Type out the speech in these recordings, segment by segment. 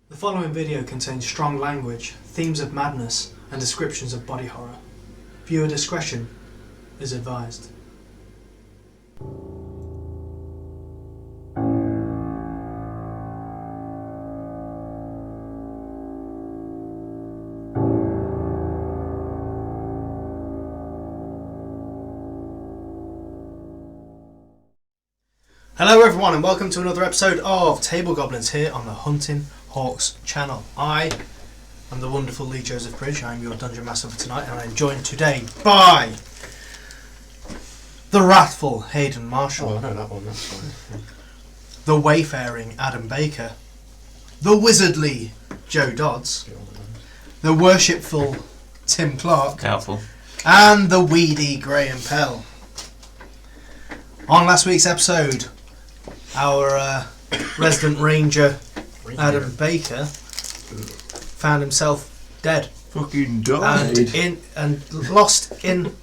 The following video contains strong language, themes of madness, and descriptions of body horror. Viewer discretion is advised. Hello everyone and welcome to another episode of Table Goblins here on the Hunting Hawks channel. I am the wonderful Leigh Joseph Bridge. I am your Dungeon Master for tonight, and I am joined today by the wrathful Hayden Marshall. Oh, I know that one, that's fine. The wayfaring Adam Baker. The wizardly Joe Dodds. The worshipful Tim Clark. Doubtful. And the weedy Graham Pell. On last week's episode, our resident ranger Adam Baker found himself dead. Fucking died. And lost in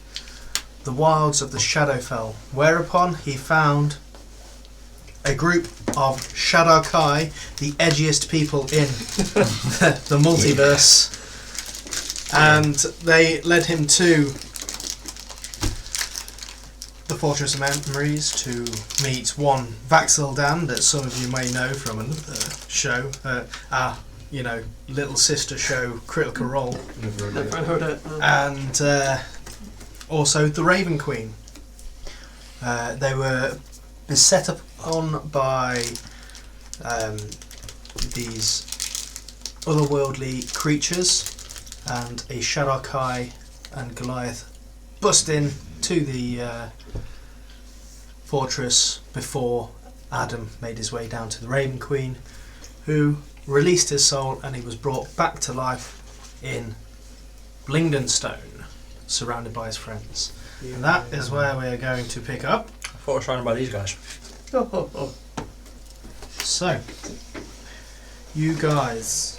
the wilds of the Shadowfell, whereupon he found a group of Shadowkai, the edgiest people in the multiverse, and they led him to the Fortress of Memories to meet one Vaxildan that some of you may know from another show, our little sister show, Critical Role. Never heard it. And also the Raven Queen. They were beset upon by these otherworldly creatures, and a Shadowkai and Goliath bust in to the fortress before Adam made his way down to the Raven Queen, who released his soul, and he was brought back to life in Blingdenstone, surrounded by his friends. Yeah. And that is where we are going to pick up. I thought I was surrounded by these guys. So, you guys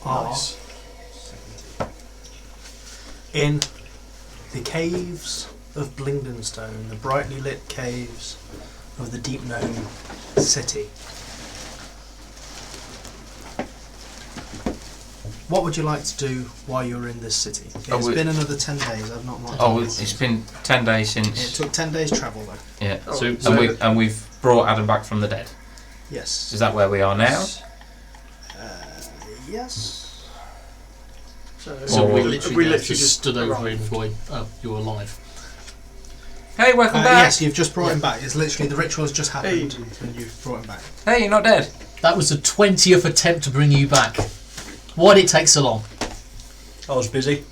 are in the caves of Blingdenstone, the brightly lit caves of the Deep Gnome City. What would you like to do while you're in this city? It's been another 10 days. I've not marked. It's been 10 days since. It took 10 days travel though. Yeah. So we've brought Adam back from the dead. Yes. Is that where we are now? Yes. So we Or- literally just stood over him going, "Oh, you're alive." Hey, welcome back. Yes, you've just brought him back. It's literally the ritual has just happened, and you've brought him back. Hey, you're not dead. That was the 20th attempt to bring you back. Why did it take so long? I was busy.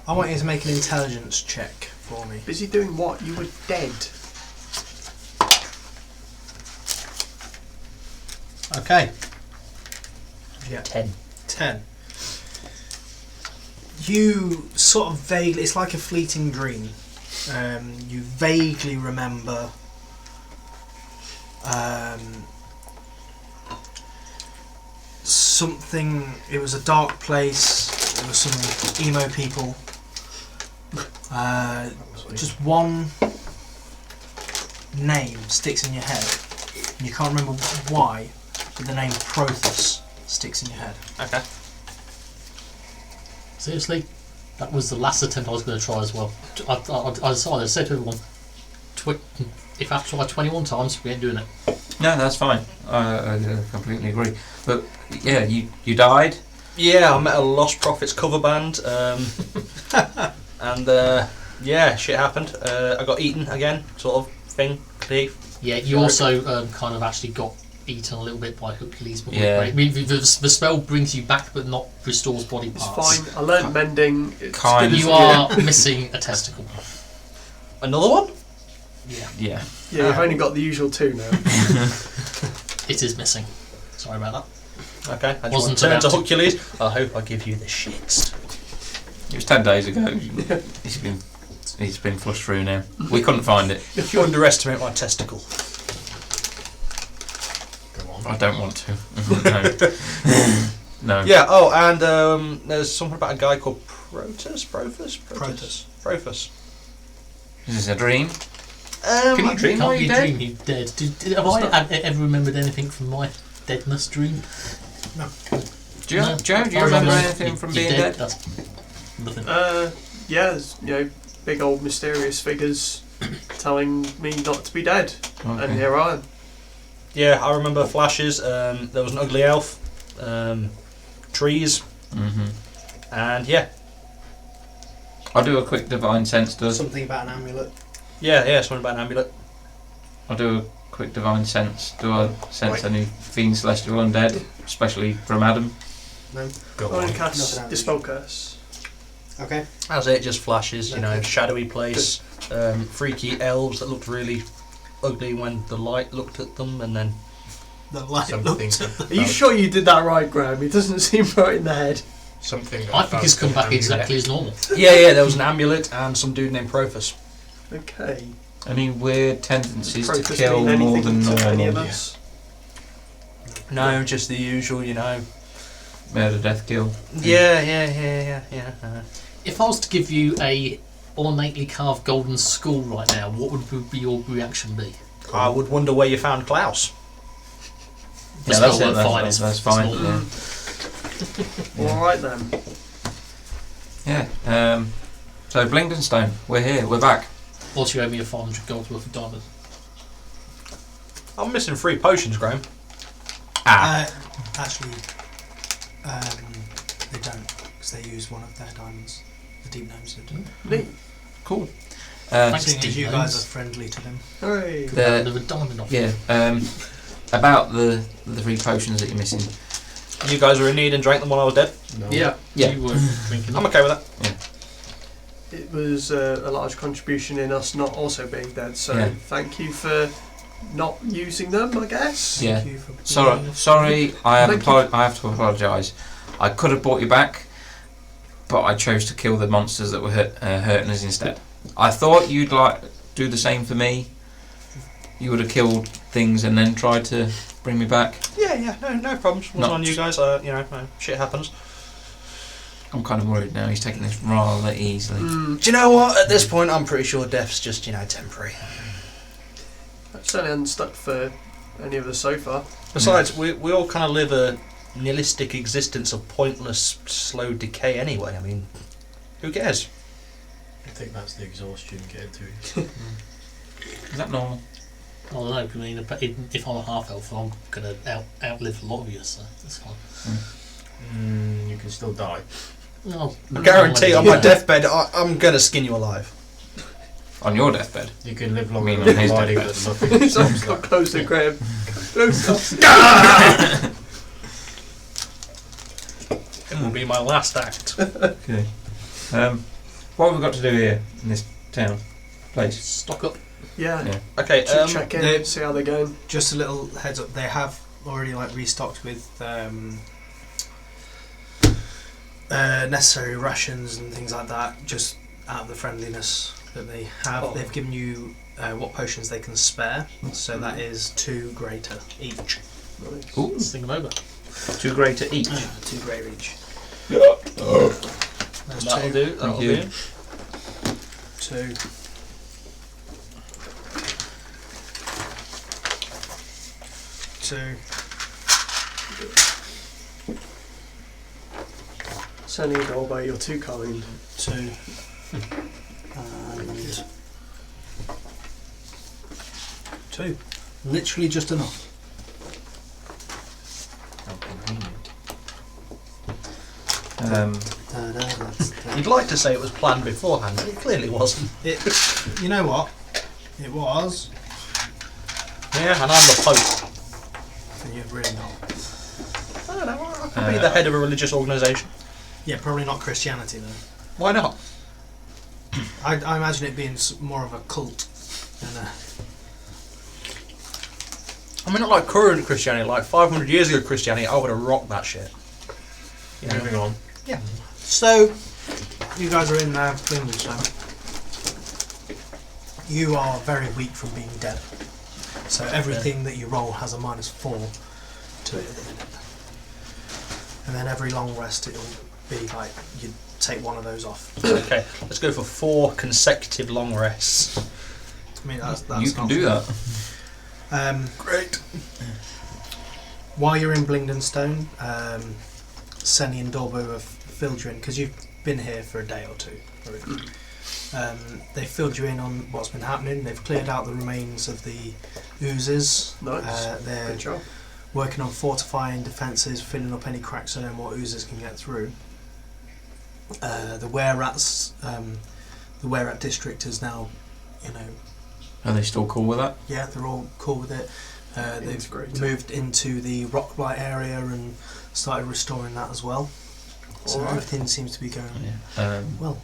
I want you to make an intelligence check for me. Busy doing what? You were dead. Okay. Yeah. 10. You sort of vaguely, it's like a fleeting dream. You vaguely remember something. It was a dark place. There were some emo people. Just one name sticks in your head. And you can't remember why, but the name Prothus sticks in your head. Okay. Seriously? That was the last attempt I was going to try as well. I decided, I said to everyone, if I have to try 21 times, we ain't doing it. No, that's fine. I completely agree. But yeah, you died. Yeah, I met a Lost Prophets cover band, and yeah, shit happened. I got eaten again, sort of thing. Yeah, you also kind of actually got eaten a little bit by Hercules. Yeah. I mean, the spell brings you back, but not restores body It's parts. fine. I learned mending. It's Kind good You as- are missing a testicle. Another one? Yeah, Yeah. Yeah, you've only got the usual two now. it is missing. Sorry about that. Okay, I just Wasn't turn to about to. Hercules. I hope I give you the shits. It was 10 days ago. He's been flushed through now. We couldn't find it. If you underestimate my testicle. Go on. I don't want to. No. No. Yeah, and there's something about a guy called Prothus. Is this a dream? Can you dream while Can't you're you dead? dream you dead? Have I ever remembered anything from my deadness dream? No. Do you No. remember anything from being dead? That's nothing. Yeah, there's, big old mysterious figures telling me not to be dead, and here I am. Yeah, I remember flashes. There was an ugly elf, trees, and yeah. I'll do a quick divine sense. Something about an amulet. Yeah, something about an amulet. I'll do a quick divine sense. Do I sense any fiend, celestial, undead, especially from Adam? No. I'm going to cast Nothing Dispel Curse. Okay. As it just flashes, Okay. shadowy place, freaky elves that looked really ugly when the light looked at them, and then The light Something. Are you sure you did that right, Graham? He doesn't seem right in the head. Something. I think he's come back exactly as normal. yeah, there was an amulet and some dude named Prophus. Okay. Any weird tendencies to Prophus kill mean more anything than to any of normal? us? No, just the usual, Murder, death, kill. Yeah. If I was to give you a ornately carved golden skull right now, what would be your reaction be? I would wonder where you found Klaus. Yeah, Skull that's it. won't fine, That's it's fine. small. Yeah. Alright then. Yeah. So Blingdenstone, we're here. We're back. Also, you owe me a 500 gold worth of diamonds. I'm missing 3 potions, Graham. Actually, they don't, because they use one of their diamonds. The deep gnomes do. Neat. Cool. Thanks, Seeing as deep you gnomes. guys are friendly to them. Hooray. Another diamond off. Yeah. About the 3 potions that you're missing. You guys were in need and drank them while I was dead. No. Yeah, Yeah. you were drinking I'm them. okay with that. It was a large contribution in us not also being dead, so Yeah. thank you for not using them, I guess. Yeah. Thank you for Sorry. I have Thank you. I have to apologise. I could have brought you back, but I chose to kill the monsters that were hurting us instead. I thought you'd do the same for me. You would have killed things and then tried to bring me back. Yeah, no problems. Wasn't on you guys. Shit happens. I'm kind of worried now. He's taking this rather easily. Do you know what? At this point, I'm pretty sure death's just, temporary. That certainly hasn't stuck for any of us so far. Besides, we all kind of live a nihilistic existence of pointless, slow decay anyway. I mean, who cares? I think that's the exhaustion getting to you. Is that normal? I don't know, I mean, if I'm a half-elf, I'm going to outlive a lot of you, so that's fine. You can still die. Well, I guarantee on my deathbed, I'm going to skin you alive. On your deathbed? You can live I long mean, enough on his providing deathbed. that nothing stops Got that. closer, Graham. Closer. It will be my last act. Okay. What have we got to do here in this town? Place? Stock up. Yeah. Yeah. Okay, Check in, they- see how they're going. Just a little heads up, they have already restocked with necessary rations and things like that, just out of the friendliness that they have. Oh. They've given you what potions they can spare, so that is 2 greater each. Nice. Ooh, Let's think them over. 2 greater each. 2 greater each. There's that'll 2. do. That'll you. do. 2. Sending a goal by you're too kind. 2. And 2. Literally just enough. How convenient. You'd like to say it was planned beforehand, but it clearly wasn't. You know what? It was. Yeah, and I'm the Pope. And you're really not. I don't know, I could be the head of a religious organisation. Yeah, probably not Christianity though. Why not? I imagine it being more of a cult than a. I mean, not like current Christianity, like 500 years ago Christianity, I would have rocked that shit. You know? Moving on. Yeah. So, you guys are in Blingdenstone. You are very weak from being dead. So everything that you roll has a -4 to it. And then every long rest it'll be like you take one of those off. Okay, let's go for 4 consecutive long rests. I mean that's You can not do that. Great. while you're in Blingdenstone, Senny and Dorbo have filled you in because you've been here for a day or two already. They've filled you in on what's been happening. They've cleared out the remains of the oozes. Nice. They're Good job. working on fortifying defences, filling up any cracks so no more oozes can get through. The were-rats, the were-rat district is now, Are they still cool with that? yeah, they're all cool with it. They've Integrated. moved into the rock blight area and started restoring that as well. So Alright. everything seems to be going well.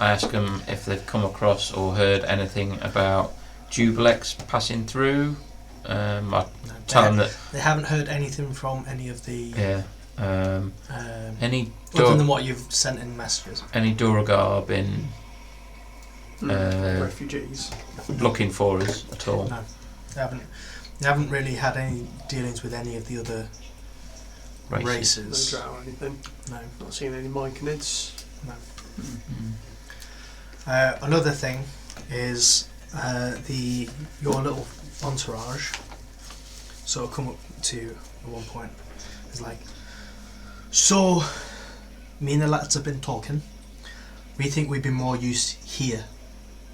I ask them if they've come across or heard anything about Jubilex passing through. I No, tell them that, they haven't heard anything from any of the any other than what you've sent in messages. any Duragar been Refugees. looking for us at all? No, they haven't really had any dealings with any of the other No races. drow or anything. No, Not seen any myconids. no. Mm. Another thing is your little entourage sort of come up to you at one point. It's like, so me and the lads have been talking. We think we'd be more use here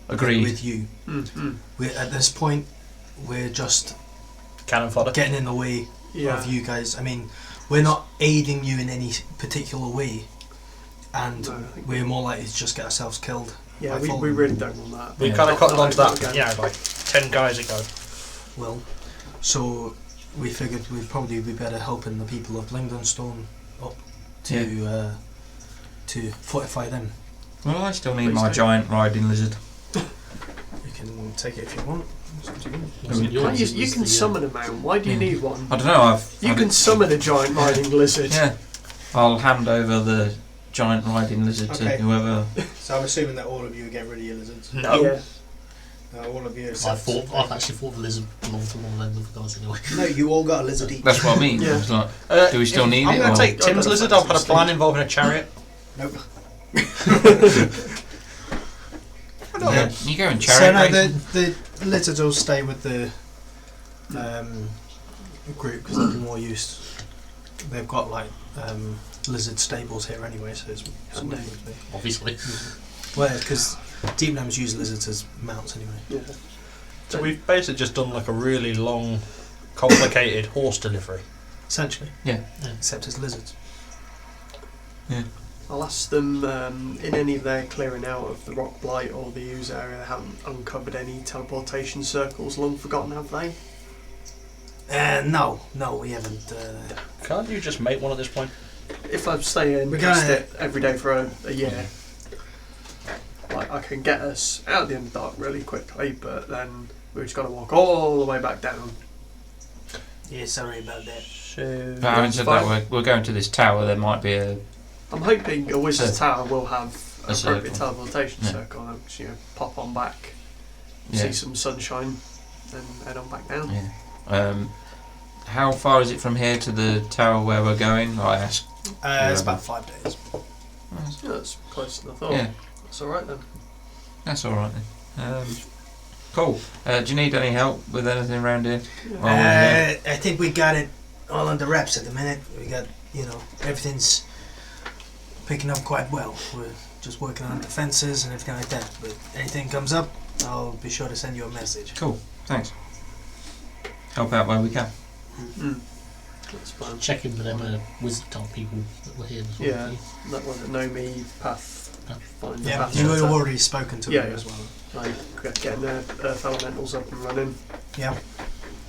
Agreed. with you. At this point, we're just Cannon fodder. getting in the way Yeah. of you guys. I mean, we're not aiding you in any particular way, and No, I think we're more likely to just get ourselves killed. Yeah, by we following really you. don't want that. We Yeah. kind of Not- cottoned not onto that, again. yeah, like 10 guys ago. Well, so we figured we'd probably be better helping the people of Blingdenstone up to fortify them. Well, I still need Please my do. giant riding lizard. You can take it if you want. It's up to you. Was it yours? You Was can the, summon a mount. Why do you Yeah. need one? I don't know. You can summon a giant riding lizard. Yeah, I'll hand over the giant riding lizard Okay. to whoever. So I'm assuming that all of you get rid of your lizards. No. Yeah. All of you. I've actually thought the lizard belonged to one of them other guys anyway. No, you all got a lizard each. That's what I mean. Yeah. It's like, Uh, do we still need I'm it? going or- to take Tim's I've lizard. got I've had a plan involving a chariot. Nope. Yeah, you go and So chariot no, racing. the lizards will stay with the group because they'll be more used. They've got like lizard stables here anyway, so it's Handy. Obviously. well, because deep gnomes use lizards as mounts anyway. Yeah. So we've basically just done like a really long, complicated horse delivery. Essentially, Yeah. except as lizards. I'll ask them in any of their clearing out of the rock blight or the ooze area, they haven't uncovered any teleportation circles long forgotten, have they? No, we haven't. Can't you just make one at this point? If I stay in We're cast gonna- it every day for a year, like I can get us out of the Underdark really quickly, but then we've just got to walk all the way back down. Yeah, sorry about that. So But having that's said fine. that, we're going to this tower. There might be a. I'm hoping a wizard's So- tower will have a appropriate circle. teleportation Yeah. circle. And just, pop on back, Yeah. see some sunshine, and head on back down. Yeah. How far is it from here to the tower where we're going? I asked. It's about 5 days. Yeah, that's closer than I thought. Yeah, That's all right then. that's all right then. Cool. Do you need any help with anything around here? Oh, yeah. I think we got it all under wraps at the minute. We got, everything's picking up quite well. We're just working on defences and everything like that. But anything comes up, I'll be sure to send you a message. Cool. Thanks. Help out where we can. That's fine. Check in with them wizard type people that were here as well. Yeah, that one that know me, path. Find the Yeah, path you to- have already spoken to Yeah, them yeah. as well. like getting the earth elementals up and running. Yeah.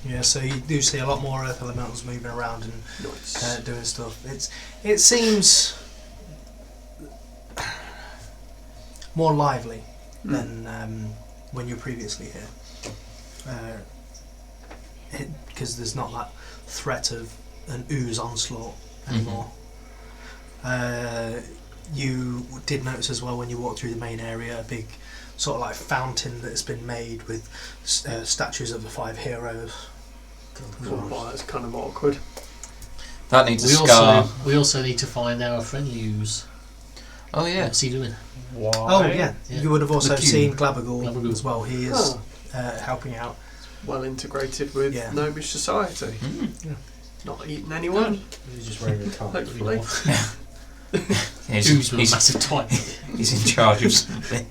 Yeah, so you do see a lot more earth elementals moving around and Nice. doing stuff. It seems more lively than when you were previously here, because there's not that threat of an ooze onslaught anymore. You did notice as well when you walked through the main area a big sort of like fountain that's been made with statues of the 5 heroes. Well, that's kind of awkward. That needs a We scar. we also need to find our friendly ooze. Oh yeah. What's he doing? Why? Oh yeah. Yeah. You would have also The cube. seen Glabagul Glabagul. as well. He is Oh, helping out. well integrated with Yeah. Gnomish society. Not eating anyone. He's just wearing a tie. Hopefully. Who's with a massive tie? He's in charge of something.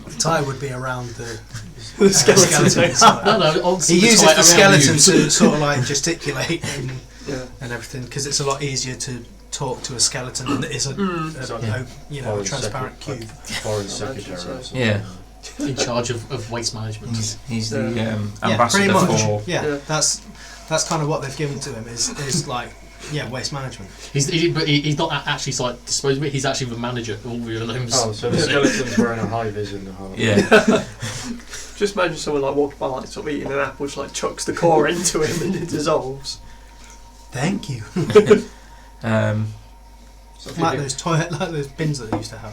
The tie would be around the The skeleton. inside. No, honestly, He uses tie the around skeleton you. to sort of like gesticulate Yeah. and everything because it's a lot easier to talk to a skeleton than it is a Foreign transparent secret- cube. Foreign secretary. Or something. Yeah. in charge of waste management. He's the Yeah, pretty ambassador much. for. Yeah. That's kind of what they've given to him is like waste management. But he's not actually like disposed of it. He's actually the manager of all the loans. Oh, so the skeleton's wearing a high vis in the heart. Yeah. Just imagine someone like walking by, like sort of eating an apple, just like chucks the core into him and it dissolves. Thank you. So like those bins that they used to have,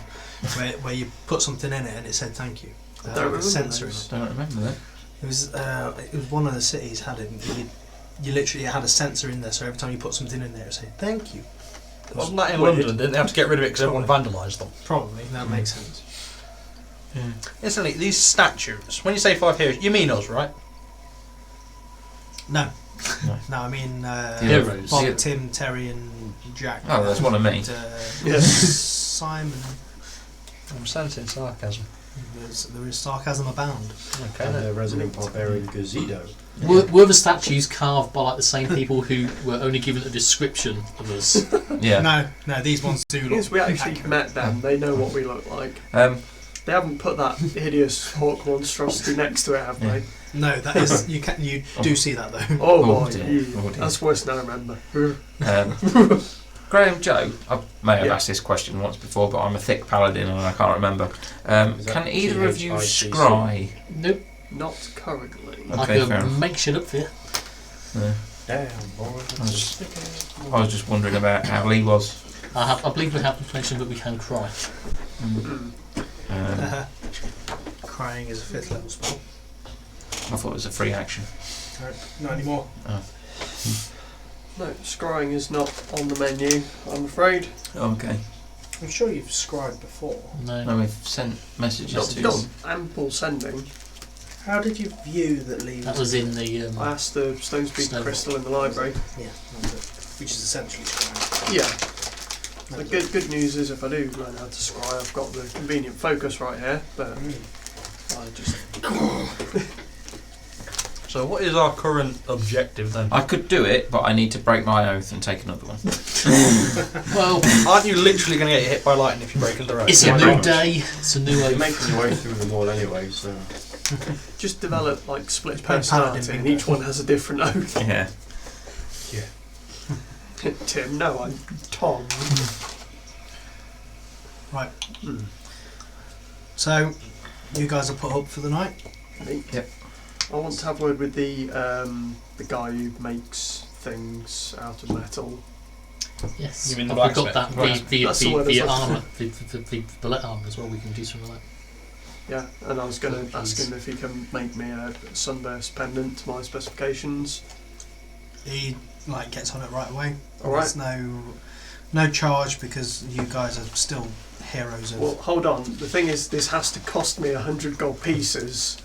where you put something in it and it said thank you. Don't Like a remember sensor in those. it. Don't remember that. It was one of the cities had it. You literally had a sensor in there, so every time you put something in there, it said thank you. Wasn't that in Weird. London? Didn't they have to get rid of it because everyone vandalised them? Probably that makes sense. Instantly, these statues. When you say 5 heroes, you mean us, right? No, No. no. I mean Heroes. Bob, Yeah. Tim, Terry, and Jack. Oh, that's one of me. And, Yeah. Simon. I'm sensing sarcasm. There is sarcasm abound. Okay. And then. the resident barbarian Gazito. Were the statues carved by like the same people who were only given a description of us? Yeah. No. These ones do look. Because we actually met them, they know what we look like. They haven't put that hideous hawk monstrosity next to it, have they? No, that is you do see that though. Oh, Oh boy, dear, you- oh dear. that's worse than I remember. Graham Joe, I may have Yeah. asked this question once before, but I'm a thick paladin and I can't remember. Is that Can either of you THICC? scry? Nope. Not currently. I Okay, fair could enough. make shit up for you. Damn, boy. I was just wondering about how Leigh was. I believe we have mentioned that we can cry. Crying is a 5th level spell. I thought it was a free action. Not anymore. No, scrying is not on the menu, I'm afraid. Okay. I'm sure you've scribed before. No. No, we've sent messages to Not ample sending. How did you view that Leigh That was in the. I asked the Stone Speed Stone- Crystal in the library. Yeah, which is essentially scribed. Yeah. The good news is if I do learn how to scry, I've got the convenient focus right here, but I just... So, what is our current objective then? I could do it, but I need to break my oath and take another one. Well, Aren't you literally going to get hit by lightning if you break under oath? it's a Yeah, new no. day. It's a new You're oath. making your way through them all anyway, so. Just develop like split Play Paladin personality and bingo. each one has a different oath. Yeah. Tim, no, I'm Tom. Right. So, you guys are put up for the night. Yep. I want to have a word with the guy who makes things out of metal. Yes. You mean the We've got blacksmith? that via That's the word I was armour, the bullet armour as well. We can do something like that. Yeah, and I was going to ask him if he can make me a sunburst pendant to my specifications. He gets on it right away. All right. There's no charge because you guys are still heroes of. Well, hold on. The thing is, this has to cost me 100 gold pieces.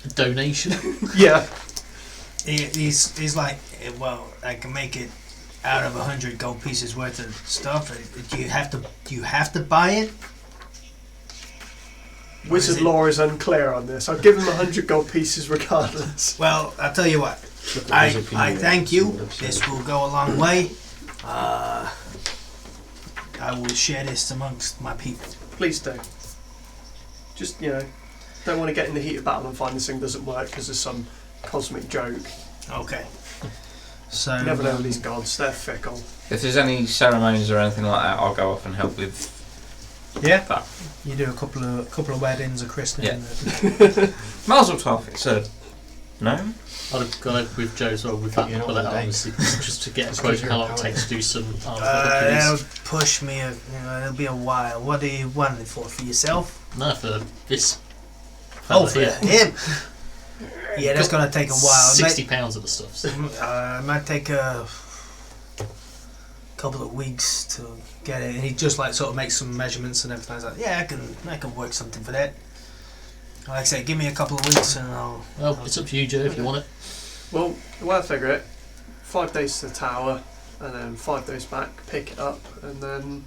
A donation. Yeah. He's like, well, I can make it out of 100 gold pieces worth of stuff. Do you have to buy it? Wizard it- law is unclear on this. I'll give him 100 gold pieces regardless. Well, I'll tell you what. I thank you. This will go a long way. I will share this amongst my people. Please do. Just, don't want to get in the heat of battle and find this thing doesn't work because there's some cosmic joke. Okay. So You never know with these gods, they're fickle. If there's any ceremonies or anything like that, I'll go off and help with yeah, that. you do a couple of weddings, a christening. Yeah. Mazel tov. It's a no. I'd have gone over with Joe as well with that You know bullet what armour, they- just to get a quote how long it takes to do some armour. That'll push me. It'll be a while. What do you want it for yourself? No, for this. Oh, for here. him. Yeah, that's gonna take a while. £60 of the stuff. So. It might take a couple of weeks to get it. And he just sort of makes some measurements and everything. He's like, yeah, I can work something for that. Like I say, give me a couple of weeks and I'll. Well, it's up to you, Joe, if you want it. Well, the way I figure it, 5 days to the tower, and then 5 days back, pick it up, and then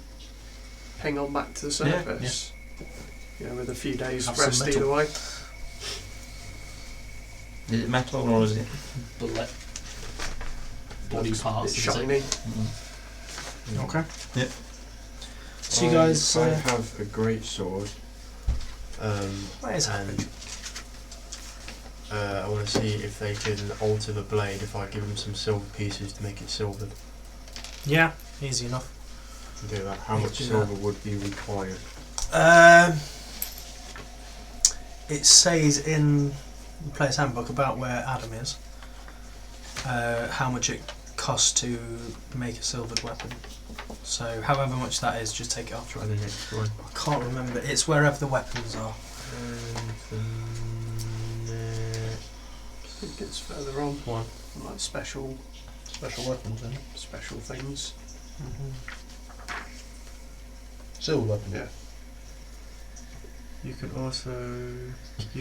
hang on back to the surface. You know, with a few days Have some rest metal. either way. Is it metal or is it? Bullet. Body parts. It's is it? shiny. Okay. Yep. So you guys. I have a great sword. Where is and Araj? I want to see if they can alter the blade if I give them some silver pieces to make it silvered. Yeah, easy enough. To do that, how You much do silver would be required? It says in the player's handbook about where Adam is, how much it costs to make a silvered weapon. So however much that is, just take it after. Try the next one. I can't remember. It's wherever the weapons are. I think it's further on. One. Like special weapons, then. special things. Silver weapon. Yeah. You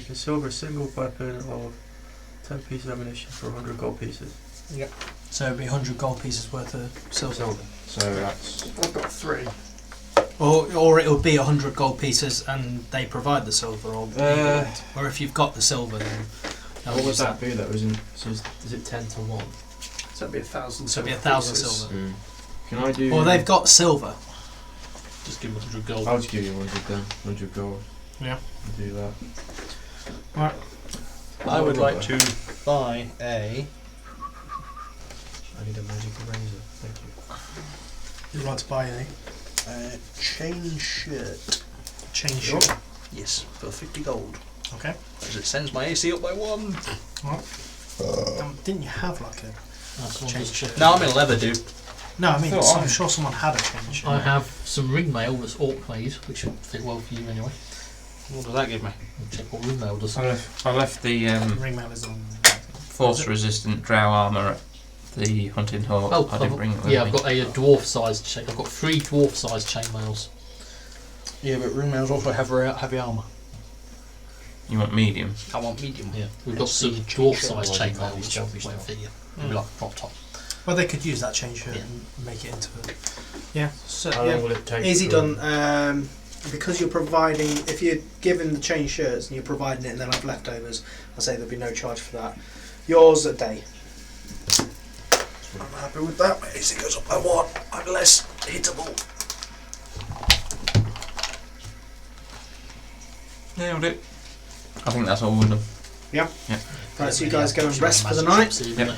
can silver a single weapon of 10 pieces of ammunition for 100 gold pieces. So it'd be 100 gold pieces worth of silver. Silver. So that's I've got 3. Or it would be 100 gold pieces and they provide the silver, or if you've got the silver, then they'll what would use that be though? So is it 10 to 1? So it'd be 1,000. So it'd be silver 1,000 pieces. silver. Can I do? Or they've got silver. Just give them 100 gold. I'll just give you 100 then. 100 gold. Yeah. I'll do that. Right. I would like to buy a. I need a magic eraser. Thank you. You'd like to buy a Chain shirt. chain shirt. Yes, for 50 gold. Okay. Because it sends my AC up by 1. Didn't you have like a That's one chain just shirt? check. No, I'm in leather, dude. No, I mean, Oh, I'm sure someone had a chain shirt. I have some ring mail that's orc made, which should fit well for you anyway. What does that give me? We'll check what ring mail does. I left the Ringmail is on. force resistant drow armour at the hunting hall. Oh, I didn't bring it with yeah, me. I've got a dwarf sized chain. I've got 3 dwarf sized chainmails. Yeah, but ring mails also have heavy armour. You want medium? I want medium. Yeah, we've got Let's some see, dwarf chain sized shirt. chainmails which Stealthy won't stuff. fit you. Maybe like a crop top. Well, they could use that chain shirt Yeah. and make it into a. Yeah. So How yeah. long will it take? Easy for- done. Because you're providing, if you're given the chain shirts and you're providing it and they'll have leftovers, I say there'll be no charge for that. Yours a day. I'm happy with that. My AC goes up by 1. I'm less hittable. Nailed it. I think that's all with them. Right, so you guys go and rest for the night. Yep.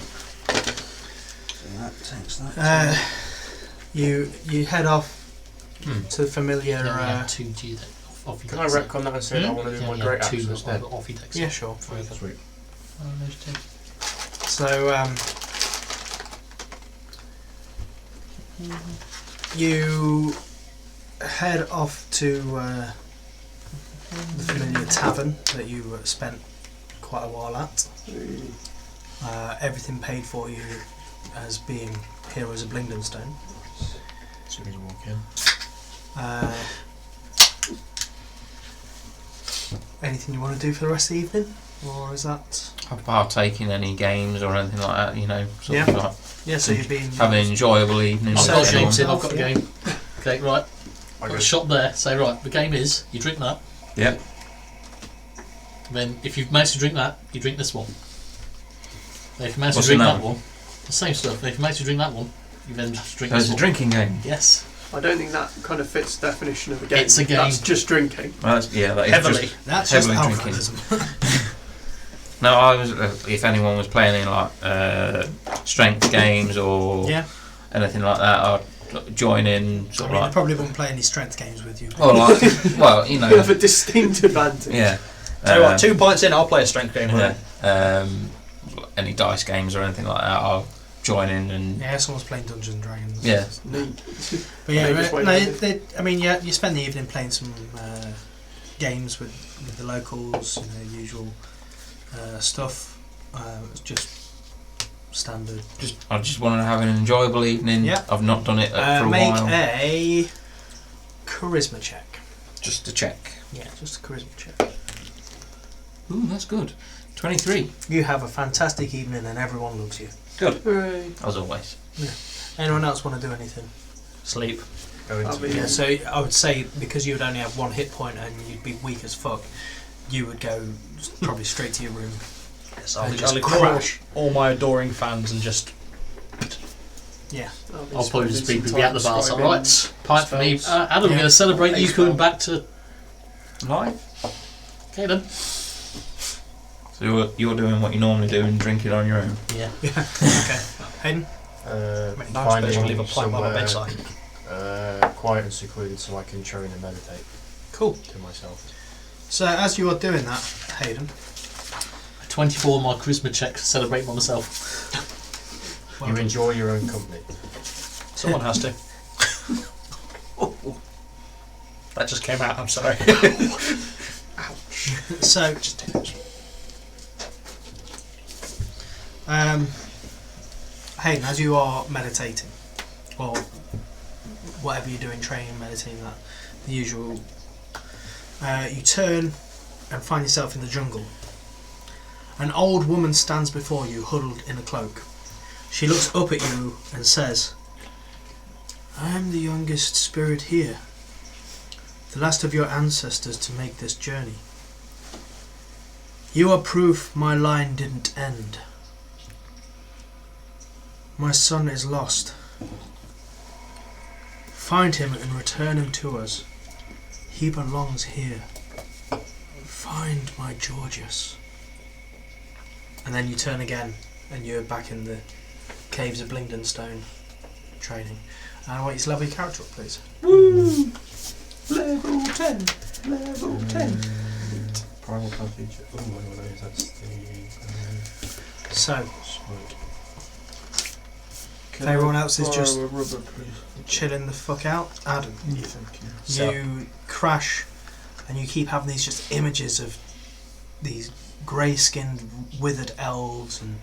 That takes that. You head off to the familiar. Yeah, 2 G then. Off your Can I decks. retcon that and say I want to do my great axe 2 instead? off your decks. Yeah, sure. Sweet. So you head off to the familiar tavern that you spent quite a while at. Everything paid for you as being heroes of Blingdenstone. As soon as I walk in. Anything you want to do for the rest of the evening, or is that? I've partaken in any games or anything like that, you know. Sort Yeah. of like Yeah, so you've been have an enjoyable evening. I've with got everyone. games in, I've got a game. Okay, right. I Got go. a shop there. Say, right, the game is, you drink that. Yep. Then, if you've managed to drink that, you drink this one. Then if you manage What's to drink the that name? one, the same stuff. Then if you manage to drink that one, you then just drink So this it's a one. drinking game. Yes. I don't think that kind of fits the definition of a game. It's a game. That's just drinking. Well, that is Heavily. just- That's just heavily drinking. alcoholism. No, I was. If anyone was playing in like strength games or Yeah. anything like that, I'd join in. I Sort mean, of they like, probably wouldn't play any strength games with you. or like, well, you You have know, a distinct advantage. yeah. Tell you what, 2 pints in, I'll play a strength game. Yeah. Any dice games or anything like that, I'll join in and Yeah, someone's playing Dungeons and Dragons. yeah. Neat. But yeah, They just wait no, on I mean, yeah, you spend the evening playing some games with the locals, you know, usual stuff. It's just standard. I just wanted to have an enjoyable evening. Yeah. I've not done it for a Make while. a charisma check. Just to check. Yeah, just a charisma check. Ooh, that's good. 23. You have a fantastic evening and everyone loves you. Good, Hooray. as always. Anyone else want to do anything? Sleep. Go into I'll be- Yeah, so I would say because you would only have 1 hit point and you'd be weak as fuck, you would go probably straight to your room. Yes, And I'll just ignore crash. all my adoring fans and just. Yeah. I'll probably just be spending at the some bar. time So, scribing right, pint for me. spells. Adam, we're Yeah. going to celebrate you Spell. coming back to. Live? Okay then. So you're doing what you normally do and drinking on your own. Yeah. Yeah. Okay. Hayden? Nice, Finding better leave a plant by my somewhere bedside. quiet and secluded so I can train and meditate Cool. to myself. So as you are doing that, Hayden, 24 on my charisma check to celebrate myself. You enjoy your own company. Someone has to. That just came out. I'm sorry. so Hayden, as you are meditating, or whatever you're doing, training, meditating, that the usual, you turn and find yourself in the jungle. An old woman stands before you, huddled in a cloak. She looks up at you and says, "I am the youngest spirit here, the last of your ancestors to make this journey. You are proof my line didn't end. My son is lost. Find him and return him to us. He belongs here. Find my Georgius." And then you turn again and you're back in the caves of Blingdenstone training. And I want you to level your character up, please. Woo! Level 10. Level 10. Primal class feature. Oh, one of those. That's the. So, Smoke. Can everyone I else is borrow just a rubber, please? chilling the fuck out. Adam, Thank you. you crash and you keep having these just images of these grey-skinned withered elves and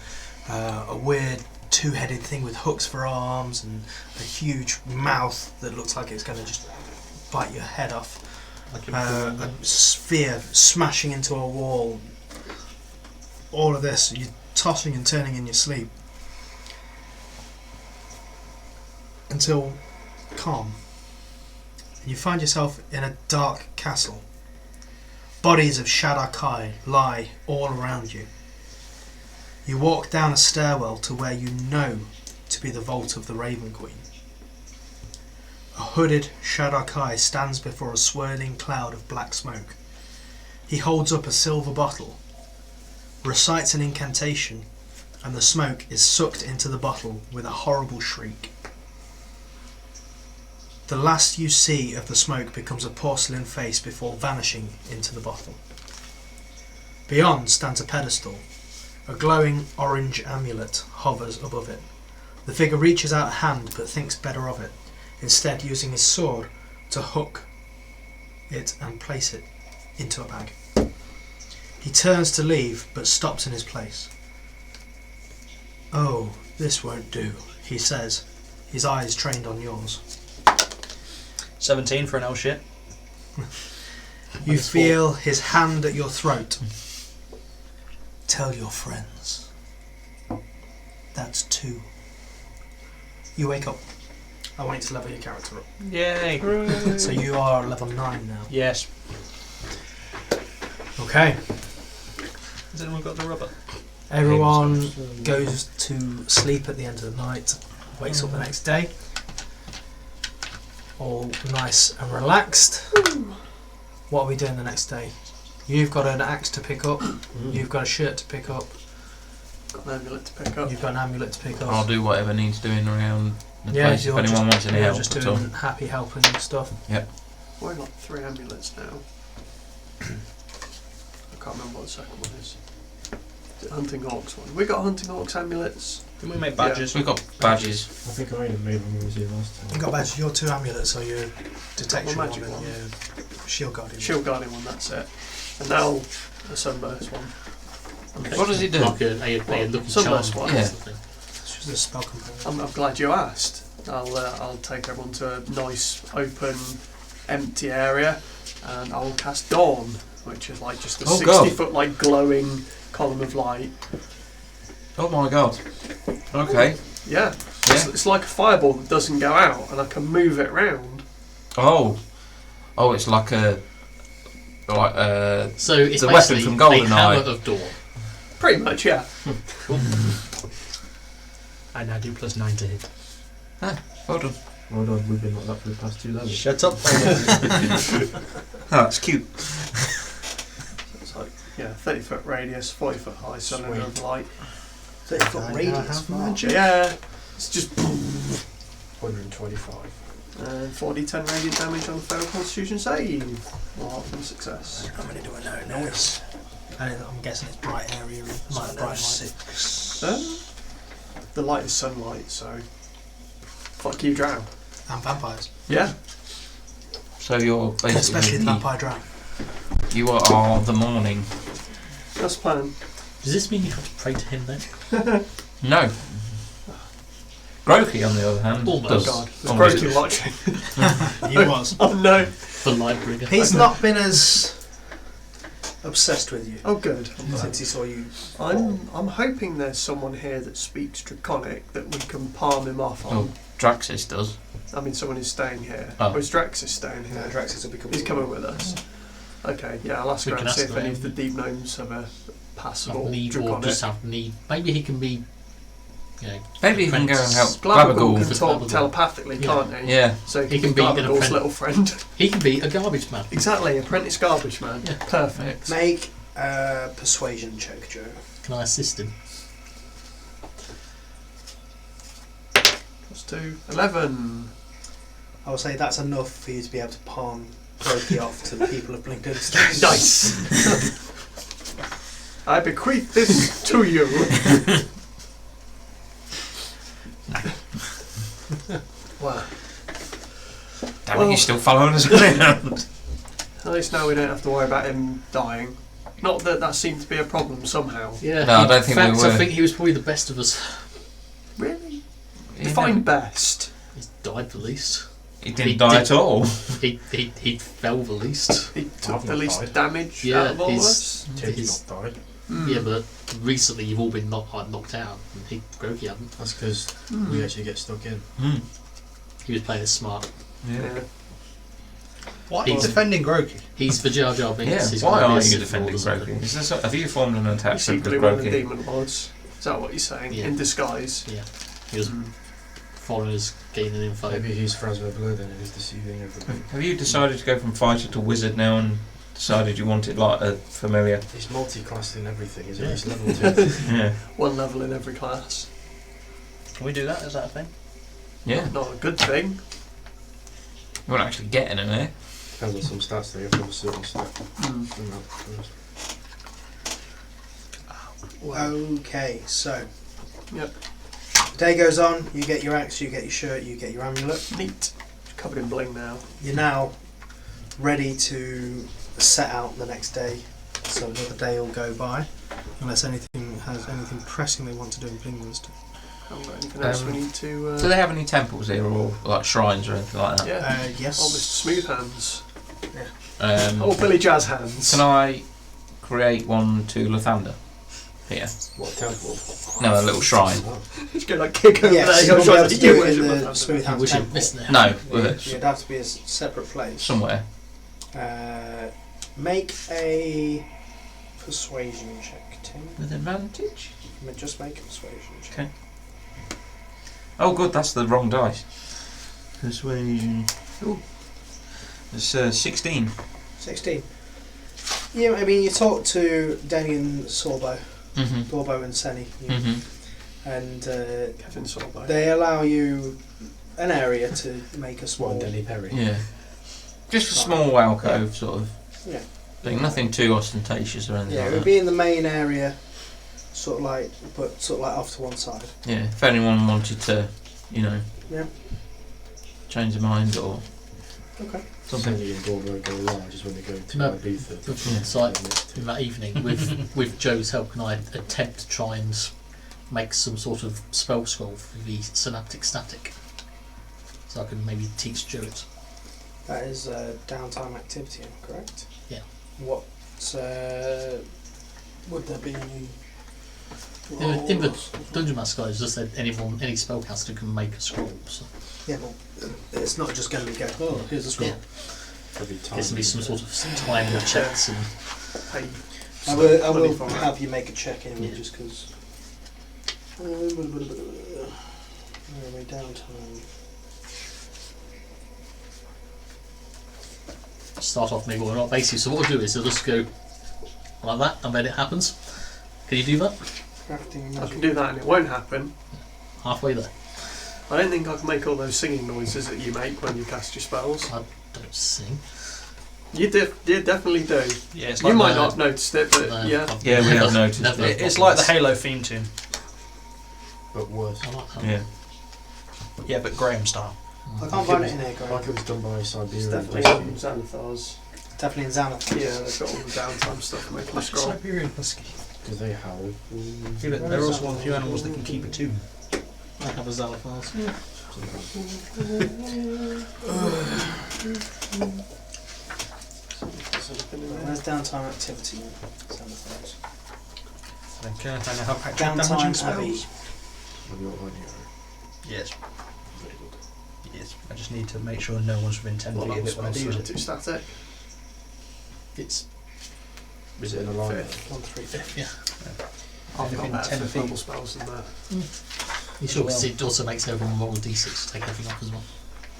a weird two-headed thing with hooks for arms and a huge mouth that looks like it's going to just bite your head off. A sphere smashing into a wall. All of this, you're tossing and turning in your sleep until calm. And you find yourself in a dark castle. Bodies of Shadakai lie all around you. You walk down a stairwell to where you know to be the vault of the Raven Queen. A hooded Shadakai stands before a swirling cloud of black smoke. He holds up a silver bottle, recites an incantation, and the smoke is sucked into the bottle with a horrible shriek. The last you see of the smoke becomes a porcelain face before vanishing into the bottle. Beyond stands a pedestal. A glowing orange amulet hovers above it. The figure reaches out a hand but thinks better of it, instead using his sword to hook it and place it into a bag. He turns to leave but stops in his place. "Oh, this won't do," he says, his eyes trained on yours. 17 for an L shit. You feel his hand at your throat. "Tell your friends." That's 2. You wake up. I want you to level your character up. Yay. So you are level 9 now. Yes. Okay. Has anyone got the rubber? Everyone goes to sleep at the end of the night, wakes up the next day, all nice and relaxed. What are we doing the next day? You've got an axe to pick up, you've got a shirt to pick up, Got an amulet to pick up. you've got an amulet to pick up. I'll do whatever needs doing around the Yeah, place if you're anyone wants any You're help. just at all. doing happy helping and stuff. We've got 3 amulets now. I can't remember what the second one is. Is it Hunting Hawks one? We got Hunting Hawks amulets. Can we make badges? We've got badges. I think I only made when we was here last time. You've got badges, your 2 amulets are your detection my one magic and one. your shield guardian. Shield Guardian one, that's it. And now the Sunburst one. What does it do? Like a lucky Sunburst charm. one. Yeah. It's just a spell component. I'm glad you asked. I'll take everyone to a nice, open, empty area, and I'll cast Dawn, which is like just a Oh, God. 60-foot like glowing column of light. Oh my god. Okay. Yeah. Yeah. It's like a fireball that doesn't go out, and I can move it round. Oh, it's like a So it's the weapon basically from a Goldeneye. hammer of dawn. Pretty much, yeah. I now do +9 to hit. Hold on. Well done, we've been like that for the past 2 levels. Shut up. Oh, it's cute. It's like, 30-foot radius, 40-foot high cylinder of light. 30-foot radius for magic. Yeah. It's just 125. 4d10 radiant damage on a failed constitution save. Or from success. How many do I know? Nice. I'm guessing it's bright area. Bright light. 6. The light is sunlight, so fuck you, drow. And vampires. Yeah. So you're basically Especially the vampire drow. You are the morning. That's the plan. Does this mean you have to pray to him then? No. Grokey, on the other hand, Almost. does. God, was almost- Brokey watching? He was. Oh no. The Lightbringer. He's not been as obsessed with you Oh good. since he saw you. I'm hoping there's someone here that speaks Draconic that we can palm him off on. Oh. Draxis does. I mean, someone is staying here. Oh. Or is Draxis staying here? Draxus will be coming. He's coming with us. Okay, yeah, I'll ask We around can and see ask if any them. of the deep gnomes have a passable Have need or Draconic. just have need. Maybe he can be, Maybe you can go and help Glabagul Glabagul. can talk Glabagul. telepathically, Yeah. can't he? Yeah. So He he can can be be an Glabagul's apprentice. little friend. He can be a garbage man. Exactly, apprentice garbage man. Yeah. Perfect. Make a persuasion check, Joe. Can I assist him? +2, 11. I will say that's enough for you to be able to palm Brokey off to the people of Blinked Instance. Nice. I bequeath this to you. Wow. Damn it, Well- you're still following us around. At least now we don't have to worry about him dying. Not that that seemed to be a problem somehow. Yeah. No, I in don't think we fact, were. I think he was probably the best of us. Really? He Define never- best. He's died the least. He didn't he die did- at all. He fell the least. He took I've the not least died. damage Yeah, out of all of his- us. Tim's His- not died. Yeah, but recently you've all been knocked out. And Grokey hadn't. That's because Mm. we actually get stuck in. He was playing it smart. Yeah. Why are He's- you defending Grokey? He's for Jar Jar Binks. Yeah. He's Why gonna be are a you Sith defending Lord or something. Grokey? Is there have you formed an You attachment with secretly one of the Grokey? demon lords. Is that what you're saying? Yeah. In disguise. Yeah. He was foreigners gaining info. Maybe he's Frasma Blue then and he's deceiving everybody. Have you decided to go from fighter to wizard now and decided you wanted like a familiar? He's multi-classed in everything, isn't Yeah. he? He's level 2. Yeah. One level in every class. Can we do that? Is that a thing? Yeah. Not a good thing. You weren't actually getting him there. Depends on some stats though, you have to have a certain stat. Mm. from that first. Okay, so Yep. the day goes on. You get your axe, you get your shirt, you get your amulet. Neat. Covered in bling now. You're now ready to set out the next day. So another day will go by, unless anything has anything pressing they want to do in Blinglands. Haven't got anything else we need to. Do they have any temples here or like shrines or anything like that? Yeah. Yes. Almost smooth hands. Um, Oh, Billy Jazz hands. Can I create one to Lathander? Here. What, temple? No, a little shrine. Oh. Just go like kick over Yes, there. you'll You're be able trying to to do do it in worship the of Smooth I Hands wish you'd Temple. missed that. No, It'd have to be a separate place. somewhere. Make a persuasion check, Tim. With advantage? Just make a persuasion check. Okay. Oh, good. That's the wrong dice. Persuasion. Ooh. It's 16. 16. Yeah, I mean, you talk to Denny and Sorbo, Mm-hmm. Gorbo and Senny, and Kevin Sorbo. they allow you an area to make a small. What, Denny Perry? Yeah. Just a small alcove sort of Yeah. thing. Nothing too ostentatious or anything Yeah, it like would that. be in the main area, sort of like, but sort of like off to one side. Yeah. If anyone wanted to, you know, Yeah. change their mind or Okay. something. Sandy and Gorbo go large is when they go to No. Ibiza. It's like in that evening with Joe's help, can I attempt to try and make some sort of spell scroll for the synaptic static, so I can maybe teach Joe it. That is a downtime activity, am I correct? Yeah. What would there be any In the Dungeon Master guys just said any spellcaster can make a scroll. So Yeah, well, it's not just going to be go, oh, here's a scroll. Yeah. There's going to be some sort of timing checks and. Hey, I will Funny for have you make a check anyway, just because. Where are we? Downtime. Start off maybe or not basically. So what I'll do is I'll just go like that, and then it happens. Can you do that? Crafting I magic. can do that and it won't happen. Halfway there. I don't think I can make all those singing noises that you make when you cast your spells. I don't sing. You definitely do. Yeah, it's You like might the- not have noticed it, but yeah. I've Yeah, we never- have noticed never it. it's got like the this. Halo theme tune. But worse. I like that. Yeah. Yeah, but Graham style. I can't find it in here, Like Graham. it was done by It's Siberian. definitely on Xanathar's. Definitely in Xanath. Yeah, they've got all the downtime stuff for making a scroll. Siberian husky. Because they howl. Yeah, but there are also one of the few animals that can keep a tune. I have a Zalafars. Where's downtime activity? Xanath. Can I find out how active damaging Downtime Abbey. spells? Have you got one here? Yes, Very good. yes. I just need to make sure no one's within 10 feet of it when I do use it. Too static. It's Is it in a line? Fifth. 1/3. I've got Anything better 10 fifth feet. level spells than that. you sure because it also makes everyone roll a d6 to take everything off as well.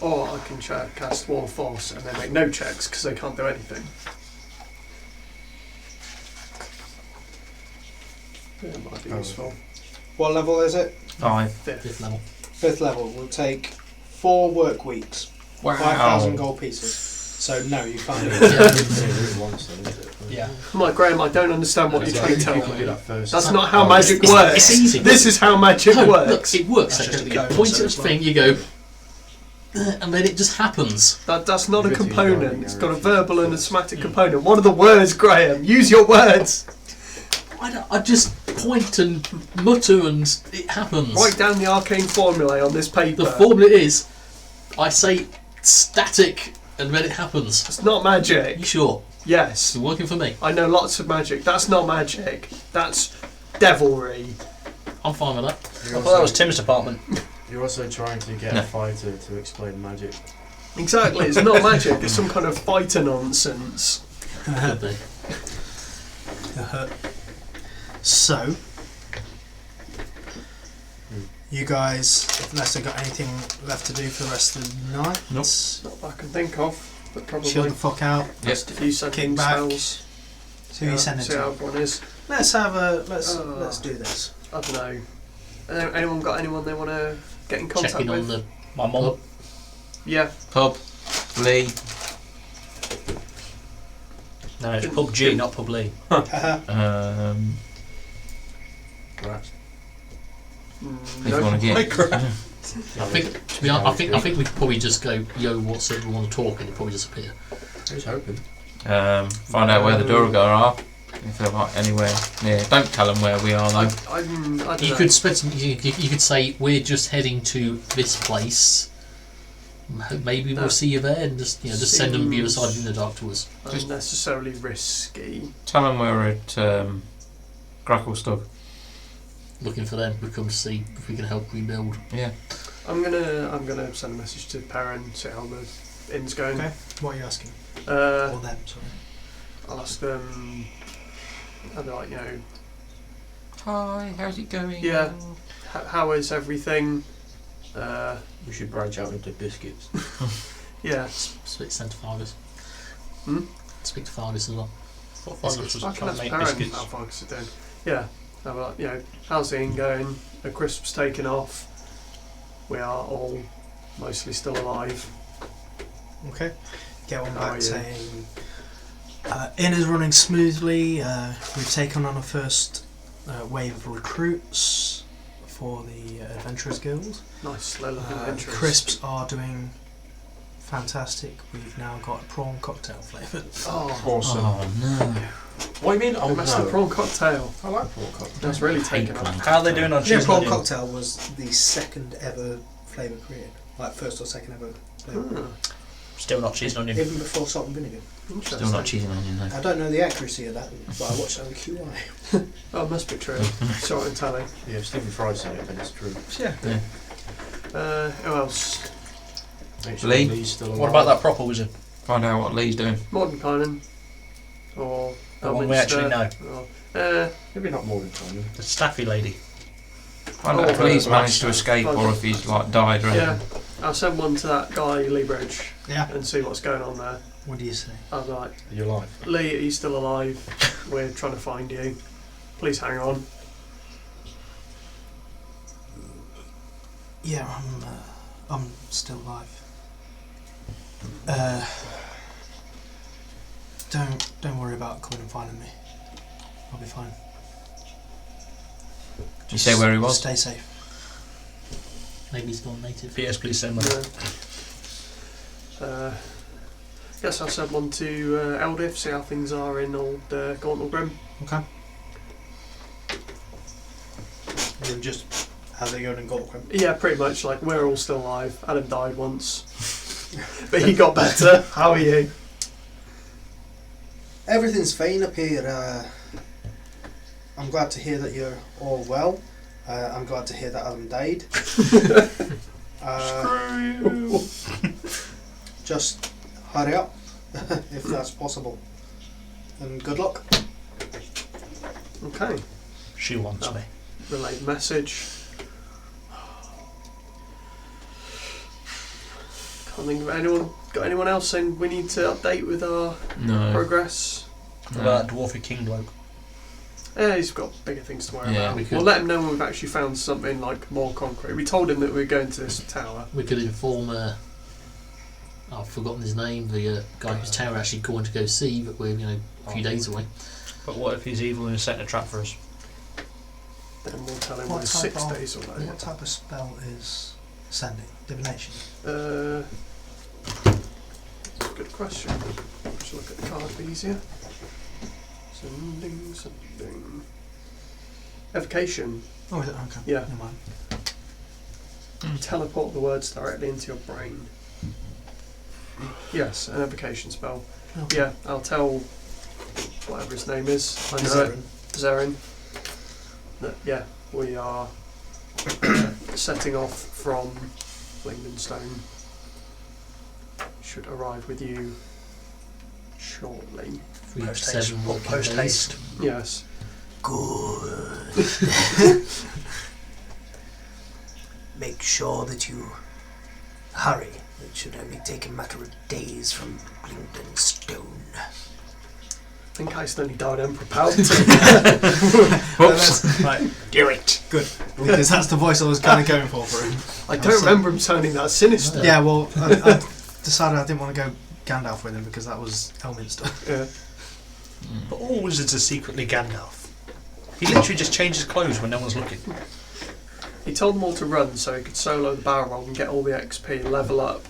Or I can cast Wall of Force and they make no checks because they can't do anything. Yeah, it might be Oh. useful. What level is it? 5. Fifth. 5th level. 5th level. Will take 4 work weeks. 5,000 gold pieces. So no, you can't do it. Yeah, there is one, so is it? Yeah. I'm like, Graham, I don't understand what Is you're that- trying to tell you can do me. that first. That's not how Oh, magic it's- works. it's easy. This is how magic No, works. look, it works. That's just You a code, point so at it's the like- thing, you go, and then it just happens. That's not a Written component. down It's in got a there. verbal and a somatic component. What are the words, Graham? Use your words. I just point and mutter and it happens. Write down the arcane formulae on this paper. The formula is, I say static and then it happens. It's not magic. You sure? Yes. It's working for me. I know lots of magic. That's not magic. That's devilry. I'm fine with that. I thought that was Tim's department. You're also trying to get No. a fighter to explain magic. Exactly. It's not magic. It's some kind of fighter nonsense. Could be. So, you guys, unless they've got anything left to do for the rest of the night, Nope. Not that I can think of, but probably chill the fuck out. just a few sending Kick back. spells. Who are you sending See how to? everyone is. Let's have a let's Oh. do this. I don't know. Anyone got anyone they want to get in contact Checking on with? the My mum. Yeah. Pub. Leigh. No, it's Pub G, not Pub Leigh. Um, Rats. if you want to get. I think to be honest, I think we could probably just go, yo, what's it? We want to talk, and it'll probably disappear. Who's hoping? Find out where the Durga are. If they're like anywhere near. Don't tell them where we are though. I don't You know. could spend some. You could say we're just heading to this place. Maybe we'll No. see you there, and just send them the other Seems- side in the dark to us. unnecessarily risky. Tell them we're at Gracklestug. Looking for them. We come to see if we can help rebuild. Yeah. I'm gonna send a message to Perrin, see how the inn's going. Okay. What are you asking? Uh, Or them? Sorry. I'll ask them. I'd be like, Hi, how's it going? Yeah. How is everything? We should branch out into biscuits. Yeah. Speak to Fargus. Hmm? Speak to Fargus as well. I can ask Perrin how Fargus are doing. Yeah. I'll be like, how's the inn going? The crisp's taken off. We are all mostly still alive. Okay. Get one How are back you? saying inn is running smoothly. We've taken on a first wave of recruits for the Adventurers Guild. Nice, slow looking adventures. Crisps are doing fantastic. We've now got a prawn cocktail flavoured. Oh, Awesome. Oh no. What do you mean? the Oh master no. prawn cocktail. I like prawn cocktail. That's really Hate taken prawn off. How are they doing on Yeah, Tuesday? prawn cocktail was the second ever flavour created. Like first or second ever flavour. Hmm. Still not cheese and onion. Even before salt and vinegar. Interesting. Still not cheese and onion, no. I don't know the accuracy of that, but I watched it on QI. Oh, it must be true. Saw it in telly. Yeah, if Stephen Fry's in it, then it's true. Yeah. Who else? Make sure Leigh? Lee's still What alive. about that proper wizard? Find out what Lee's doing. Mordenkainen. Or The one we actually know. Maybe not more than time. The staffy lady. Find out if Lee's managed to escape or if he's like died or Yeah. anything. I'll send one to that guy, Leigh Bridge, Yeah. and see what's going on there. What do you say? I'm like, You're alive. Leigh, are you still alive? We're trying to find you. Please hang on. Yeah, I'm still alive. Don't worry about coming and finding me. I'll be fine. You say where he was? Stay safe. Maybe he's gone native. Yes, please send one. Yes, I'll send one to Eldif, see how things are in old Gauntlet Grim. Okay. You're just how they go in Goldcrim. Yeah, pretty much. Like, we're all still alive. Adam died once. But he got better. How are you? Everything's fine up here. I'm glad to hear that you're all well. I'm glad to hear that Adam died. Just hurry up, if that's possible. And good luck. Okay. She wants Oh. me. Relay the message. Can't think of anyone. Got anyone else saying we need to update with our No. progress? What about that dwarfy king bloke? Yeah, he's got bigger things to worry Yeah, about. we could- We'll let him know when we've actually found something like more concrete. We told him that we were going to this tower. We could inform. I've forgotten his name. The guy whose tower actually going to go see, but we're a few days away. But what if he's evil and is setting a trap for us? Then we'll tell him What when it's type 6 of- days away. What type of spell is sending? Divination. Good question. Just look at the card, be easier. Sending. Evocation. Oh, is it? Okay. Yeah. Never mind. Teleport the words directly into your brain. Yes, an evocation spell. Okay. Yeah, I'll tell whatever his name is. I know it. Zarin. That, yeah, we are setting off from Lindenstone. Should arrive with you shortly. 3 to Post haste. 7 working Post days. haste. Yes. Good. Make sure that you hurry. It should only take a matter of days from Lindenstone. I think I still died Emperor Palpatine. Whoops. Right. Do it! Good. Because that's the voice I was kind of going for him. I don't remember him sounding that sinister. Yeah, well, I decided I didn't want to go Gandalf with him because that was Elminster. Yeah. But all wizards are secretly Gandalf. He literally just changes clothes when no one's looking. He told them all to run so he could solo the barrel roll and get all the XP and level up.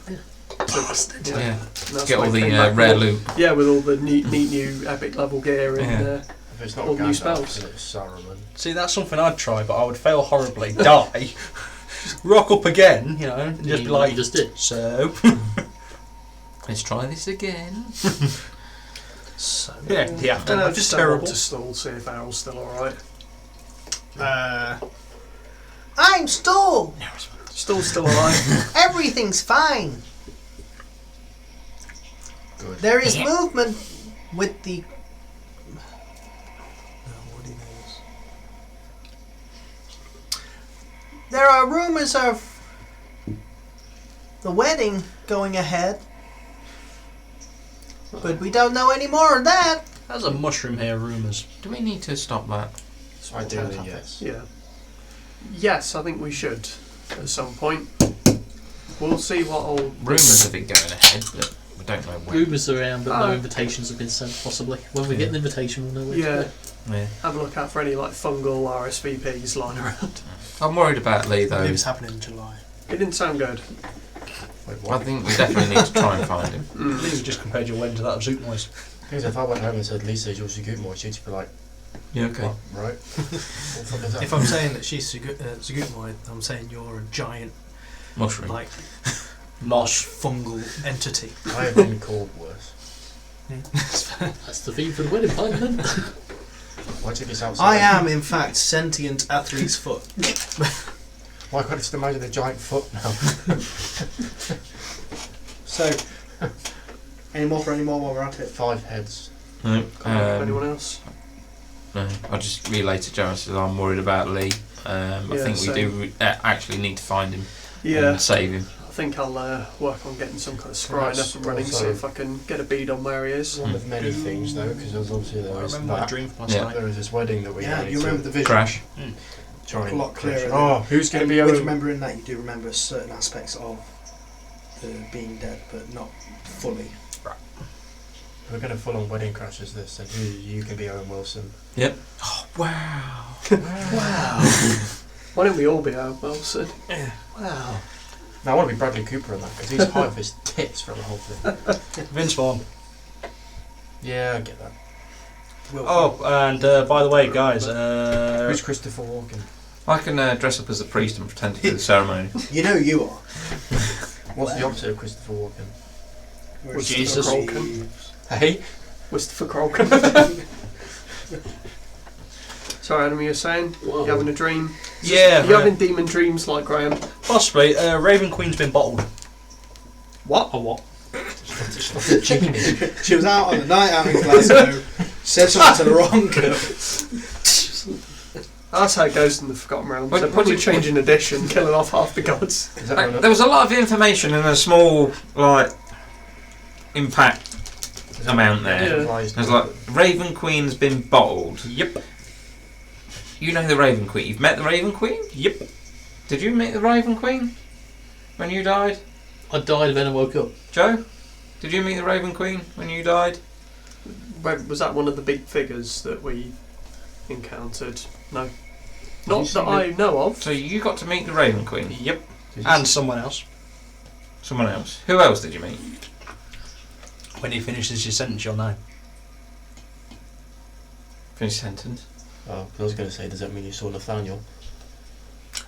Bastard. Yeah. Yeah. And that's Get why all he the came back rare with- loot. Yeah, with all the neat new epic level gear and Yeah. If it's not all new Gandalf, spells. then it's Saruman. See, that's something I'd try, but I would fail horribly, die, rock up again, and just be like, You just did. so. Let's try this again. So. Yeah, And I've I've just just terrible. to stall, see if Errol's still alright. I'm Stall! Stall's still alive. Everything's fine. Good. There is movement with the... What do you know? There are rumors of the wedding going ahead. But we don't know any more of that. There's a mushroom here, rumours. Do we need to stop that? Ideally, yes. Yeah. Yes, I think we should at some point. We'll see what old Rumours of it going ahead, but we don't know when. Rumours around, but Oh. no invitations have been sent. Possibly when we get an invitation, we'll know where Yeah. to go. Yeah. Have a look out for any like fungal RSVPs lying around. I'm worried about Leigh I though. believe it's happening in July. It didn't sound good. Wait, I what? think we definitely need to try and find him. I believe you just compared your wedding to that of Zoot Noise. Because if I went home and said Lisa, you're Sugutmo, she'd just be like, Yeah, okay. what? Right? What the fuck is that? If I'm saying that she's Zugutmoid, I'm saying you're a giant, Mushroom. like, Mosh. fungal entity. I have been called worse. That's the theme for the wedding party then. Why took this outside? I am, in fact, sentient athlete's foot. Why can't I just imagine a giant foot now? So, any more while we're at it? 5 heads. No, Anyone else? no, I just relayed to Joe. I said I'm worried about Leigh. I Yeah, think we same. do actually need to find him Yeah, and save him. I think I'll work on getting some kind of scrying That's up and running, also- see if I can get a bead on where he is. One of many things though, because obviously there I was remember my that. dream from last Yeah. night. There was this wedding that we Yeah, wanted you remember the to vision. Crash. try A and lot clearer. crash. Oh, who's going to be With over? remembering that, you do remember certain aspects of the being dead, but not fully. We're going to full on wedding crashes this, and you can be Owen Wilson. Oh wow! Wow. Why don't we all be Owen Wilson? Wow. Now I want to be Bradley Cooper on that because he's high off his tits for the whole thing. Vince Vaughn. Yeah, I get that. Oh, and by the way, guys, Who's Christopher Walken? I can dress up as a priest and pretend to do the ceremony. You know you are. What's the opposite of Christopher Walken? Whereas Jesus. Croken. Hey, Christopher Croken. Sorry, Adam, you were saying? You having a dream? yeah, You having demon dreams like Graham? possibly. Raven Queen's been bottled. What? Or what? it's not a genie. She was out on a night out in Glasgow, said something to the wrong girl. That's how it goes in the Forgotten Realms. What- They're what probably do you- changing edition, killing off half the gods. Is that one There was a lot of information in a small impact amount there. Yeah. There's like Raven Queen's been bottled. Yep. You know the Raven Queen. You've met the Raven Queen. Yep. Did you meet the Raven Queen when you died, I died and then I woke up. Joe? Did you meet the Raven Queen when you died? Was that one of the big figures that we encountered? No. you Not seen that I know of. So you got to meet the Raven Queen. Yep. Did you And see- someone else. Someone else. Who else did you meet? When he finishes his sentence, you'll know. Finish sentence. Oh, 'cause I was going to say, does that mean you saw Nathaniel?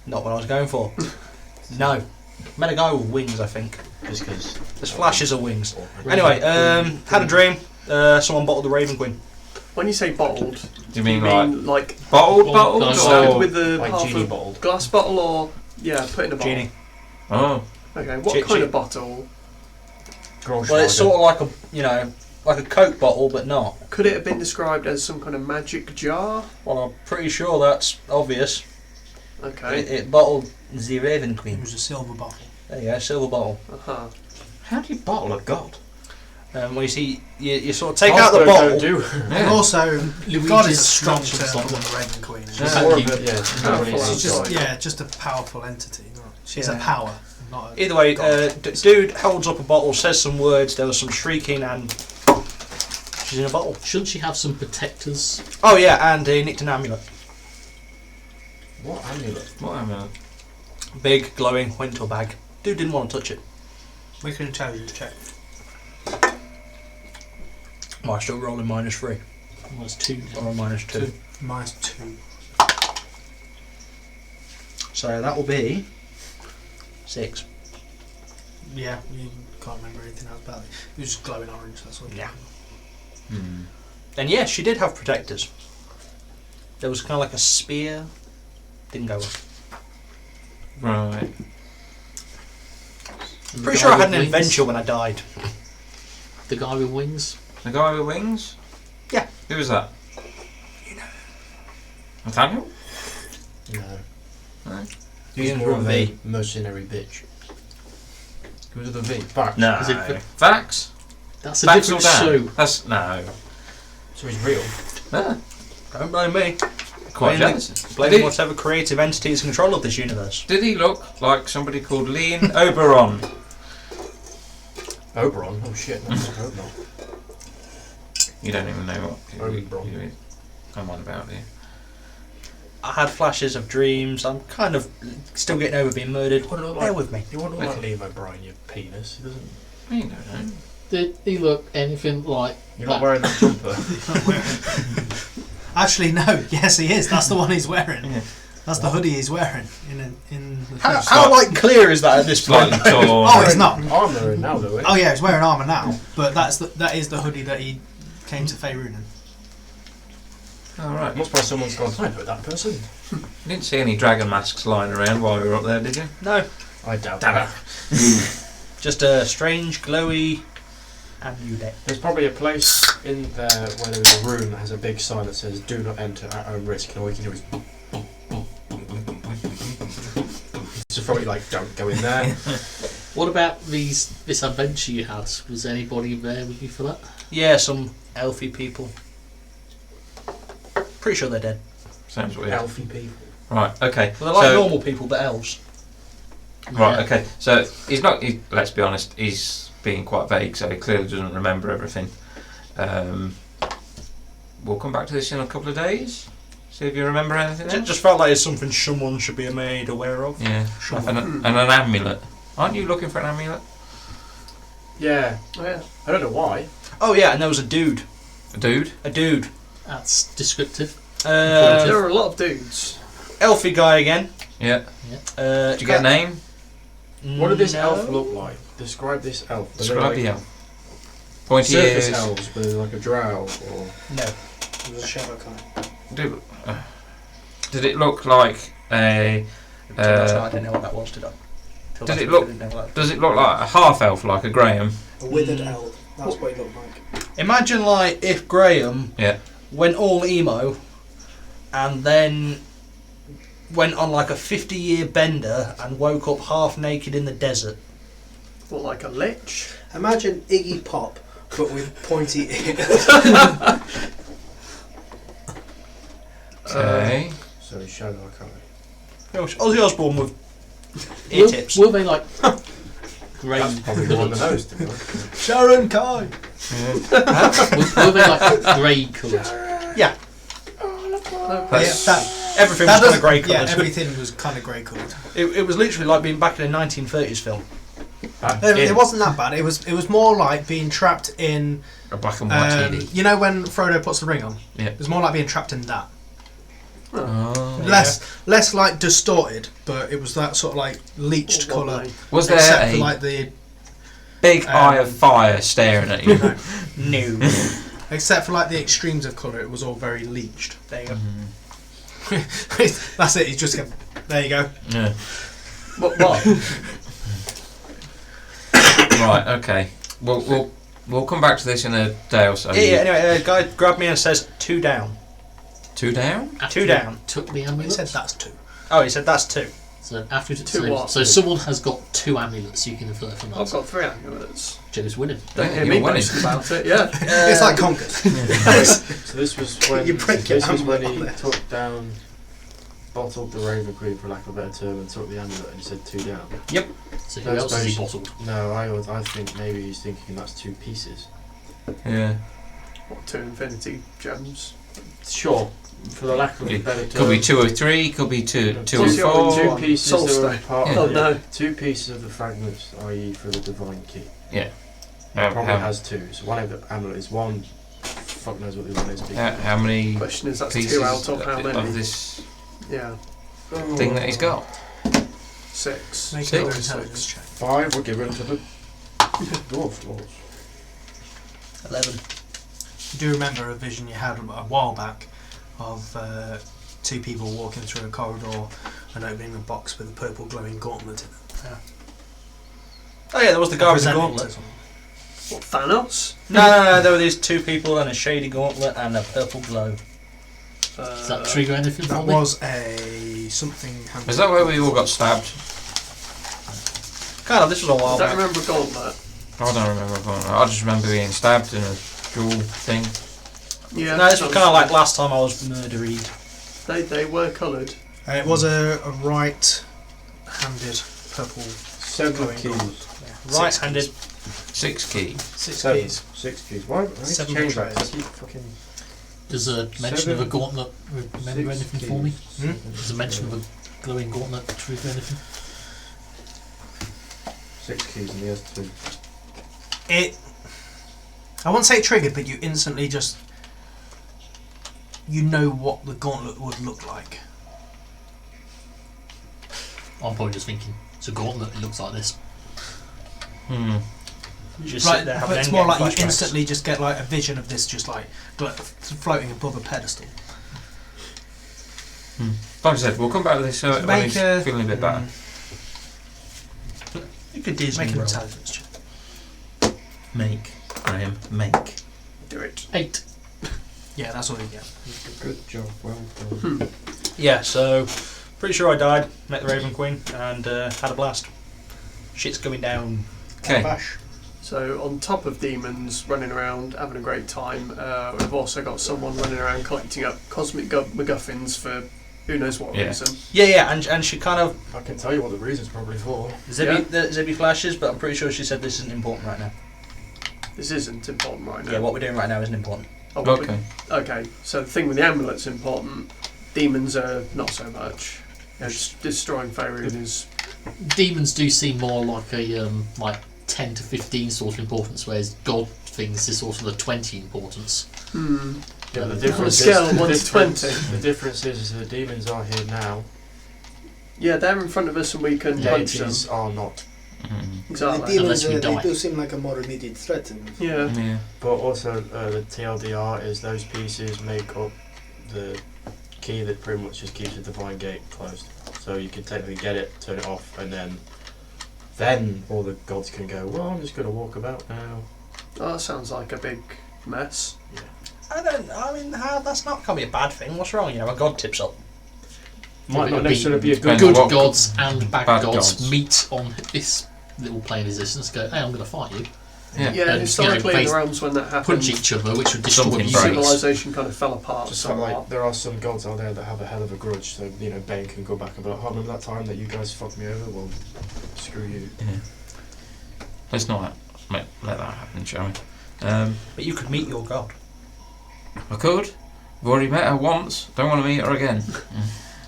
Not what I was going for. No. Met a guy with wings, I think. Just because. There's flashes of wings. Anyway, had a dream. Someone bottled the Raven Queen. When you say bottled, Do you you mean mean like bottled? Bottled, Bottled? no. Or, with the like half genie a bottled. glass bottle, or put in a bottle? Genie. oh. Okay, what Chit kind chit. of bottle? Well, it's sort of like a, like a Coke bottle, but not. Could it have been described as some kind of magic jar? Well, I'm pretty sure that's obvious. Okay. It bottled the Raven It Queen. was a silver bottle. There you go, silver bottle. Uh-huh. How do you bottle a god? Well, you see, you sort of take out the bottle. And also, God is a Luigi's strong snatches term like on the Raven Queen. Yeah. She's, Thank More you. of a, yeah, it's Powerful really outside. just a powerful entity. She's a Yeah. power, not a Either way, god. dude holds up a bottle, says some words, there was some shrieking, and she's in a bottle. Shouldn't she have some protectors? Oh yeah, and he nicked an amulet. What amulet? What amulet? Big, glowing, went into a bag. Dude didn't want to touch it. Make an intelligence check. Am I still rolling -3? Well, it's 2. Or a -2? Minus 2. So that will be 6. Yeah, you can't remember anything else about it. It was just glowing orange, that's what. Yeah. Hmm. And yes, she did have protectors. There was kind of like a spear. Didn't go well. Right. Pretty sure I had an adventure when I died. The guy with wings? The guy with wings? Yeah. Who was that? You know. Nathaniel? No. No. He's Begins more with of a a V. mercenary bitch. Who's with a V? Back. No. Is it Vax? That's a Vax or different Dan? show. That's no. So he's real. Ah, Don't blame me. quite Blame jealous. Blame Did he, whatever creative entity is in control of this universe. did he look like somebody called Leigh Oberon? Oberon? Oh shit, that's Oberon. You don't even know what. Oberon. I'm on about here. I had flashes of dreams. I'm kind of still getting over being murdered. What look Bear like? with me. You wouldn't look like Liam O'Brien, you penis. He doesn't. You don't know. Did he look anything like You're not that? wearing that jumper. Actually, no. Yes, he is. That's the one he's wearing. Yeah. That's the hoodie he's wearing in the thing. How like clear is that at this point? Slightly torn. Oh, it's not. Armour in now, though, eh? Oh yeah, he's wearing armour now, but that is the hoodie that he came to Faerun in. Alright. Must be someone's gone, I put that person. You didn't see any dragon masks lying around while we were up there, did you? No, I doubt Damn that. just a strange glowy amulet. There's probably a place in there where there's a room that has a big sign that says "Do not enter at own risk," and all you can do is. So probably like, don't go in there. What about this adventure you had? Was anybody there with you for that? Yeah, some elfy people. Pretty sure they're dead. Sounds weird. Elfy people. Right, okay. Well, they're like So- normal people, but elves. Right, Yeah. okay. So he's not. Let's be honest. He's being quite vague, so he clearly doesn't remember everything. We'll come back to this in a couple of days. See if you remember anything It else. just felt like it's something someone should be made aware of. Yeah. And an amulet. Aren't you looking for an amulet? Yeah. Oh, yeah. I don't know why. Oh yeah, and there was a dude. A dude. A dude. That's descriptive. There are a lot of dudes. Elfy guy again. Yeah. Did Did you get a name? What did this no. elf look like? Describe this elf. Were they Describe like the elf. Pointy surface ears. elves, were they like a drow or? No. It was a shadow kind. Did it look like a? I didn't know what that was, did I? Till Did last it week, look- I didn't know what that Does it look like a half elf, like a Graham? A withered elf. That's what he looked like. Imagine like if Graham Yeah. went all emo and then went on like a 50-year bender and woke up half naked in the desert. What, like a lich? Imagine Iggy Pop, but with pointy ears. Okay. So shadow eye. Ozzy Osbourne with ear tips. Were they like grey That's probably the one the coloured? most, to be honest. Sharon Kai. Were they like grey coloured? Yeah, That's- everything That was kind does- of grey Yeah, coloured. everything was kind of grey coloured. It was literally like being back in a 1930s film. It wasn't that bad. It was more like being trapped in. A black and white TV. You know when Frodo puts the ring on? Yeah. It was more like being trapped in that. Oh. Less like distorted, but it was that sort of like leached What colour. way? Was there Except a for like the big eye of fire staring at you? No. except for like the extremes of colour, it was all very leached. There you go. That's it. He's just going. There you go. Yeah. What? Right. Okay. We'll come back to this in a day or so. Yeah, anyway, a guy grabbed me and says, 2 down. 2 down. After Two you down. Took the He amulet. said that's 2. Oh, he said that's 2. So after you took Two what? so someone has got 2 amulets you can infer from that. I've got 3 amulets. Joe's winning. Don't Yeah, hear you're me winning. boasting about it, yeah. It's like Conquers. So this was when You break this your was when amulet he on there. took down, bottled the Raven Queen for lack of a better term, and took the amulet and he said 2 down. So who That's else has he very- bottled? No, I think maybe he's thinking that's 2 pieces. Yeah. What, 2 infinity gems? Sure, for the lack of a better term. Could be 2 or 3. Could be 2 or What's the other 4. 2 pieces Soul that were Stone. part Oh of no. 2 pieces of the fragments, i.e. for the divine key. Yeah. Probably How, has 2. So one of the amulet is 1. Fuck knows what the other one is. how many Question is, that's pieces 2 out of how many? of this Yeah. thing that he's got? 6. Make Six. another intelligence check. 5 were given to the dwarf lords. 11. You do remember a vision you had a while back of 2 people walking through a corridor and opening a box with a purple glowing gauntlet in it. Oh yeah, there was the guy with the Presenting gauntlet. to someone. What, Thanos? No, there were these 2 people and a shady gauntlet and a purple glow. Does that trigger anything That for me? was a something. Is that where we all got stabbed? Kind of, this was a I while don't back. remember Gauntlet. I don't remember. I just remember being stabbed in a duel thing. Yeah. No, this was kind of like last time I was murderied. They were coloured. It was a right-handed purple. 7 Glowing keys. gauntlet. Right-handed. 6 key. 6 7. keys. 6 keys. Why? I need to 7 change that. betrayers. I keep fucking. Does a mention of a 7, gauntlet remember 6 anything for me? keys. Does a mention of a glowing gauntlet trigger anything? 6 keys and he has 2. It. I won't say it triggered, but you instantly just. You know what the gauntlet would look like. I'm probably just thinking it's a gauntlet. It looks like this. Hmm. You just Right, sit there but having it's more endgame like you flashbacks. instantly just get like a vision of this just like floating above a pedestal. Like I said, we'll come back to this when Make he's a- feeling a bit better. You could Disney Make an roll. intelligence check. Make, Graham, make. Do it. 8. Yeah, that's all you get. Good job, well done. Yeah, so pretty sure I died, met the Raven Queen, and had a blast. Shit's going down. Okay. Bash. So on top of demons running around having a great time, we've also got someone running around collecting up cosmic MacGuffins for who knows what Yeah. reason. Yeah, and she kind of I can tell you what the reason's probably for. Zibby flashes, but I'm pretty sure she said this isn't important right now. This isn't important right now. Yeah, what we're doing right now isn't important. Oh, what Okay. Okay, so the thing with the amulet's important. Demons are not so much. You know, just destroying Faerun is. Demons do seem more like a like 10 to 15 sort of importance, whereas god things is sort of the 20 importance. Yeah, the On a difference scale is of 1 to difference- 20. The difference is the demons are here now. Yeah, they're in front of us and we can The punch them. deities are not. Mm. Exactly. The demons, Unless we they die. do seem like a more immediate threat. Yeah. Yeah. But also, the TLDR is those pieces make up the key that pretty much just keeps the divine gate closed. So you can technically get it, turn it off, and then all the gods can go, well, I'm just going to walk about now. Oh, that sounds like a big mess. That's not can't be a bad thing. What's wrong? You know, a god tips up. Might It not would be necessarily be a good depends Good what- gods and bad, bad gods, gods. meet on this little plane of existence. Go, hey, I'm going to fight you. Yeah. Yeah, And, historically in face- the realms when that happened, Punch each other, which would destroy Something you. breaks. civilization kind of fell apart Just felt somewhat. like there are some gods out there that have a hell of a grudge, so Bane can go back and be like, oh, remember that time that you guys fucked me over? Well, screw you. Yeah. Let's not let that happen, shall we? But you could meet your god. I could. I've already met her once. Don't want to meet her again.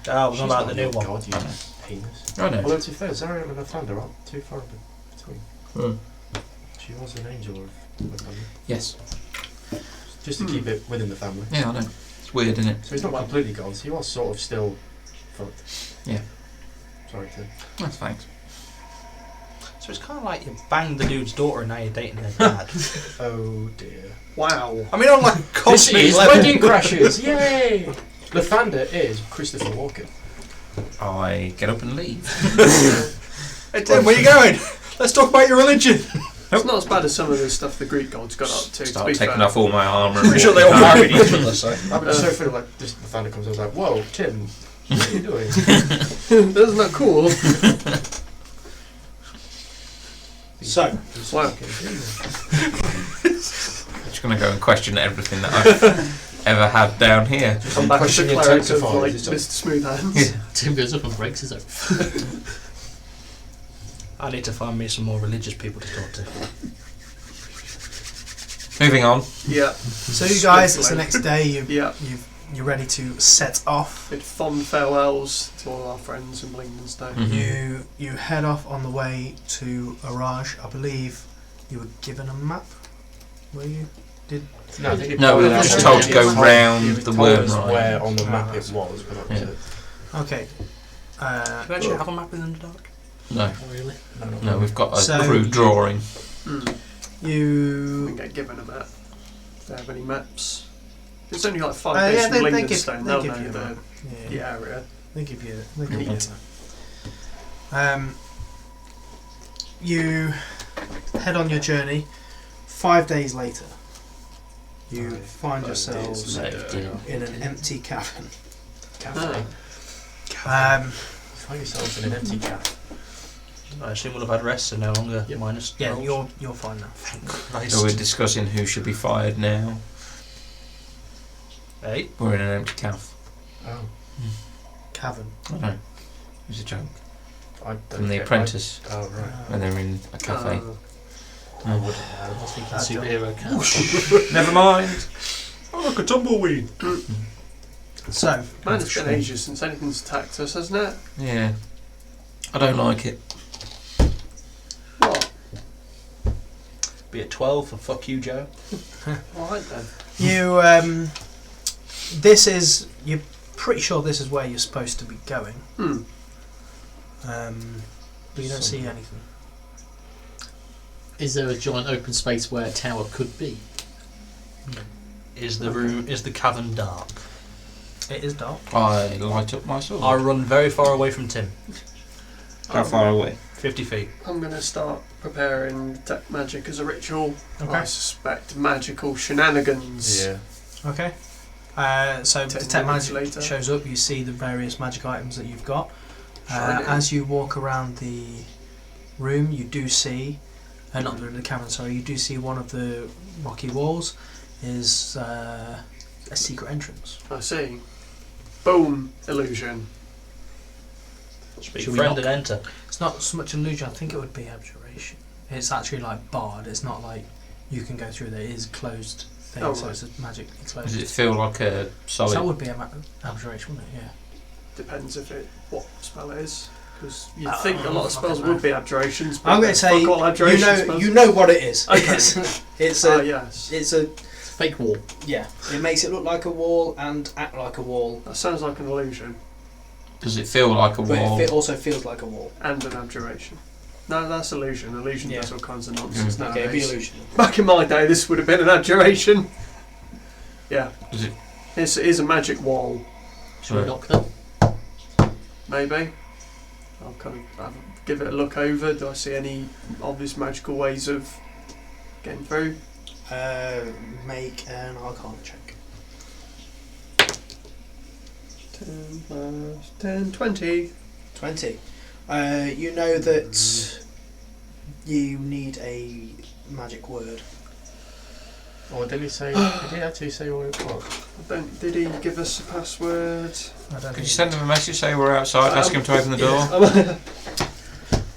I was She's on about not the new your one. God, you I know. penis. I know. Although to be fair, Zariel and Athander aren't too far between. Hmm. She was an angel of the family. Yes. Just to keep it within the family. Yeah, I know. It's weird, isn't it? So he's not completely gone, so he was sort of still fucked. Yeah. Sorry, Tim. That's thanks. So it's kind of like you banged the dude's daughter and now you're dating their dad. Oh dear. Wow. I mean, on like a This cosmic is level. Wedding Crashers! Yay! Lathander is Christopher Walken. I get up and leave. Hey Tim, where you going? Let's talk about your religion. It's not as bad as some of the stuff the Greek gods got up to Start be taking fair. off all my armour. I'm and pretty sure they walking all home. married each other, so. I mean, it's so funny, like, this Lathander comes and I was like, whoa, Tim, what are you doing? Isn't that cool? So, Wow. I'm just going to go and question everything that I've ever had down here. Come back as Question a your cleric of tentacle, like is Mr. it? Smooth Hands. Yeah. Tim goes up and breaks his oath. I need to find me some more religious people to talk to. Moving on. Yeah. So you guys, it's the next day. Yeah. You're ready to set off. With fond farewells to all our friends in Blingdenstone. Mhm. You head off on the way to Araj. I believe you were given a map. Were you? No, I think it No, we were probably just was told to it go was round it was the told worm us ride. where on the map it was, but that was Yeah. it. Okay. Do you actually have a map in the dark? No, Really? no, we've got a So- crude drawing. Mm. We You. can get given a map. If they have any maps. It's only like 5 Uh, days yeah, from they give Blingdenstone. They'll you know a map. the Yeah. area. They give you. They give you. Neat. a map. You head on your journey. 5 days later, you find yourselves in an empty cavern. Cafe. Find yourself in an empty cafe. I assume we'll have had rest, so no longer Yep. minus. Yeah, rolls. you're fine now. Christ. So we're discussing who should be fired now. Hey, We're in an empty calf. Oh. Cavern. I know. It was a joke. I don't From The get- Apprentice, Oh, right. when they're in a cafe. I wouldn't I know. was thinking That's superhero camp. Never mind. Oh, look, a tumbleweed! So, Man, it's been ages since anything's attacked us, hasn't it? Yeah. I don't like it. What? be it 12 for fuck you, Joe. Alright then. you this is you're pretty sure this is where you're supposed to be going. Hmm. But you don't see anything. Is there a giant open space where a tower could be? Is the cavern dark? It is dark. I light up my sword. I run very far away from Tim. How far away? 50 feet. I'm going to start preparing detect magic as a ritual. Okay. I suspect magical shenanigans. Yeah. Okay. So 10 detect minutes magic later. shows up. You see the various magic items that you've got. Shiny. As you walk around the room, you do see, not the cavern. Sorry, you do see one of the rocky walls is a secret entrance. I see. Boom! Illusion. Speak Should we friend knock? and enter. It's not so much illusion. I think it would be abjuration. It's actually like barred. It's not like you can go through there. It is closed thing, Oh, so right. it's magically closed. Does it feel like a So that solid? would be abjuration, wouldn't it? Yeah. Depends what spell it is. Because you'd think a lot of I spells don't know. would be abjurations. But I'm going they're to say fuck all abjuration spells. you know what it is. Okay. It's Ah, a yes. it's a Fake wall. yeah. It makes it look like a wall and act like a wall, That sounds like an illusion Does it feel like a but wall? it also feels like a wall. and an abjuration. No, that's illusion. Illusion Yeah. does all kinds of nonsense Mm. Okay, it'd be nowadays. illusion. Back in my day, this would have been an abjuration. Yeah. Does it? It is a magic wall, Should we Right. knock then? maybe. I'll kind of give it a look over. Do I see any obvious magical ways of getting through? Make an Arcana check. 10 plus 10, 20. 20. You know that you need a magic word. Or did he say? Did he actually say what it was? Did he give us a password? I don't Could you send him a message? Say we're outside. Ask him to open the door.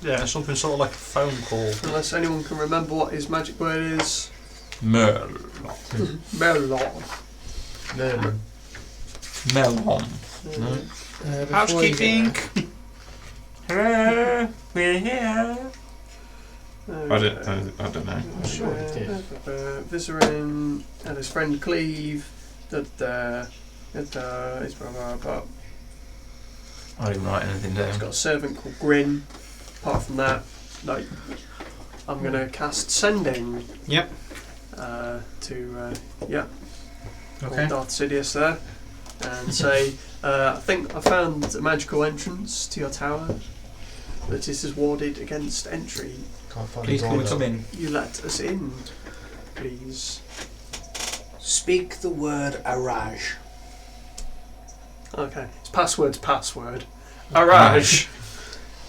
Yeah, something sort of like a phone call. Unless anyone can remember what his magic word is. Merl. Merlot. No. Melon. No. Housekeeping. Hello, we're here. I don't know. I'm sure he did. Viserin and his friend Cleve. His brother. I didn't write anything He's down. got a servant called Grin. Apart from that, no. I'm going to cast Sending. Yep. Okay. Darth Sidious there. And say, I think I found a magical entrance to your tower. That is warded against entry. Can't find Please the can we door come though. in? You let us in, please. Speak the word Araj. Okay. It's password's password. Araj.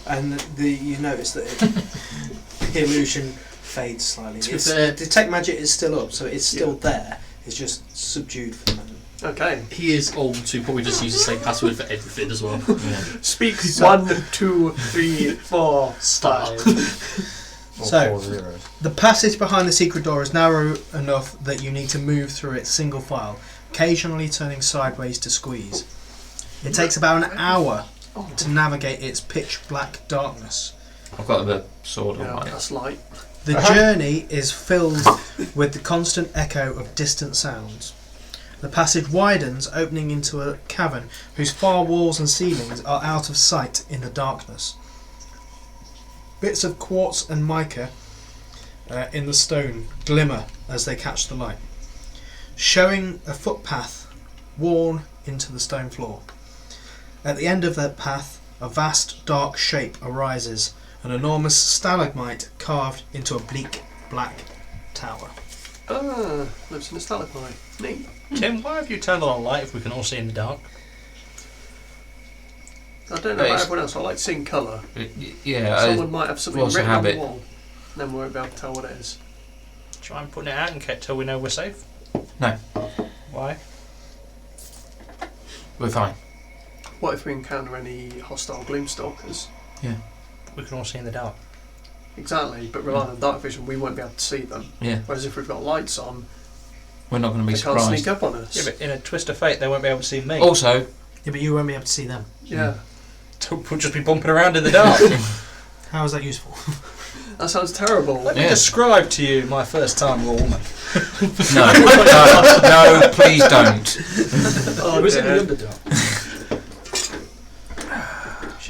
And you notice that the illusion fades slightly. To be fair- Detect magic is still up, so it's still there. It's just subdued for the moment. Okay. He is old to probably just use the same password for everything as well. Speak 1, 2, 3, 4, Start. 5. Or So- 4 zeros. The passage behind the secret door is narrow enough that you need to move through it single file, occasionally turning sideways to squeeze. It takes about an hour to navigate its pitch black darkness. I've got the sword on Yeah, my. that's light. The journey is filled with the constant echo of distant sounds. The passage widens, opening into a cavern whose far walls and ceilings are out of sight in the darkness. Bits of quartz and mica in the stone glimmer as they catch the light, showing a footpath worn into the stone floor. At the end of that path, a vast dark shape arises, an enormous stalagmite carved into a bleak black tower. Ah, lives in a stalagmite. Neat. Tim, why have you turned on a light if we can all see in the dark? I don't know about everyone else. I like seeing colour. Yeah, Someone might have something what's a written on the habit? wall. Then we won't be able to tell what it is. Try and putting it out until we know we're safe? No. Why? we're fine. What if we encounter any hostile gloomstalkers? We can all see in the dark. Exactly, but relying on dark vision, we won't be able to see them. Yeah, Whereas if we've got lights on, we're not going to be they can't surprised. sneak up on us. Yeah, but in a twist of fate, they won't be able to see me. Also, Yeah, but you won't be able to see them. Yeah, We'll just be bumping around in the dark. How is that useful? that sounds terrible. Let me Yeah. describe to you my first time with a woman. no, please don't. Oh, It was in dear. the Underdark.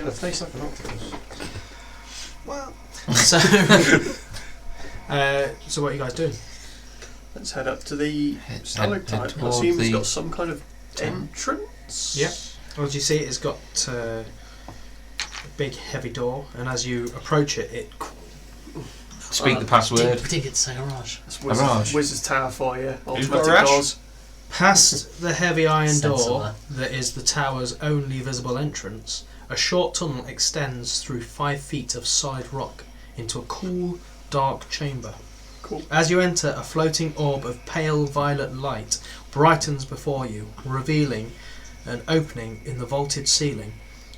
It tastes like an octopus. Well, so so what are you guys doing? Let's head up to the head stalactite. I toward assume it's the got some kind of entrance. Yeah. Well, as you see, it's got a big, heavy door, and as you approach it, it Speak the password. We didn't get to say Araj. That's Araj. Wizard's Tower for you. Who's got Automatic Araj? doors. past the heavy iron Sensor door that is the tower's only visible entrance. A short tunnel extends through 5 feet of side rock into a cool, dark chamber. Cool. As you enter, a floating orb of pale violet light brightens before you, revealing an opening in the vaulted ceiling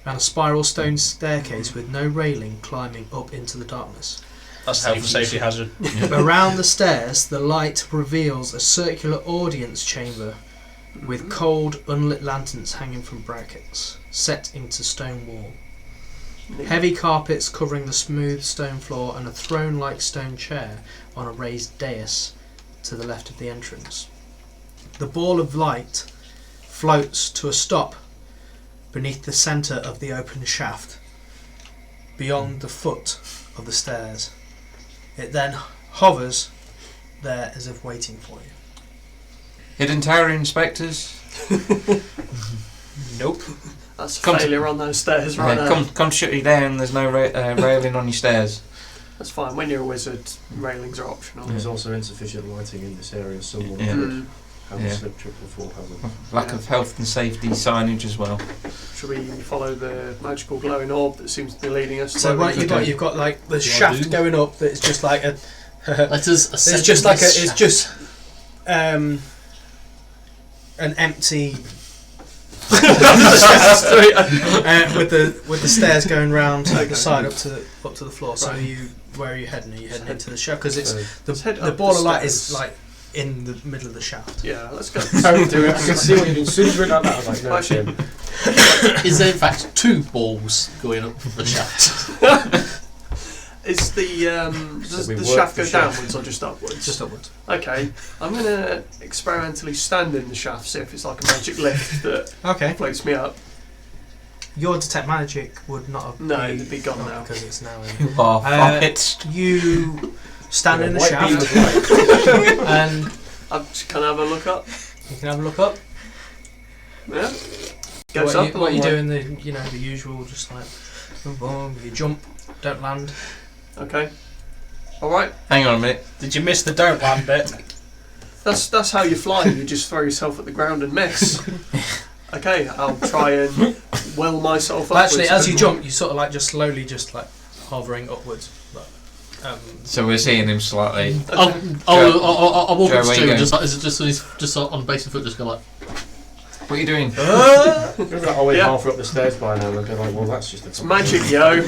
and a spiral stone staircase with no railing climbing up into the darkness. That's a health and safety hazard. Around the stairs, the light reveals a circular audience chamber with cold, unlit lanterns hanging from brackets, set into stone wall. Heavy carpets covering the smooth stone floor and a throne-like stone chair on a raised dais to the left of the entrance. The ball of light floats to a stop beneath the centre of the open shaft, beyond the foot of the stairs. It then hovers there as if waiting for you. Hidden tower inspectors. Nope. That's a Come to- failure on those stairs right Yeah, now. come shut you down. There's no railing on your stairs. That's fine. When you're a wizard, railings are optional. There's also insufficient lighting in this area. Someone Yeah. could have Yeah. a slip, trip, or fall hazard. Lack of health and safety signage as well. Should we follow the magical glowing orb that seems to be leading us? So what you've got like the shaft going up that's just like a. Let us ascend It's just like a. this It's shaft. just an empty. with the stairs going round the side up to the floor. So Right. where are you heading? Are you heading into the shaft? Because it's Let's head the up ball the of light stairs. is like in the middle of the shaft. Yeah, let's go. Don't do it. I can see what you're doing. As soon as you went like that, I was like, no, it's him. Is there in fact 2 balls going up the shaft? Is does we the work shaft the go shaft. downwards or just upwards? Just upwards. Okay, I'm going to experimentally stand in the shaft, see if it's like a magic lift that Okay. floats me up. Your detect magic would not have. No, it'd be gone not now. because it's now in. You are fired. You stand in the White beam shaft of light. and Can I have a look up? you can have a look up. Yeah. Goes What up. you doing? The usual, just like boom, you jump, don't land. Okay. All right. Hang on a minute. Did you miss the don't land bit? That's how you fly. You just throw yourself at the ground and miss. Okay, I'll try and will myself up. Well, actually, as you jump, you sort of like just slowly, just like hovering upwards. But, So we're seeing him slightly. I'll walk Joe, up where to you Joe. going? Just like, is it just when he's just on base of foot, just go like. What are you doing? We're like always Yeah. halfway up the stairs by now. We're like, well, that's just a. It's magic, yo.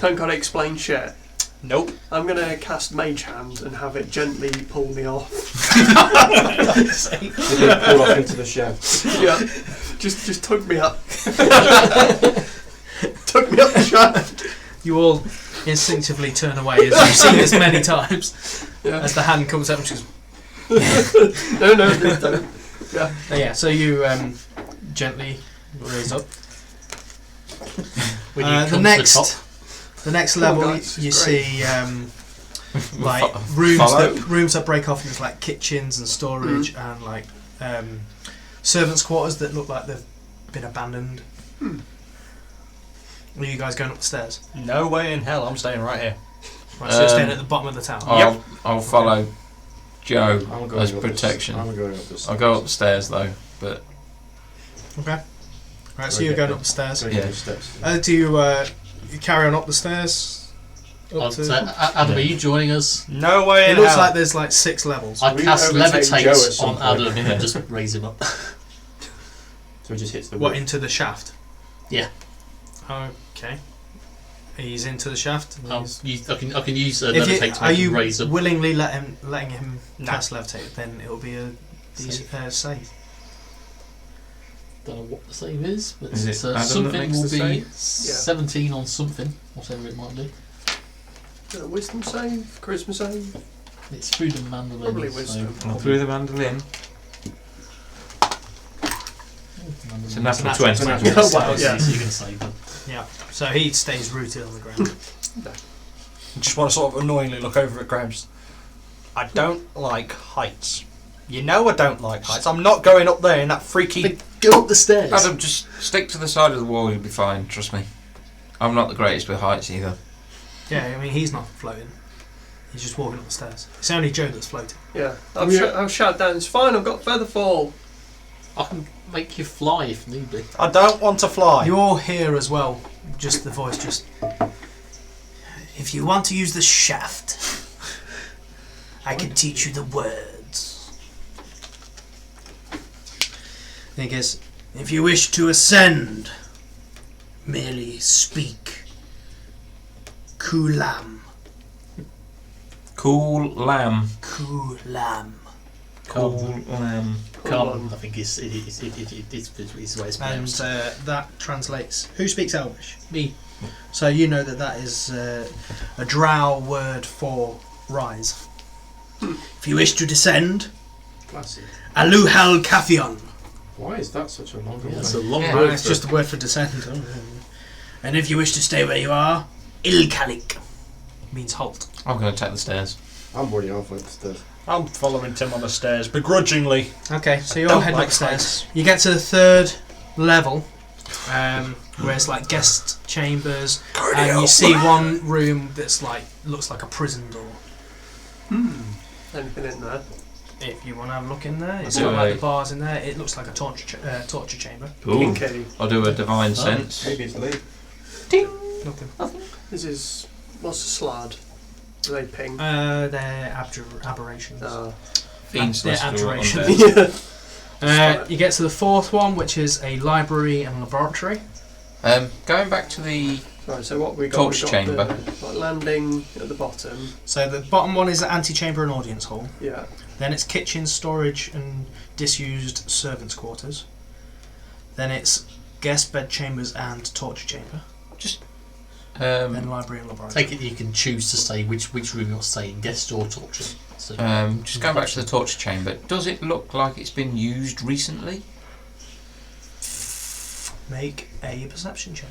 Don't gotta explain shit. Nope. I'm gonna cast Mage Hand and have it gently pull me off. Pull off into the shaft. Yeah, just tug me up. Tug me up the shaft. you all instinctively turn away as you've seen this many times. Yeah. As the hand comes up and she's. No, don't. Yeah. Yeah. So you gently raise up. When you The come to the next. top. The next Come on, level, guys, you it's great. see like Follow. rooms that break off into like kitchens and storage and like servants' quarters that look like they've been abandoned. Are you guys going up the stairs? No way in hell. I'm staying right here. Right, so you're staying at the bottom of the tower. I'll follow Joe I'm going as up protection. I'm going up the stairs. I'll go up the stairs though, but Okay. Right, so you're going up the stairs. Going Yeah. up the steps. Do you carry on up the stairs? Up to, Adam, are you joining us? No way in it looks hell. like there's like 6 levels. I we cast overtake Joe at levitate some on point? Adam and just raise him up. So he just hits the What, roof. into the shaft? Yeah. Okay. He's into the shaft. and he's- I can use If you, levitate to are make you him raise up. willingly letting him No. cast levitate? Then it'll be a decent save. Don't know what the save is, but Is it it's, Adam that something makes will the be save? 17 on something, whatever it might be. Wisdom save, charisma save. It's through the mandolin. Probably so wisdom. probably- through the mandolin. It's a mandolin. natural It's 20. a natural Yeah, save. wow, yeah. So you can save them. Yeah. So he stays rooted on the ground. I just want to sort of annoyingly look over at Graham. I don't like heights. You know I don't like heights. I'm not going up there in that freaky... Go up the stairs. Adam, just stick to the side of the wall, you'll be fine, trust me. I'm not the greatest with heights either. Yeah, I mean, he's not floating. He's just walking up the stairs. It's only Joe that's floating. Yeah. I'll shout down, it's fine, I've got feather fall. I can make you fly if need be. I don't want to fly. You all hear as well, just the voice just... If you want to use the shaft, I can teach you the words. I think it's... If you wish to ascend, merely speak. Kulam. Cool lamb. Kulam. Cool lamb. Come, I think it's the way it's And pronounced. that translates... Who speaks Elvish? Me. So you know that is a drow word for rise. If you wish to descend, Classic. Aluhal Kathion. Why is that such a long Yeah, word? it's a long Yeah, word. It's for just a word for descend. And if you wish to stay where you are, Ilkalik. Means halt. I'm going to take the stairs. I'm already halfway up the stairs. I'm following Tim on the stairs, begrudgingly. Okay, so you're all Don't heading like upstairs. You get to the third level, where it's like guest chambers, and you see one room that's like looks like a prison door. Anything in there? If you want to have a look in there, it's Do got like I- the bars in there. It looks like a torture chamber. Ooh. Kinky. I'll do a divine sense. Maybe it's Leigh. Nothing. This is... What's a slad? Do they ping? They're aberrations. Fiend They're Celestial on abjuration. there. You get to the fourth one, which is a library and laboratory. Going back to the... Right, so what we got? Torch we got chamber. The landing at the bottom. So the bottom one is the antechamber and audience hall. Yeah. Then it's kitchen, storage, and disused servants' quarters. Then it's guest bedchambers and torture chamber. Then library and laboratory. Take it you can choose to say which room you're staying, guest or torture. So just going back to the torture chamber, does it look like it's been used recently? Make a perception check.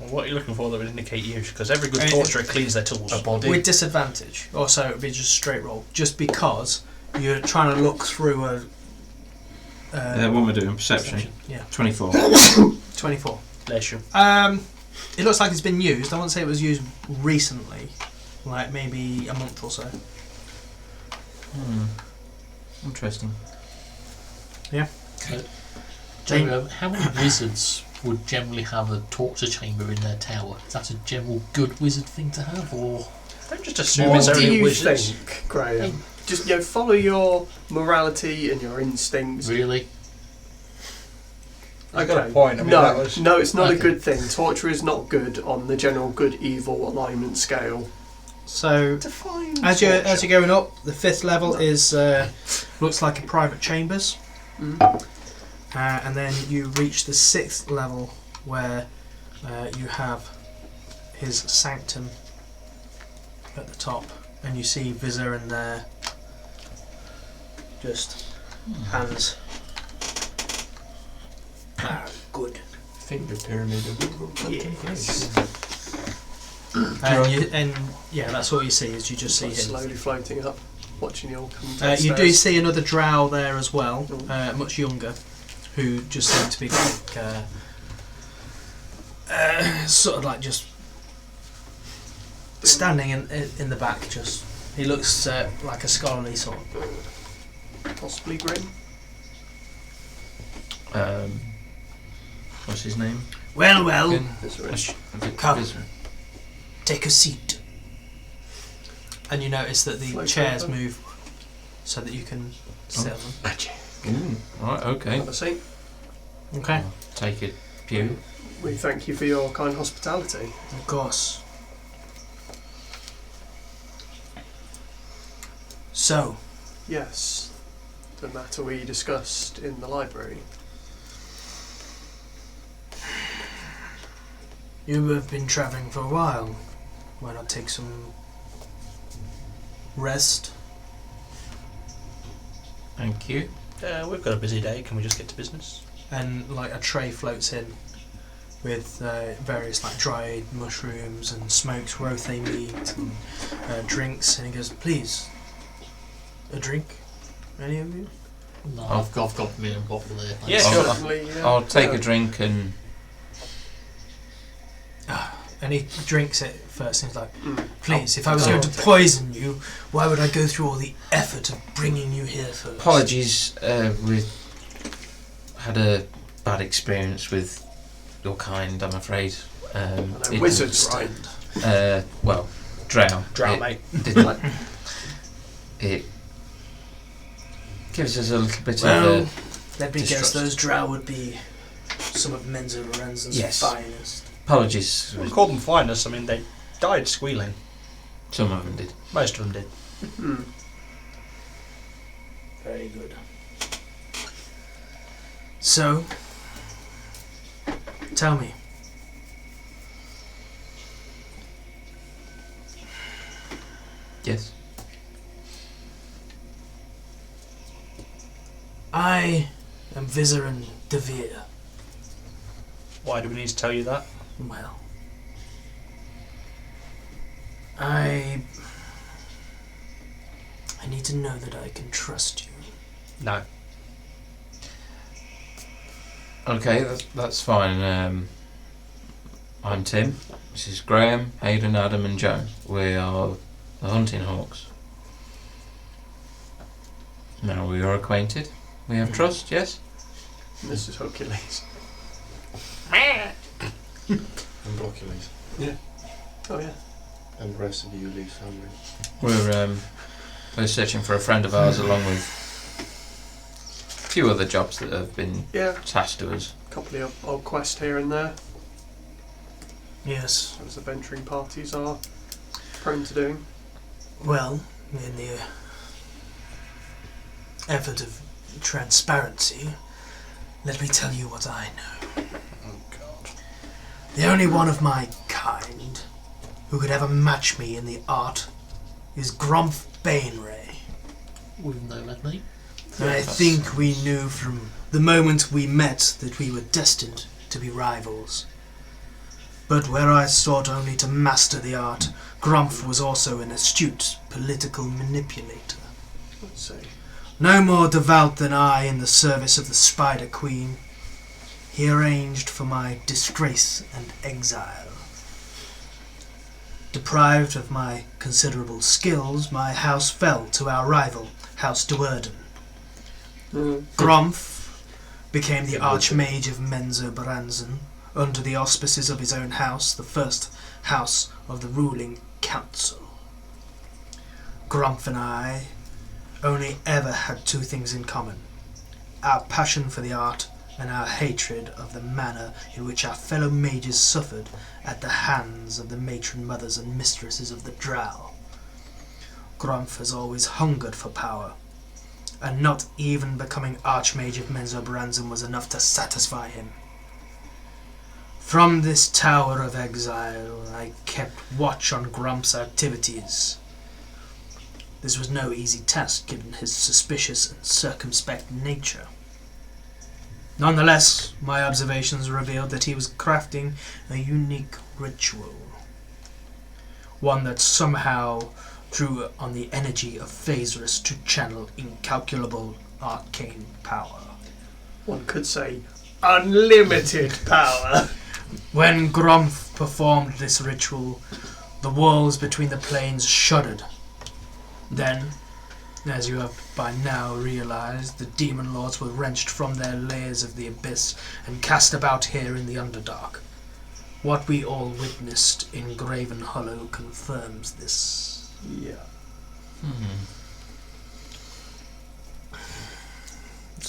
Well, what are you looking for that would indicate use? Because every good Uh, torturer cleans their tools. a body. With disadvantage. Also, it would be just a straight roll. Just because you're trying to look through a... What we're doing, perception. Yeah. 24. 24. Bless you. It looks like it's been used. I wouldn't say it was used recently. Like maybe a month or so. Interesting. Joe, how many wizards would generally have a torture chamber in their tower? Is that a general good wizard thing to have, or Don't just assume What it's do only you wizards. think, Graham? Just follow your morality and your instincts. really? I got a point. I mean, that was... No, it's not a Okay. good thing. Torture is not good on the general good-evil alignment scale. So, Define as you're going up, the fifth level is looks like a private chambers. And then you reach the sixth level where you have his sanctum at the top, and you see Visor in there, just hands. Good. Finger pyramid. Yes. And yeah, that's all you see is you just see him. slowly floating up, watching you all come You downstairs. do see another drow there as well, much younger, who just seem to be like sort of like just standing in the back. Just he looks like a scholarly sort. Possibly Grim. What's his name? Well, well, Come. take a seat. And you notice that the Float chairs over. move so that you can sit on them. Ooh, right, okay. Have a seat. Okay, Take it, pew. We thank you for your kind hospitality. of course. So, Yes, the matter we discussed in the library. you have been travelling for a while. Why not take some rest? Thank you. We've got a busy day. Can we just get to business? And like a tray floats in, with various like dried mushrooms and smoked rothe meat and drinks, and he goes, "Please, a drink? Any of you?" No, I've got me a bottle there. Yeah, Thanks. sure. Certainly, yeah. I'll take Yeah. a drink and And he drinks it first, and he's like, Mm. "Please, if I was going to poison you, why would I go through all the effort of bringing you here first?" apologies. We had a bad experience with your kind, I'm afraid. I know, It- wizards, right? Well, drow. Drow, It mate. didn't. It gives us a little bit Well, of let me guess, distrust. those drow would be some of Menzo Lorenzen's Yes. finest. apologies. We called them finest. I mean, they died squealing. Some of them did. Most of them did. Mm. Very good. So, tell me, Yes. I am Vizerin Devere. Why do we need to tell you that? Well, I need to know that I can trust you. No. Okay, that's fine. I'm Tim. This is Graham, Hayden, Adam, and Joe. We are the Hunting Hawks. Now we are acquainted. We have trust, yes? This is Hercules. And Blockules. Oh yeah. And the rest of you lose family. We're searching for a friend of ours along with a few other jobs that have been Yeah. tasked to us. A couple of old quests here and there, Yes. as the venturing parties are prone to doing. Well, in the effort of transparency, let me tell you what I know. Oh, God. The only one of my kind who could ever match me in the art is Grumph Bainray. We've known that name. And I think we knew from the moment we met that we were destined to be rivals. But where I sought only to master the art, Grumph was also an astute political manipulator. Let's see. No more devout than I in the service of the Spider Queen, he arranged for my disgrace and exile. Deprived of my considerable skills, my house fell to our rival, House Duerden. Grumph became the Archmage of Menzo Baranzan, under the auspices of his own house, the first house of the ruling council. Grumph and I only ever had two things in common: our passion for the art and our hatred of the manner in which our fellow mages suffered at the hands of the matron mothers and mistresses of the drow. Grumph has always hungered for power, and not even becoming Archmage of Menzo Baranzan was enough to satisfy him. From this tower of exile, I kept watch on Grumph's activities. This was no easy task given his suspicious and circumspect nature. Nonetheless, my observations revealed that he was crafting a unique ritual. One that somehow drew on the energy of Phasrus to channel incalculable arcane power. One could say unlimited power. When Grumph performed this ritual, the walls between the planes shuddered. Then, as you have by now realized, the demon lords were wrenched from their layers of the abyss and cast about here in the Underdark. What we all witnessed in Graven Hollow confirms this. Yeah.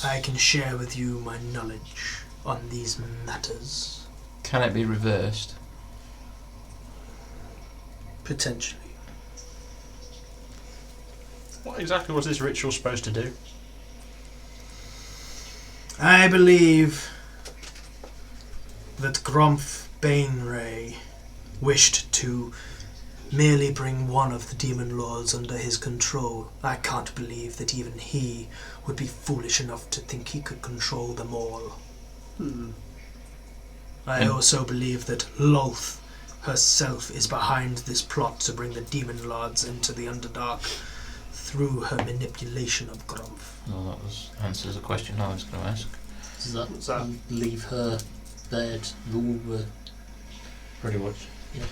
I can share with you my knowledge on these matters. Can it be reversed? Potentially. What exactly was this ritual supposed to do? I believe that Grumph Bainray wished to merely bring one of the demon lords under his control. I can't believe that even he would be foolish enough to think he could control them all. I also believe that Lolth herself is behind this plot to bring the Demon Lords into the Underdark through her manipulation of Grumph. Well, answers a question I was going to ask. Does that, What's that? leave her there to rule the... Pretty much.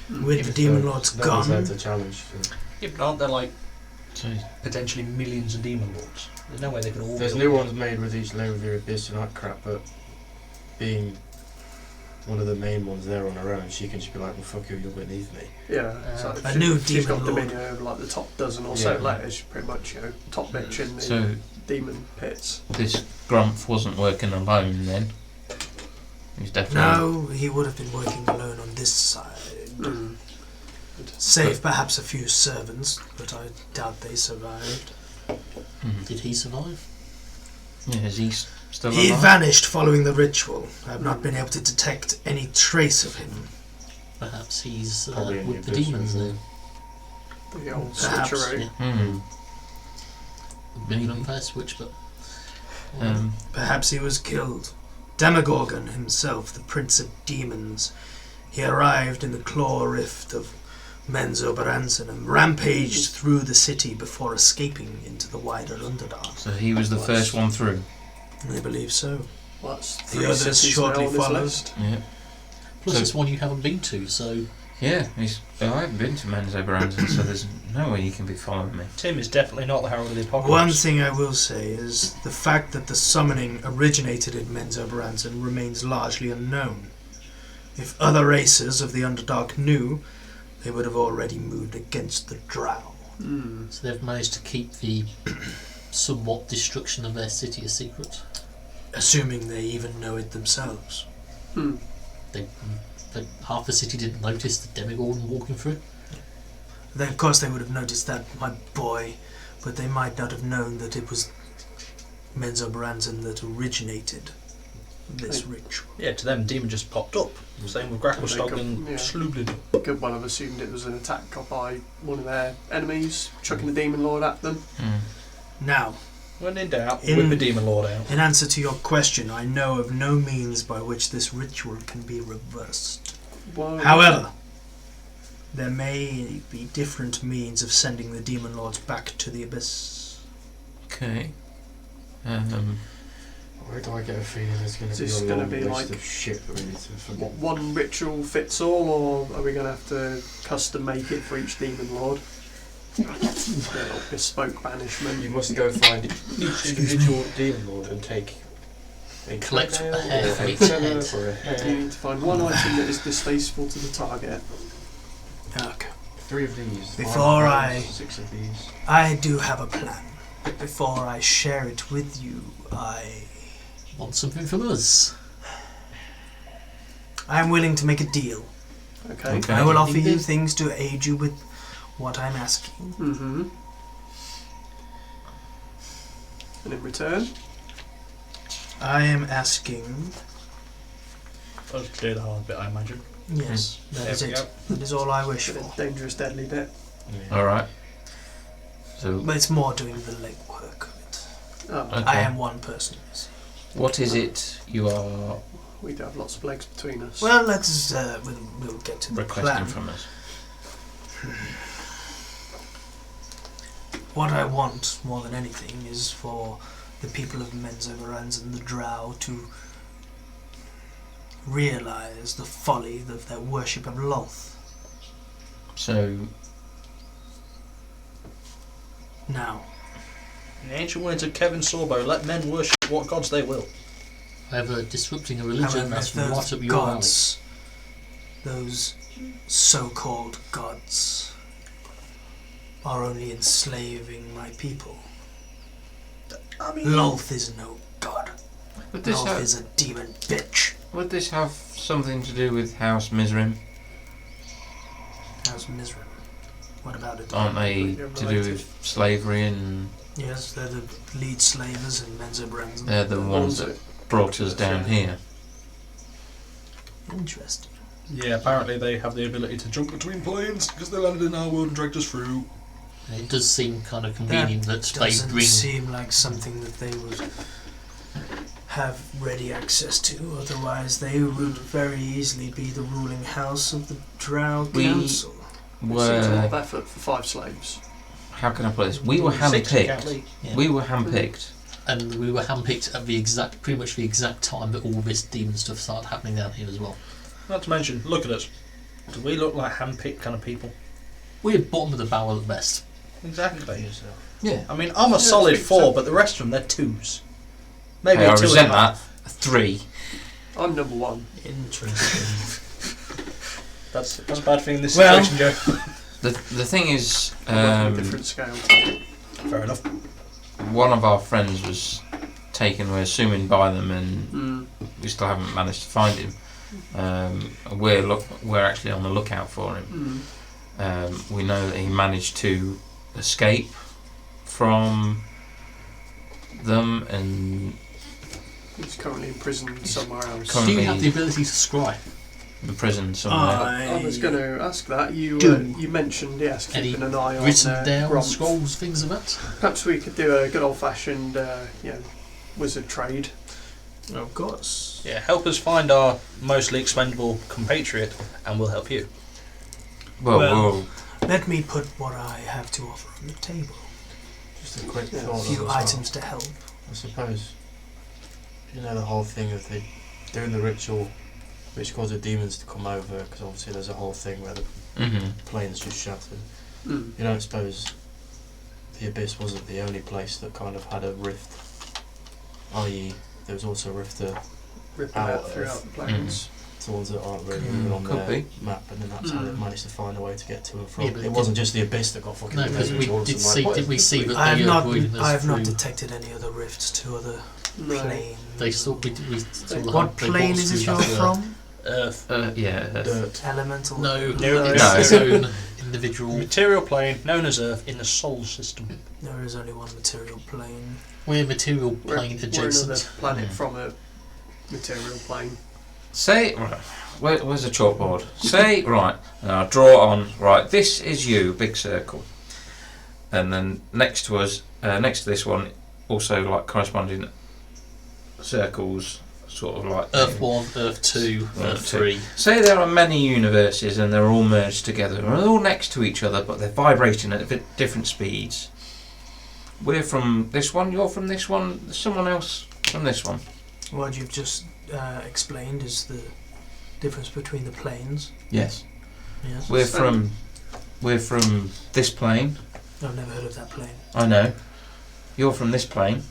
With If the Demon no- Lords no one's there gone, to challenge. So. Yeah, but aren't there like So, potentially millions of demon lords? There's no way they could all. There's be new all- ones made with each layer of the abyss and that crap, but being one of the main ones there on her own, she can just be like, well, fuck you, you're beneath me. Yeah, so a she- new she's got demon lord. dominion over like the top dozen or so Yeah. layers, pretty much, top bitch in the so demon pits. this Grumph wasn't working alone then? He's definitely... no, he would have been working alone on this side. Mm. Save perhaps a few servants, but I doubt they survived. Mhm. Did he survive? Yeah, is he still He alive? vanished following the ritual. I have not been able to detect any trace of him. Perhaps he's Probably in with the the abyss demons as then. The old Perhaps, switcheroo. Yeah. Hmm. Been even fair switch, but... Perhaps he was killed. Demogorgon himself, the Prince of Demons. He arrived in the claw rift of Menzoberranzan and rampaged through the city before escaping into the wider Underdark. So he was the first one through. I believe so. Well, that's The three others cities shortly now on this followed. list. Yeah. Plus So- it's one you haven't been to, so... Yeah, I haven't been to Menzoberranzan, so there's no way you can be following me. Tim is definitely not the Herald of the Apocalypse. One thing I will say is the fact that the summoning originated in Menzoberranzan remains largely unknown. If other races of the Underdark knew, they would have already moved against the Drow. Mm. So they've managed to keep the somewhat destruction of their city a secret. Assuming they even know it themselves. Hmm. They half the city didn't notice the Demogorgon walking through. Then, of course, they would have noticed that, my boy, but they might not have known that it was Menzoberranzan that originated this ritual. Yeah, to them, demon just popped up. Same with Gracklestog They and could- yeah. Slublin. Could well have assumed it was an attack by one of their enemies, chucking the demon lord at them. Hmm. Now, When in doubt, In- whip the demon lord out. in answer to your question, I know of no means by which this ritual can be reversed. Why- However, there may be different means of sending the Demon Lords back to the Abyss. Okay. Why do I get a feeling there's going Is to be this a gonna long be list like- of shit that we need to forget? one ritual fits all, or are we going to have to custom make it for each demon lord? A little bespoke banishment. You must go find each individual demon lord and take a Collect toenail a hair or from a each feather head. or a You hair. need to find one item that is distasteful to the target. Okay. 3 of these. 5 Before of I- those, 6 of these. I do have a plan. But before I share it with you, I Want something from us? am willing to make a deal. Okay. Okay. I will offer you Indeed. things to aid you with what I'm asking. Mm-hmm. And in return, I am asking... Let's clear the hard bit, I imagine. Yes, that is There we it. That is all I wish the for. dangerous, deadly bit. Yeah. Alright. So, But it's more doing the legwork of it. Oh, Okay. I am one person. You see. what is it you are we do have lots of legs between us. Well, let's we'll get to the requesting plan. from us? What I want more than anything is for the people of Menzoberranzan and the Drow to realise the folly of their worship of Lolth. So, Now, In the ancient words of Kevin Sorbo, let men worship what gods they will. However, disrupting a religion, however, that's if right those up your alley. gods, those so-called gods, are only enslaving my people, I mean, Lolth is no god. would this Lolth have is a demon bitch. would this have something to do with House Mizrim? How's Mizrim? What about it? Aren't they You're to do related. with slavery, and Yes, they're the lead slavers in Menzoberranzan. they're the ones that brought us down here? Interesting. yeah, apparently they have the ability to jump between planes because they landed in our world and dragged us through. It does seem kind of convenient that they Doesn't bring... seem like something that they would have ready access to. Otherwise, they would very easily be the ruling house of the Drow Council. It seems a lot Were of effort for 5 slaves. how can I put this? We were 6 you can't handpicked. leave. Yeah. We were handpicked. And we were handpicked at pretty much the exact time that all this demon stuff started happening down here as well. Not to mention, look at us. Do we look like hand-picked kind of people? We're bottom of the barrel at best. Exactly. Yeah. I mean, I'm a Yeah, solid I think 4, so. but the rest of them, they're 2s. Maybe Hey, a I 2 resent and a half. that. 3. I'm number 1. Interesting. That's a bad thing in this Well- situation, Joe. The thing is, A different scale. Fair enough. one of our friends was taken, we're assuming, by them, and we still haven't managed to find him. We're actually on the lookout for him. We know that he managed to escape from them, and He's currently imprisoned somewhere else. Current- Do you have the ability to scry? in prison somewhere. I was going to ask that. You mentioned, yes, Any keeping an eye on Written down Gromp. scrolls, things of that? Perhaps we could do a good old-fashioned wizard trade. Of course. Yeah, help us find our mostly expendable compatriot, and we'll help you. Well, Let me put what I have to offer on the table. Just a quick Yeah. thought. A as few well. items to help. I suppose, you know, the whole thing of the doing the ritual, which caused the demons to come over, because obviously there's a whole thing where the planes just shattered. You don't suppose the abyss wasn't the only place that kind of had a rift, i.e., there was also a rift to Rip Out out of- throughout the planes. the ones that aren't really even on could their be. map, and then that's how they managed to find a way to get to and from. Yeah, but it wasn't just the abyss that got fucking No, because invaded, we it was did also see, like- did we see that I have they not. avoided us I have not through- detected any other rifts to other No. planes. They saw, we saw the What they plane bought us is it through you're the- from? Earth. yeah. dirt. Elemental. No, No. it's its own individual. Material plane known as Earth in the Sol system. There is only one material plane. We're material We're, plane we're adjacent. another planet from a material plane. Say, right, where's the chalkboard? Say, right, now draw on, right, this is you, big circle. And then next to us, next to this one, also like corresponding circles, sort of like... Earth 1, Earth 2, Earth Earth 2. 3. Say there are many universes and they're all merged together, and they're all next to each other, but they're vibrating at different speeds. We're from this one, you're from this one, there's someone else from this one. What you've just explained is the difference between the planes. Yes. Yes. We're from this plane. I've never heard of that plane. I know. You're from this plane,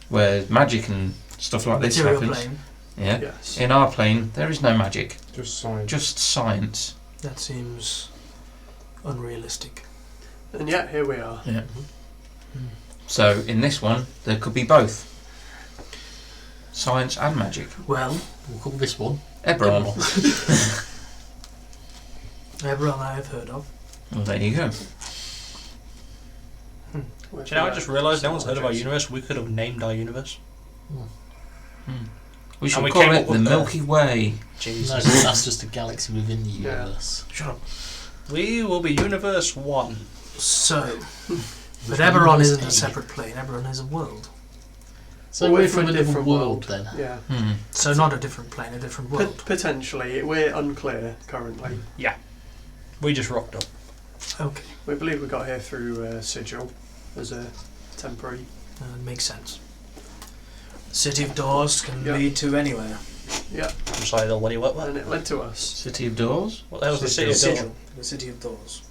where magic and stuff like this Material happens. plane. Yeah. Yes. In our plane, there is no magic, Just science. just science. That seems unrealistic. And yet, here we are. Yeah. So in this one, there could be both science and magic. Well, We'll call this one Eberron. Eberron I have heard of. Well, there you go. We're Do you know, I just realised no one's heard of our Araj. universe. We could have named our universe. We should we call came it up the with Milky Way. No, Jesus. that's just a galaxy within the Yeah. universe. Shut up. We will be Universe 1. So, but Eberron isn't a separate plane. Eberron is a world. So Well, we're we're from a different world then. Yeah. So not a different plane, a different world. Potentially. We're unclear currently. We just rocked up. Okay, We believe we got here through Sigil as a temporary. makes sense. City of Doors can Yeah. lead to anywhere. Yeah. I'm sorry, what do you what? And it led to us. City of Doors? What the hell's the city of Doors? Sigil, the City of Doors.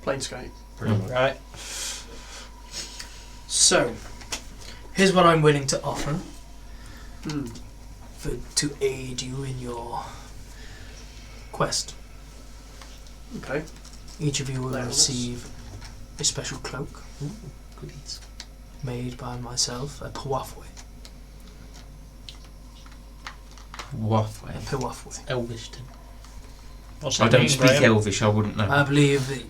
Planescape. Pretty much. Right. So, here's what I'm willing to offer to aid you in your quest. Okay. Each of you will There it is. receive a special cloak Goodies. made by myself, a Pawafwe. Waffway. A Pawafwe. Elvishton. What's I that don't mean, speak Graham? Elvish, I wouldn't know. I believe that,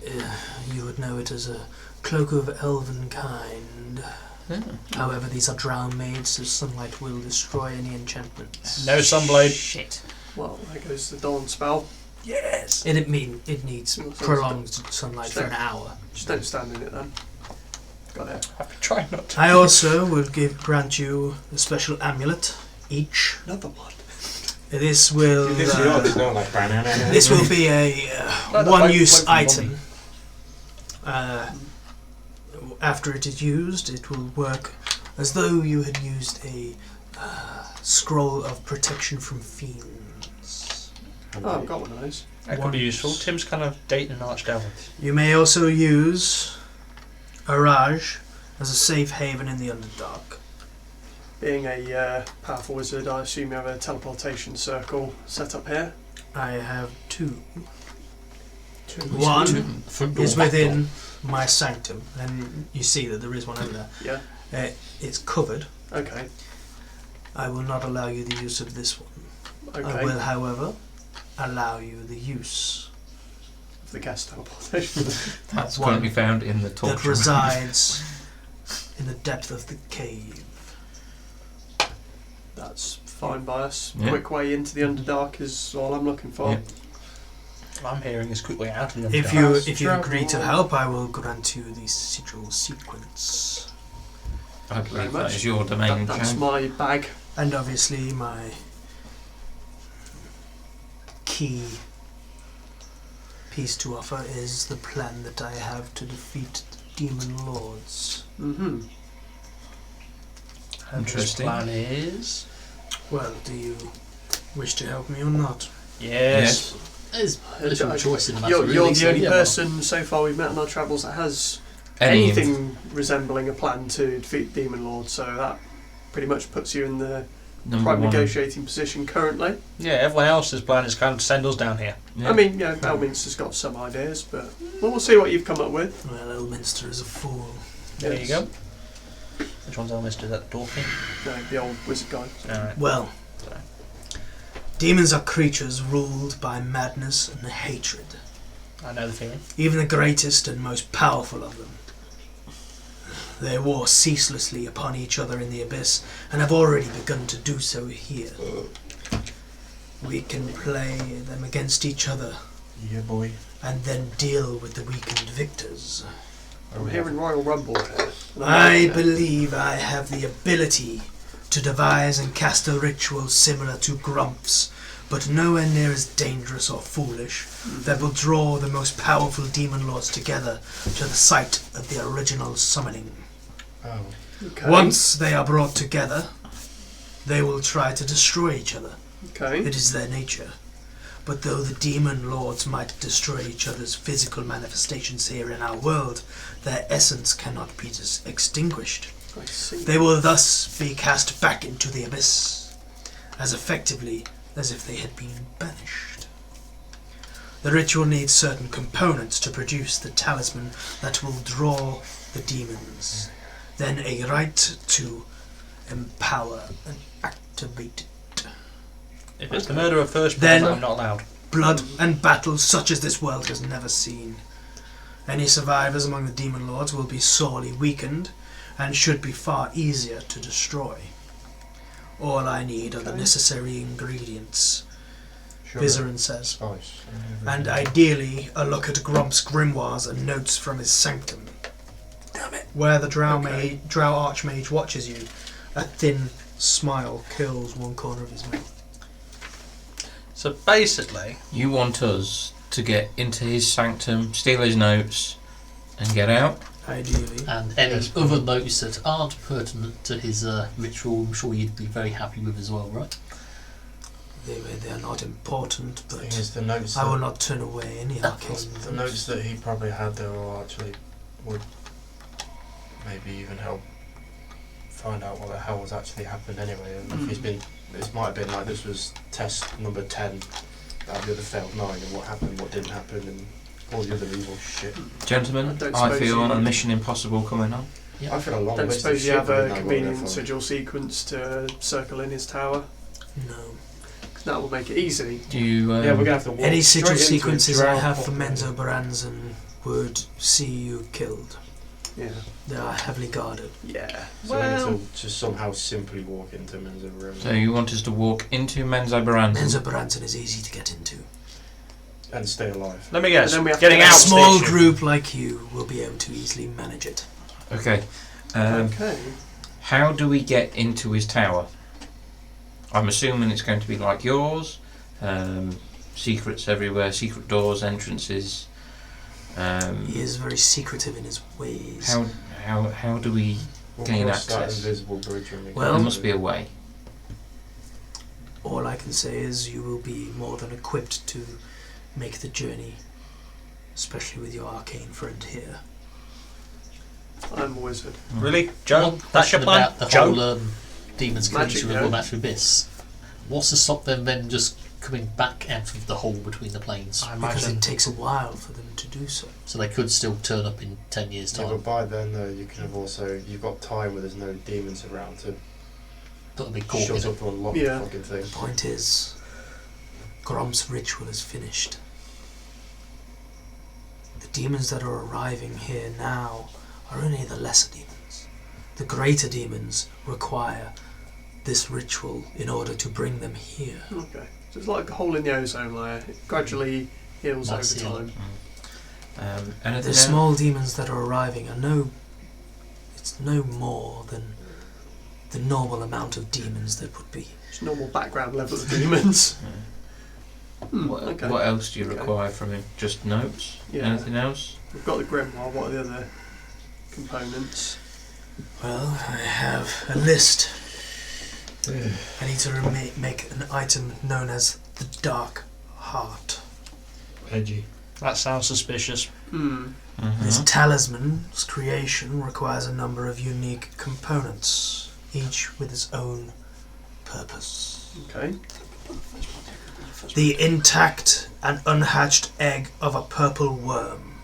you would know it as a cloak of elven kind. Yeah. However, these are drow made, so sunlight will destroy any enchantments. No sunblade. Shit. Well, there goes the dawn spell. Yes! It needs Well, so prolonged sunlight for an hour. Just don't stand in it then. Got it. I've been trying not to. I also will grant you a special amulet each. Another one. This will This this will be a Like the one-use bloke from item. After it is used, it will work as though you had used a scroll of protection from fiends. Oh, I've got one of those. That could be useful. Tim's kind of dating an archdelver. You may also use Araj as a safe haven in the Underdark. Being a powerful wizard, I assume you have a teleportation circle set up here. I have two. Two. One Front door, is back within my sanctum, and you see that there is one over there. Yeah. It's covered. Okay. I will not allow you the use of this one. I Okay. will, however, allow you the use For the guest teleportation. That's One currently found in the that torture. resides in the depth of the cave. That's fine by us. Yeah. Quick way into the Underdark is all I'm looking for. Yeah. I'm hearing is quickly out of the If Underdark. you agree to help, I will grant you the sigil sequence. I Very believe much. that is your domain. That's Joe. my bag. And obviously my key piece to offer is the plan that I have to defeat the demon lords. Mm-hmm. And his Interesting. plan is... Well, do you wish to help me or not? Yes. There's little choice in the matter. You're really, the so only yeah, person so far we've met on our travels that has Any anything resembling a plan to defeat the Demon Lord, so that pretty much puts you in the number prime one. negotiating position currently. Yeah, everyone else's plan is kind of to send us down here. Yeah. I mean, yeah, Elminster's got some ideas, but we'll see what you've come up with. Well, Elminster is a fool. There Yes. you go. Which one's Elminster? Is that the dwarf thing? No, the old wizard guy. Alright. Well, Sorry. demons are creatures ruled by madness and hatred. I know the feeling. Even the greatest and most powerful of them. They war ceaselessly upon each other in the abyss, and have already begun to do so here. We can play them against each other, Yeah, boy. and then deal with the weakened victors. I'm hearing Royal Rumble here. and I'm I liking it. believe I have the ability to devise and cast a ritual similar to Grump's, but nowhere near as dangerous or foolish, that will draw the most powerful demon lords together to the site of the original summoning. Oh. Okay. Once they are brought together, they will try to destroy each other. Okay. It is their nature. But though the demon lords might destroy each other's physical manifestations here in our world, their essence cannot be extinguished. I see. They will thus be cast back into the abyss, as effectively as if they had been banished. The ritual needs certain components to produce the talisman that will draw the demons, then a rite to empower and activate it. If it's the murder of first Then- person, I'm not allowed. Blood and battle such as this world has never seen. Any survivors among the demon lords will be sorely weakened and should be far easier to destroy. All I need are the Okay. necessary ingredients, Sugar. Vizarin says, Spice. and ideally a look at Grump's grimoires and notes from his sanctum. Damn it. Where the drow archmage watches you, a thin smile curls one corner of his mouth. So basically, You want us to get into his sanctum, steal his notes, and get out? Ideally. And any Yes, other notes that aren't pertinent to his ritual, I'm sure you'd be very happy with as well, right? They are not important, The thing but is, the notes. I will that- not turn away any arcane. The notes that he probably had there will actually would maybe even help find out what the hell was actually happened anyway. And if he's been, this might have been like this was test number 10 out of the other failed 9, and what happened, what didn't happen, and all the other evil shit. Gentlemen, I don't I suppose feel you- a mission impossible coming on. Yeah. I feel a long Don't list of suppose you shit have we a didn't know what convenient they're for. sigil sequence to circle in his tower? No. 'Cause that will make it easy. Do you? Yeah, we're gonna have to walk Any straight sigil into a sequences I drow have for population. Menzo Baranzan would see you killed. Yeah. They are heavily guarded. Yeah. So we need to just somehow simply walk into Men's room So you want us to walk into Menzo Baranzan? Menzo Baranzan is easy to get into. and stay alive. let me guess. And then we have Getting to- A out small station. group like you will be able to easily manage it. Okay. Okay. How do we get into his tower? I'm assuming it's going to be like yours. Secrets everywhere, secret doors, entrances. He is very secretive in his ways. How do we gain cross that access? invisible bridge when we Well- There must be a way. All I can say is you will be more than equipped to make the journey, especially with your arcane friend here. I'm a wizard. Really, Joe? One That's your question plan, about the Joe? whole demons coming Magic, through yeah. the Natural Abyss. What's to stop them then just coming back out of the hole between the planes? I Because imagine. it takes a while for them to do so. So they could still turn up in 10 years' Yeah, time. but by then though, you can have also you've got time where there's no demons around to Put a big cork in shut it. up and unlock Yeah. the fucking thing. The point is, Grom's ritual is finished. The demons that are arriving here now are only the lesser demons. The greater demons require this ritual in order to bring them here. Okay. So it's like a hole in the ozone layer. It gradually heals That's over time. Anything The else? small demons that are arriving are it's no more than the normal amount of demons that would be. It's normal background level of demons. What, Okay. what else do you Okay. require from him? Just notes? Yeah. Anything else? We've got the grimoire. What are the other components? Well, I have a list. I need to make an item known as the Dark Heart. Edgy. That sounds suspicious. This talisman's creation requires a number of unique components, each with its own purpose. Okay. The intact and unhatched egg of a purple worm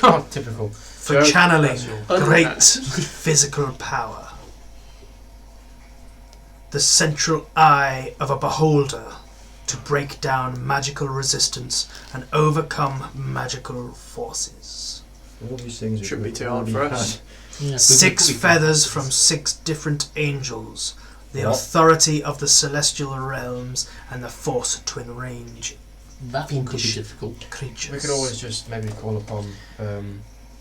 Oh, typical. for Joe, channeling that's your- great Unhatched. physical power. The central eye of a beholder to break down magical resistance and overcome magical forces. All these things Should be we've too hard already for had. us. Yeah, 6 we- feathers from 6 different angels, the What? authority of the celestial realms, and the force to enrange That one could be English. difficult. creatures. We could always just maybe call upon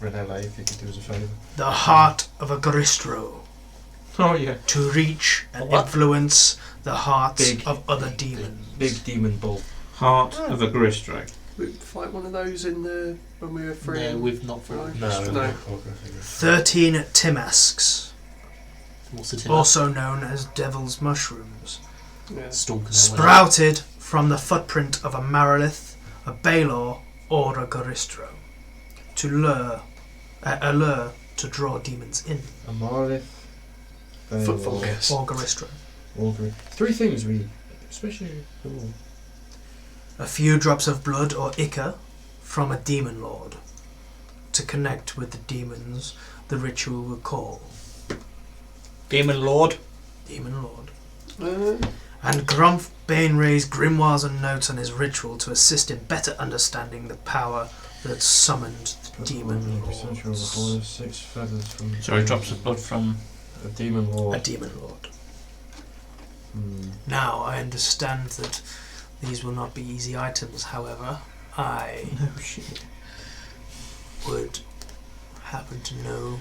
Renelle if you could do us a favour. The heart of a Gristro, Oh yeah. to reach and What? influence the hearts Big. of other demons. Big demon bull. Heart of a Gristro. We fight one of those in the when we were free. No, we've not fought. No, No. 13 Timasks, What's it in? also known as devil's mushrooms, Yeah. Stalking their way. sprouted from the footprint of a Marilith, a Baelor, or a Garistro, to lure to draw demons in. A Marlith. Footfall. Or Garistro. Augury. 3 things we especially. Ooh. A few drops of blood or ichor from a demon lord to connect with the demons the ritual will call. Demon Lord. Demon lord. Uh, And Grumph Bainray's grimoires and notes on his ritual to assist in better understanding the power that summoned the demon lords. 6 feathers from. Sorry, drops of blood from. A demon A lord. demon lord. Hmm. Now I understand that these will not be easy items, however, I would happen to know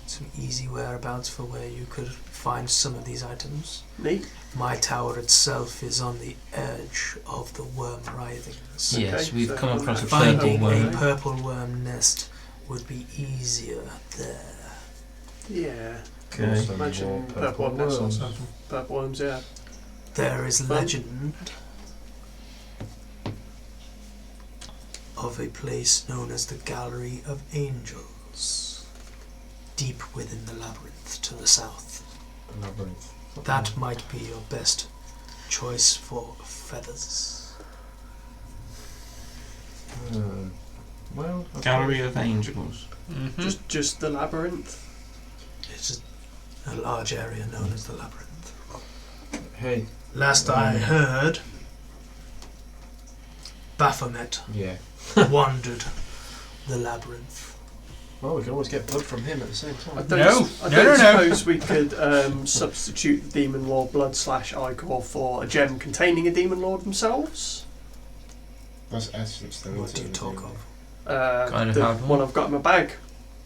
some easy whereabouts for where you could find some of these items. neat. My tower itself is on the edge of the worm writhings. Yes, Okay, we've so come across a find purple Finding a worm. purple worm nest would be easier there. Yeah. Okay. Also Imagine more purple worm nests or worms. something. Purple worms, yeah. There is Fun. legend of a place known as the Gallery of Angels, deep within the labyrinth to the south. Labyrinth. That might be your best choice for feathers. Well. I Gallery of Angels. Mm-hmm. Just the labyrinth. It's just a large area known as the labyrinth. Hey. Last I heard, Baphomet Yeah. wandered the labyrinth. Well, we can always get blood from him at the same I time. don't, No. I No, don't no, no. suppose we could substitute the Demon Lord blood / Ichor for a gem containing a Demon Lord themselves. That's essence, though. What isn't do you it, talk Demon? of? Kind of The hard one I've got in my bag.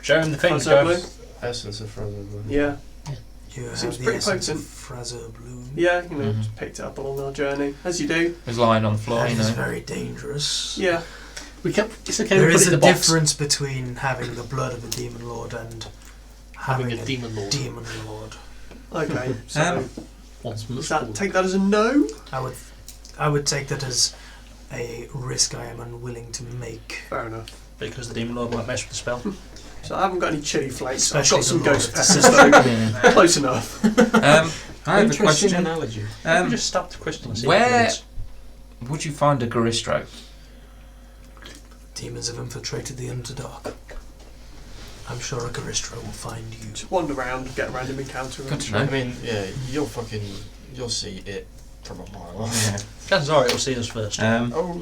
Show him the thing, How's that, Joe. Blue? essence of Fraser Bloom. Yeah. You have Seems the pretty essence of potent. Fraser Bloom. Yeah, you know, Mhm. just picked it up along our journey, as you do. It was lying on the floor, That you is know. very dangerous. Yeah. It's okay. There we put is it in a the box. difference between having the blood of a demon lord and Having having a demon lord. demon lord. Okay. So Once does that take that as a no? I would take that as a risk I am unwilling to make. Fair enough. Because the demon lord won't mess with the spell. So I haven't got any chili flakes. Especially I've got some the Lord ghost of the peppers. System. So close enough. I have a Interesting question. analogy. Maybe just stab the crystal and see where- what it means. Would you find a Garistro? Demons have infiltrated the Underdark. I'm sure a Garistro will find you. Just wander around, get a random encounter. Good to I know. mean, yeah, you'll see it from a mile off. Yeah. Chances are it'll see us first. Oh.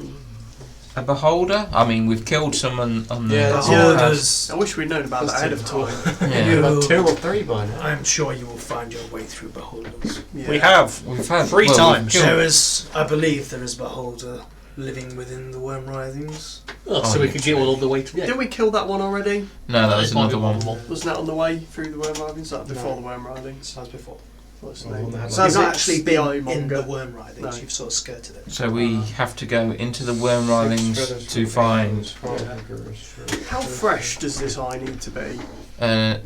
A beholder? I mean, we've killed someone on the. Yeah, that's Beholders, I wish we'd known about that ahead of time. Yeah. You- About 2 or 3 by now. I'm sure you will find your way through beholders. Yeah. We have. We've had 3 well, times. we've killed- There is, I believe, there is beholder living within the worm writhings. Oh, so we could get all the way to. Yeah. Did we kill that one already? No, that was It might be another one. more. Wasn't that on the way through the worm writhings? That before No. the worm writhings? As before. What's the Oh, name? one that had So like- has You've it not actually the eye been in monger? the worm writhings, No. you've sort of skirted it. So we have to go into the worm writhings to find. How fresh does this eye need to be?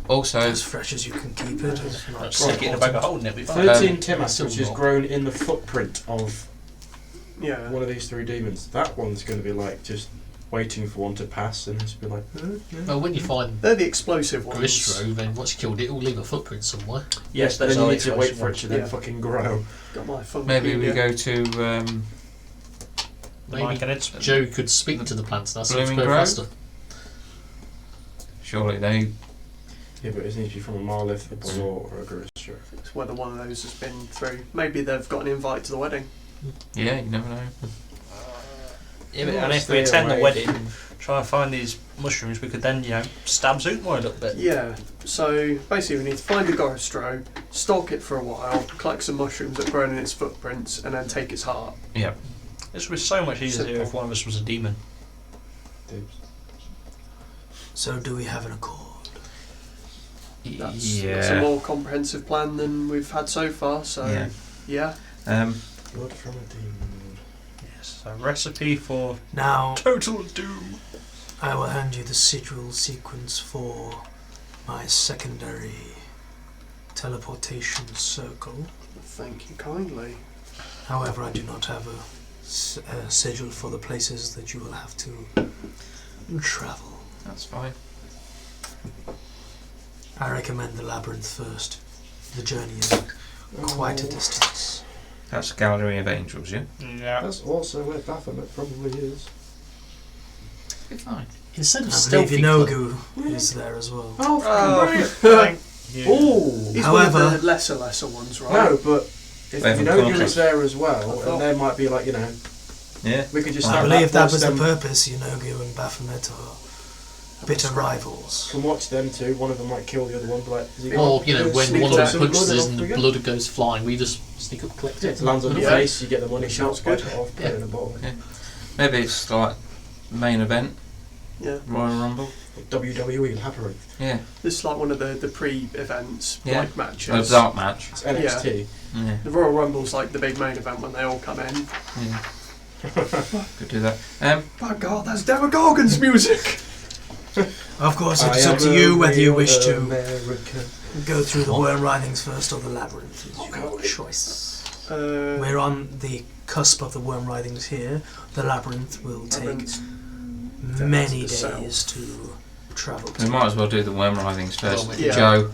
Also, As fresh as you can keep it. Let's stick it in a bag of holding it. Be fine. 13 Um, Timas, which is grown in the footprint of Yeah. one of these 3 demons. That one's going to be like just waiting for one to pass and just be like, Well, when you find They're the explosive ones. Garistro, then once you killed it, it'll leave a footprint somewhere. Yes, then there's you our need to wait explosive for it one. to then Yeah. fucking grow. Got my funky maybe we idea. go to. Maybe Mike and it's Joe could speak to the plants now, so it's Blooming go Grove? faster. Surely they. Yeah, but it needs to be from a Marlith, a Balor, or a Garistro. It's whether one of those has been through. Maybe they've got an invite to the wedding. Yeah, you never know. Yeah, but, Oh, and if stay we attend the away wedding, from- try and find these mushrooms, we could then, stab Zootmore a little bit. Yeah. So basically, we need to find the Goristro, stalk it for a while, collect some mushrooms that have grown in its footprints, and then take its heart. Yeah. This would be so much easier Simple. if one of us was a demon. So do we have an accord? That's a Yeah. more comprehensive plan than we've had so far. So Yeah. yeah. Blood from a demon. Yes, a recipe for Now, total doom. I will hand you the sigil sequence for my secondary teleportation circle. Thank you kindly. However, I do not have a sigil for the places that you will have to travel. That's fine. I recommend the labyrinth first. The journey is quite a distance. That's Gallery of Angels, yeah? Yeah. That's also where Baphomet probably is. Be fine. Instead of I stealthy believe club, Inogu is there as well. Oh, Thank you. Oh! He's However- one of the lesser ones, right? No, but if They haven't Inogu come is there as well, I thought- and there might be like, Yeah. we could just I have believe that watch was the them, purpose. Inogu and Baphomet are bitter rivals. can watch them two, one of them might kill the other one, but like, has he or got- when sneak one of attack. them punches Blood us off and the we go. blood goes flying, we just sneak up, collect it. It lands on your Yeah. face, you get the money, Sounds shots, good. bite it off, put it in a bottle. Yeah. Maybe it's like main event, Yeah. Royal Rumble. WWE Labyrinth. Yeah. This is like one of the pre-events, Yeah. like A matches. dark match. It's NXT. Yeah. The Royal Rumble's like the big main event when they all come in. Yeah. Could do that. My God, that's Demogorgon's music. Of course, I it's up am to a you whether you real wish to American. go through the worm writhings first or the labyrinth. It's your choice. We're on the cusp of the worm writhings here. The labyrinth will take Labyrinth's many to the south. days to travel we to. might as well do the worm writhings first. Well, yeah. Joe,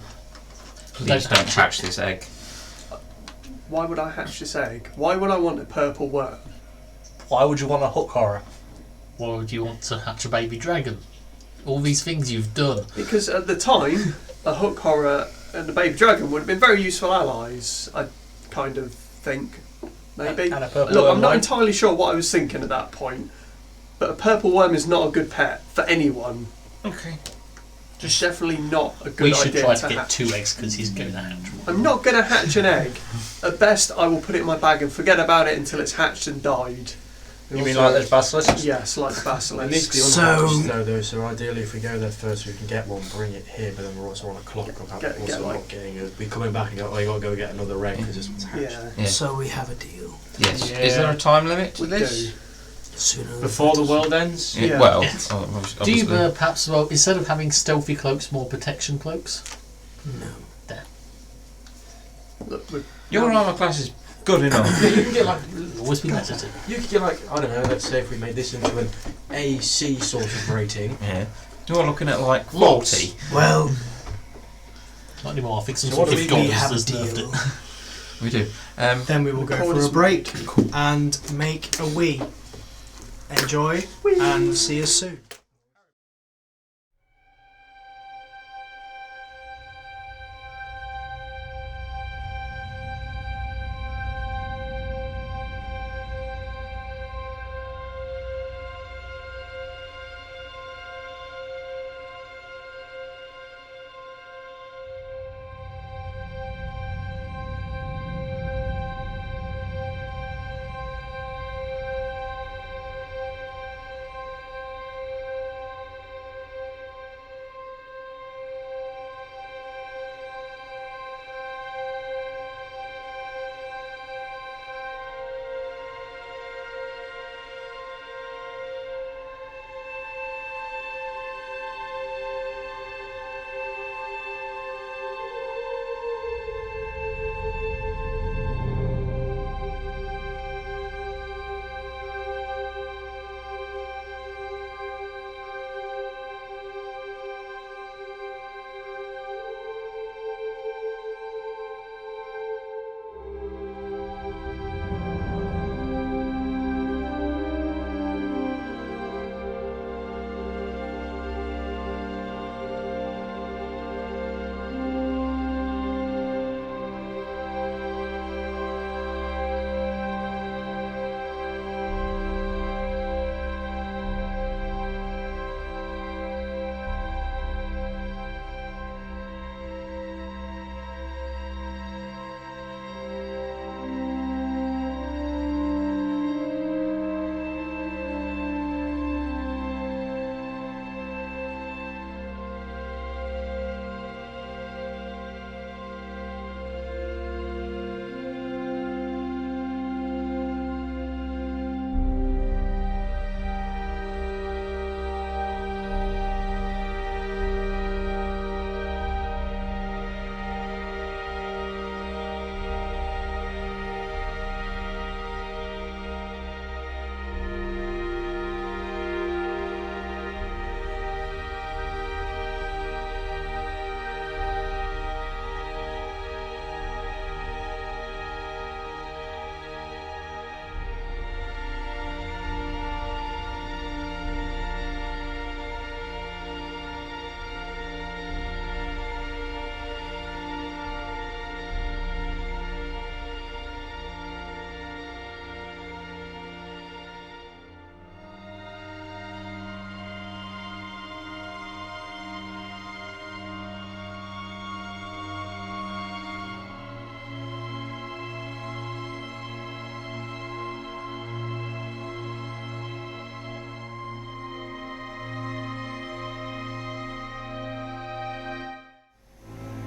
please Don't don't hatch hatch this egg. Why would I hatch this egg? Why would I want a purple worm? Why would you want a hook horror? Why would you want to hatch a baby dragon? All these things you've done. Because at the time, a hook horror and a baby dragon would have been very useful allies. I kind of think, maybe. And a purple Look, worm I'm not won't. entirely sure what I was thinking at that point, but a purple worm is not a good pet for anyone. Okay. Just definitely not a good We should idea try to to get hatch. 2 eggs because he's going to hatch one. I'm not going to hatch an egg. At best, I will put it in my bag and forget about it until it's hatched and died. You mean like there's basilisks? Yes, like There needs to basilisks. be So- unhatched though, so ideally if we go there first we can get one, bring it here, but then we're also on a clock about Get also like- not getting it. Be coming back and go, oh, you got to go get another egg because this one's hatched. Yeah. Yeah. So we have a deal. Yes. Yeah. Is there a time limit to We this? do. Sooner Before the world ends? Yeah. Well, Yes. obviously. Do you perhaps, well, instead of having stealthy cloaks, more protection cloaks? No. Look, we- Your armour class is good enough. Yeah, you can get like, Always be better to. you could get like, I don't know, let's say if we made this into an AC sort of rating. Yeah. You're looking at like Lots. 40. Well, Not anymore. I think some So sort what of do we gods have a has nerfed deal. it. We do. Then we will go for Recorders- a break and make a wee. Enjoy and see you soon.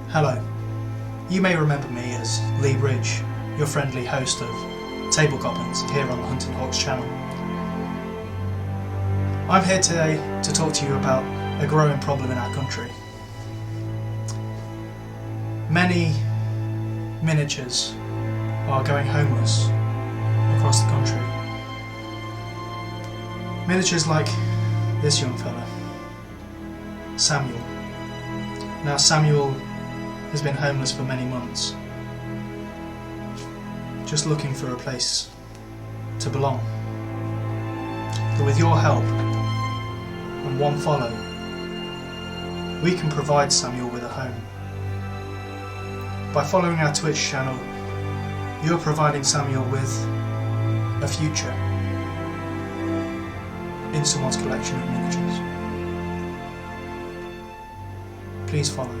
Hello. You may remember me as Leigh Bridge, your friendly host of Table Goblins here on the Hunting Hawks channel. I'm here today to talk to you about a growing problem in our country. Many miniatures are going homeless across the country. Miniatures like this young fella, Samuel. Now Samuel has been homeless for many months, just looking for a place to belong. But with your help and one follow, we can provide Samuel with a home. By following our Twitch channel, you're providing Samuel with a future in someone's collection of miniatures. Please follow.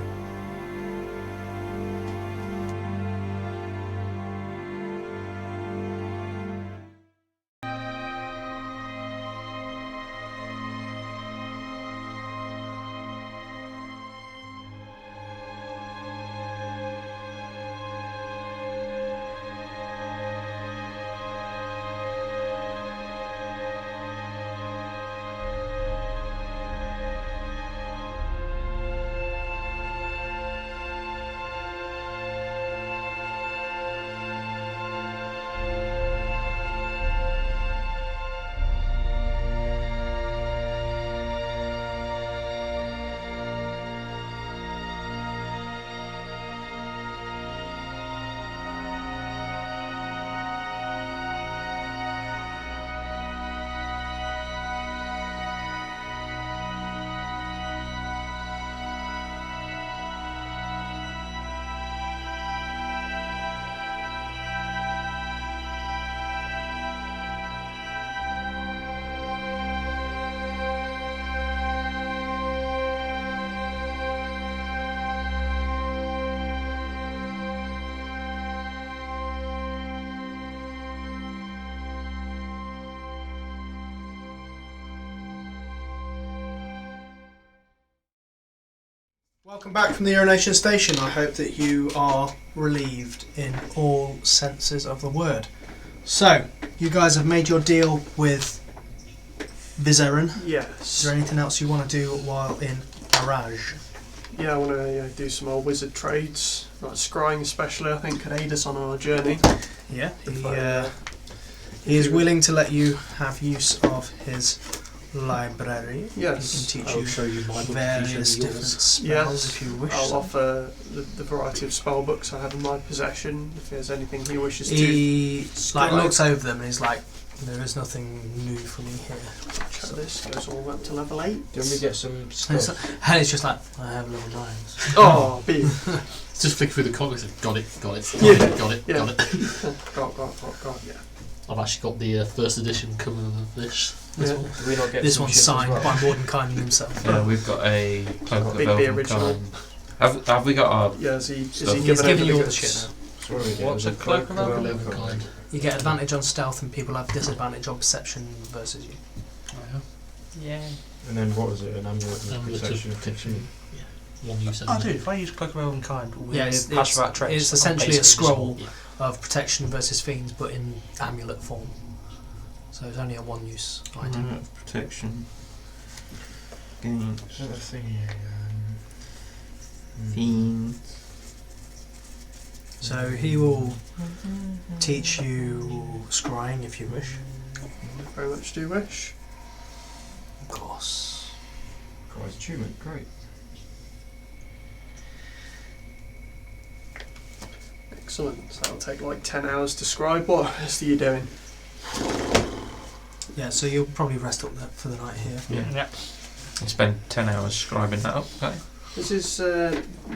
Welcome back from the urination station. I hope that you are relieved in all senses of the word. So, you guys have made your deal with Vizerin. Is Yes. there anything else you want to do while in Araj? Yeah, I want to do some more wizard trades, like scrying especially. I think could aid us on our journey. Yeah, If I, he is willing to let you have use of his library. Yes. He can teach I'll you show you my book, various you show me different yours. spells Yes. if you wish. I'll so. offer the variety of spell books I have in my possession. If there's anything he wishes to. He Scribe. looks over them and he's like, "There is nothing new for me here." Check this goes all the way up to level 8. Do we get some And it's, stuff? and it's just like, "I have level 9s." Oh, big. Just flick through the comics and got it, got it, Yeah. got it, Yeah. got it. God, yeah. I've actually got the first edition cover of this. Yeah. one. Do we not get This some one's shit as signed well? by Mordenkainen himself. Yeah, we've got a cloak of Big the elven original. kind. Have we got our? Yeah, is he Stuff. giving He's over giving you all the goods? shit now. So what do we get? What's Is a it cloak of elven Elven kind. You get advantage on stealth and people have disadvantage on perception versus you. Oh, Yeah. And then what was it? An amulet yeah. of Amulet of protection. protection. Yeah. One use. Oh, dude, if I use Cloak of Elven Kind, will Yeah, it it's- pass without trace? it's essentially a Basically, scroll. Yeah. Of protection versus fiends, but in amulet form. So it's only a one-use item. Amulet of protection. Against Is that a thing here? fiends. So he will teach you scrying if you wish. Very much do wish. Of course. Prize achievement, great. Excellent. So that'll take like 10 hours to scribe. What else are you doing? Yeah, so you'll probably rest up there for the night here. Yeah. Yeah. And spend 10 hours scribing that up. Okay. Has his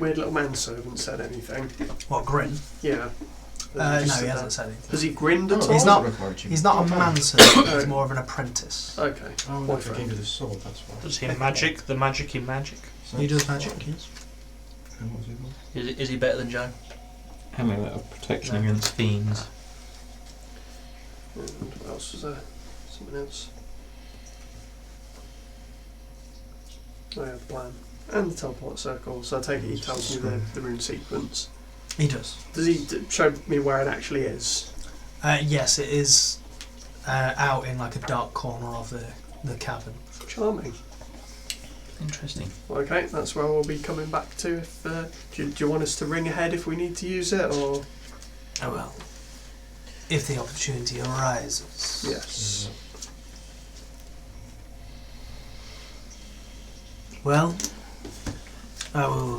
weird little manservant said anything? What, Grin? Yeah. No, he hasn't said anything. Has he grinned at all? He's not- Required achievement. He's not a manservant, he's more of an apprentice. Okay. Oh, look, I Boyfriend. gave you the sword, that's why. Does he magic? The magic in magic? So He does that's magic, fine. yes. And what was it called? Is he better than Joe? Amulet of protection No. against fiends. And what else was there? Something else. Oh yeah, the plan. And the teleport circle. So I take it he tells me the rune sequence. He does. Does he show me where it actually is? Yes, it is out in like a dark corner of the cabin. Charming. Interesting. Okay, that's where we'll be coming back to. If do you want us to ring ahead if we need to use it, or Oh well. If the opportunity arises. yes? Well, I will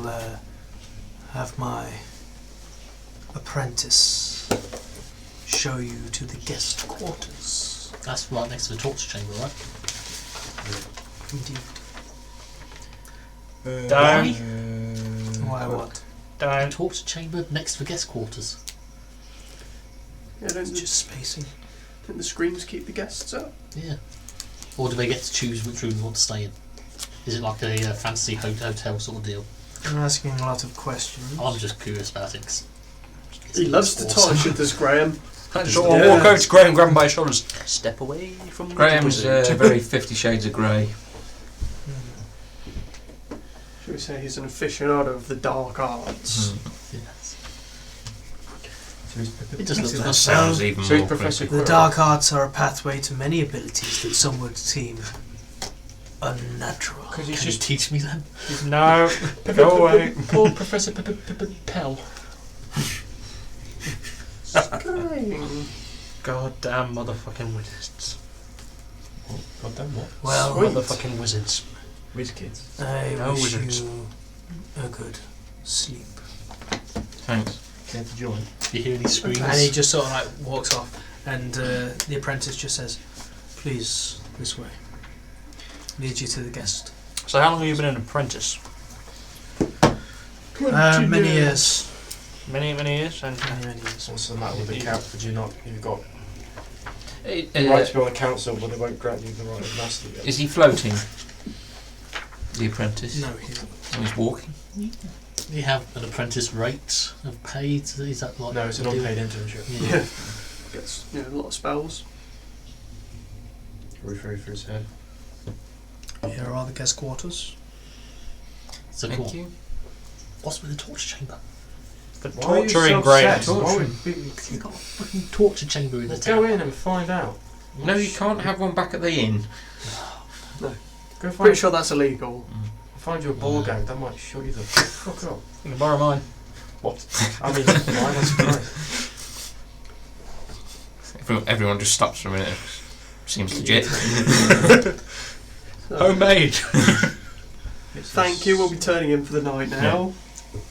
have my apprentice show you to the guest quarters. That's right next to the torture chamber, right? Indeed. Don't. Why what? Don't. Torture chamber next to the guest quarters. Yeah, It's don't just spacing. the screens keep the guests up? Yeah. Or do they get to choose which room they want to stay in? Is it like a fancy hotel sort of deal? I'm asking a lot of questions. I'm just curious about it. 'Cause He loves to awesome. touch it, does Graham. So I'll walk over to Graham, grab him by his shoulders. Step away from the Graham's wizard. very 50 Shades of Grey. Should we say he's an aficionado of the dark arts? Yes. So he's It just looks That nice. sounds even So he's more Professor creepy. The dark arts are a pathway to many abilities that some would seem unnatural. Because Can he's you just teach me then? No, go away. Poor Professor Pell. Scrying. Goddamn motherfucking wizards. goddamn what? Well, Sweet. Motherfucking wizards. Whiz kids. I No wish wizards. you a good sleep. Thanks. Care to join? You hear any screams? And he just sort of like walks off, and the apprentice just says, "Please, this way. Lead you to the guest." So how long have you been an apprentice? Many years. Many years? And Many years. What's the matter with the council? Do you not? You've got Uh, the right to be on the council, but they won't grant you the right of master yet. Is he floating? The apprentice? No, he's Oh, he's walking? You have an apprentice rate of paid. Is that like? No, it's an the deal? unpaid internship. Yeah. Gets a lot of spells. Roof over his head. Here are the guest quarters. So Thank cool. you. What's with the torture chamber? For Why are you torturing so Graham. upset? Why would we- You've got a fucking torture chamber in the Let's town. go in and find out. No, you can't have one back at the inn. Go Pretty find, sure that's illegal. find you a ball gag. That might shut you the fuck up. You can borrow mine. What? I mean, why am I surprised? Everyone just stops for a minute. Seems legit. Homemade. Thank you. We'll be turning in for the night now.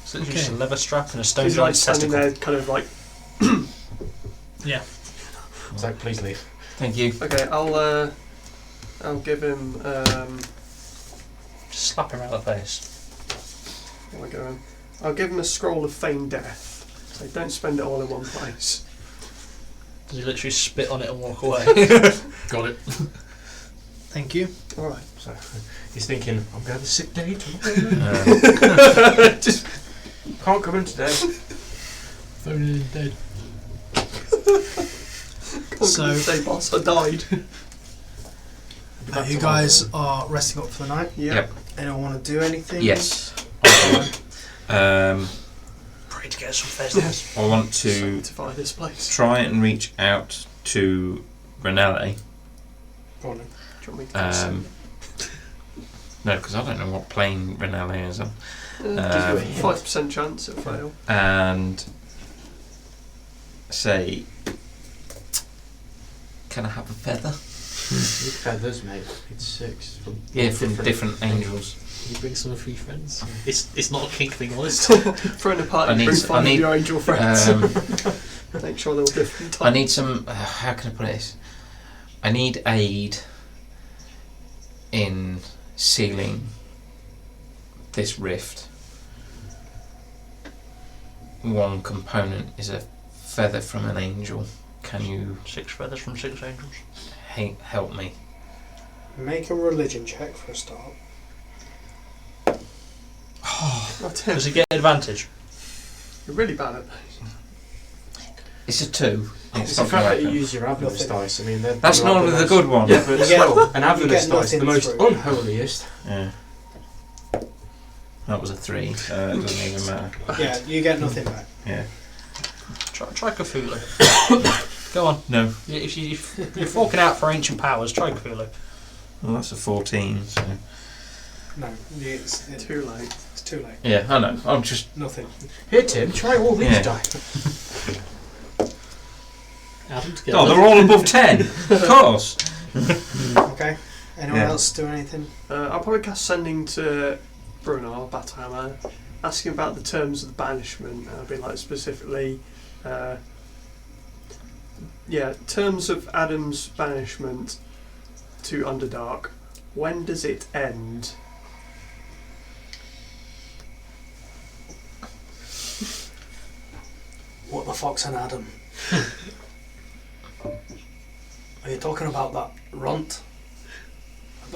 So it's just a leather strap and a stone He's like giant standing testicle. there, kind of like. Yeah. Zach, please leave. Thank you. Okay, I'll give him. Just slap him around the face. Where am I going? I'll give him a scroll of feigned death. So don't spend it all in one place. Does he literally spit on it and walk away? Got it. Thank you. All right. So he's thinking, I'm going to have a sick day tomorrow. Just Can't come in today. Phone in dead. So- say, boss, I died. You guys are resting up for the night. Yep. Anyone want to do anything? Yes. Pray to get some pheasants. I want to Sanctify this place. try and reach out to Renelle. Go on then. Do you want me to cast him? No, because I don't know what plane Renelle is on. 5% chance it'll fail. And say, can I have a feather? Feathers, mate. It's 6. Yeah, from different angels. You bring some of your friends. It's not a kink thing, honest. Throwing a party, bring 5 of your angel friends. Make sure they're all different types. I need some. How can I put this? I need aid in sealing this rift. One component is a feather from an angel. Can you 6 feathers from 6 angels. help me? Make a religion check for a start. That's him. Does he get advantage? You're really bad at that. It's a 2. It's the fact that you use your Avernus dice. I mean, That's normally the good one. Yeah, but You get- an Avernus you get dice, the nothing most through. unholiest. Yeah. That was a 3. So it doesn't even matter. Yeah, you get nothing back. Yeah. Try Cthulhu. Go on. No. If you're forking out for ancient powers, try Cthulhu. Well, that's a 14. So. No, it's Too late. too late. Yeah, I know. I'm just. Nothing. Here, Tim, try all these Yeah. dice. Add them together. Oh, they're all above 10. Of course. Okay. Anyone Yeah. else do anything? I'll probably cast sending to Brunnar, Battlehammer, asking about the terms of the banishment. I'll be like specifically, terms of Adam's banishment to Underdark. When does it end? What the fox and Adam? Are you talking about that runt?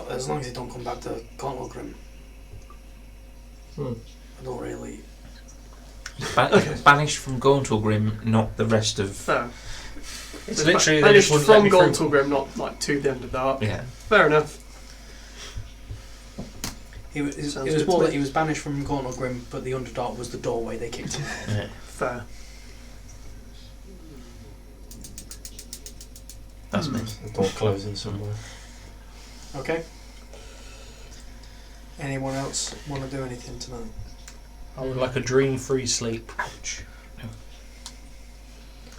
As long as he don't come back to Gauntlegrim. I don't really... Banished from Gauntlegrim, not the rest of. No. It's So literally they banished just wouldn't let from me through. Gauntlegrim, not like to the Underdark. Yeah. Fair enough. It was Sounds more good to that me. he was banished from Gauntlegrim, but the Underdark was the doorway they kicked him out. Yeah. Fair. That's me. The door closing somewhere. Okay. Anyone else want to do anything tonight? I would like a dream-free sleep.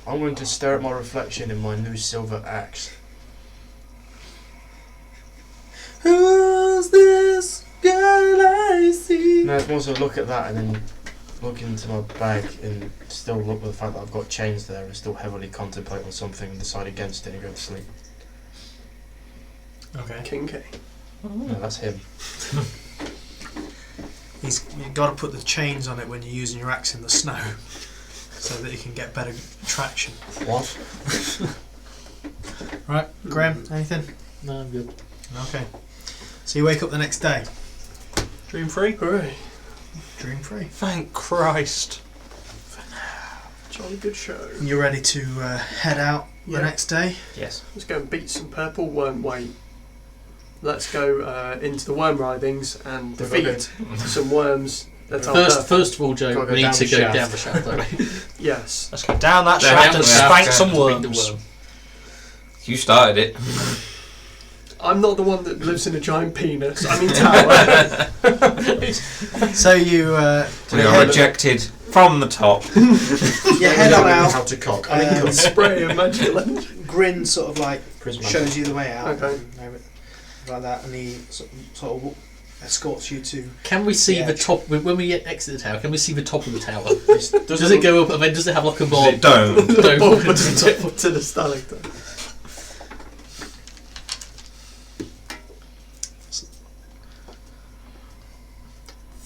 I'm going to stare at my reflection in my new silver axe. Who's this girl I see? No, it's more so look at that and then look into my bag and still look at the fact that I've got chains there and still heavily contemplate on something and decide against it and go to sleep. Okay. Kinky. No, that's him. You've got to put the chains on it when you're using your axe in the snow, so that you can get better traction. What? Right, Graham, anything? No, I'm good. Okay. So you wake up the next day, Dream-free? Hooray. dream free. Thank Christ. Jolly good show. You're ready to head out Yeah. the next day. Yes. Let's go and beat some purple worm weight. Let's go into the worm writhings and We've got defeat some worms Let's have First of all, Joe, Gotta go we need down to the go shaft. down the shaft. Though. Yes. Let's go down that Down shaft the and shaft, spank yeah. some Beat the worms. worm. You started it. I'm not the one that lives in a giant penis. I mean tower. So you We are rejected from the top. you head on How out. to cock. Spray a magic lens. Grin sort of like Prism. shows you the way out. Okay. and like that, and he sort of escorts you to. Can we see Yeah. the top when we exit the tower? Can we see the top of the tower? Does Does it go up and then does it have like a bob? It don't. Dome Up to the top? to the stalactite.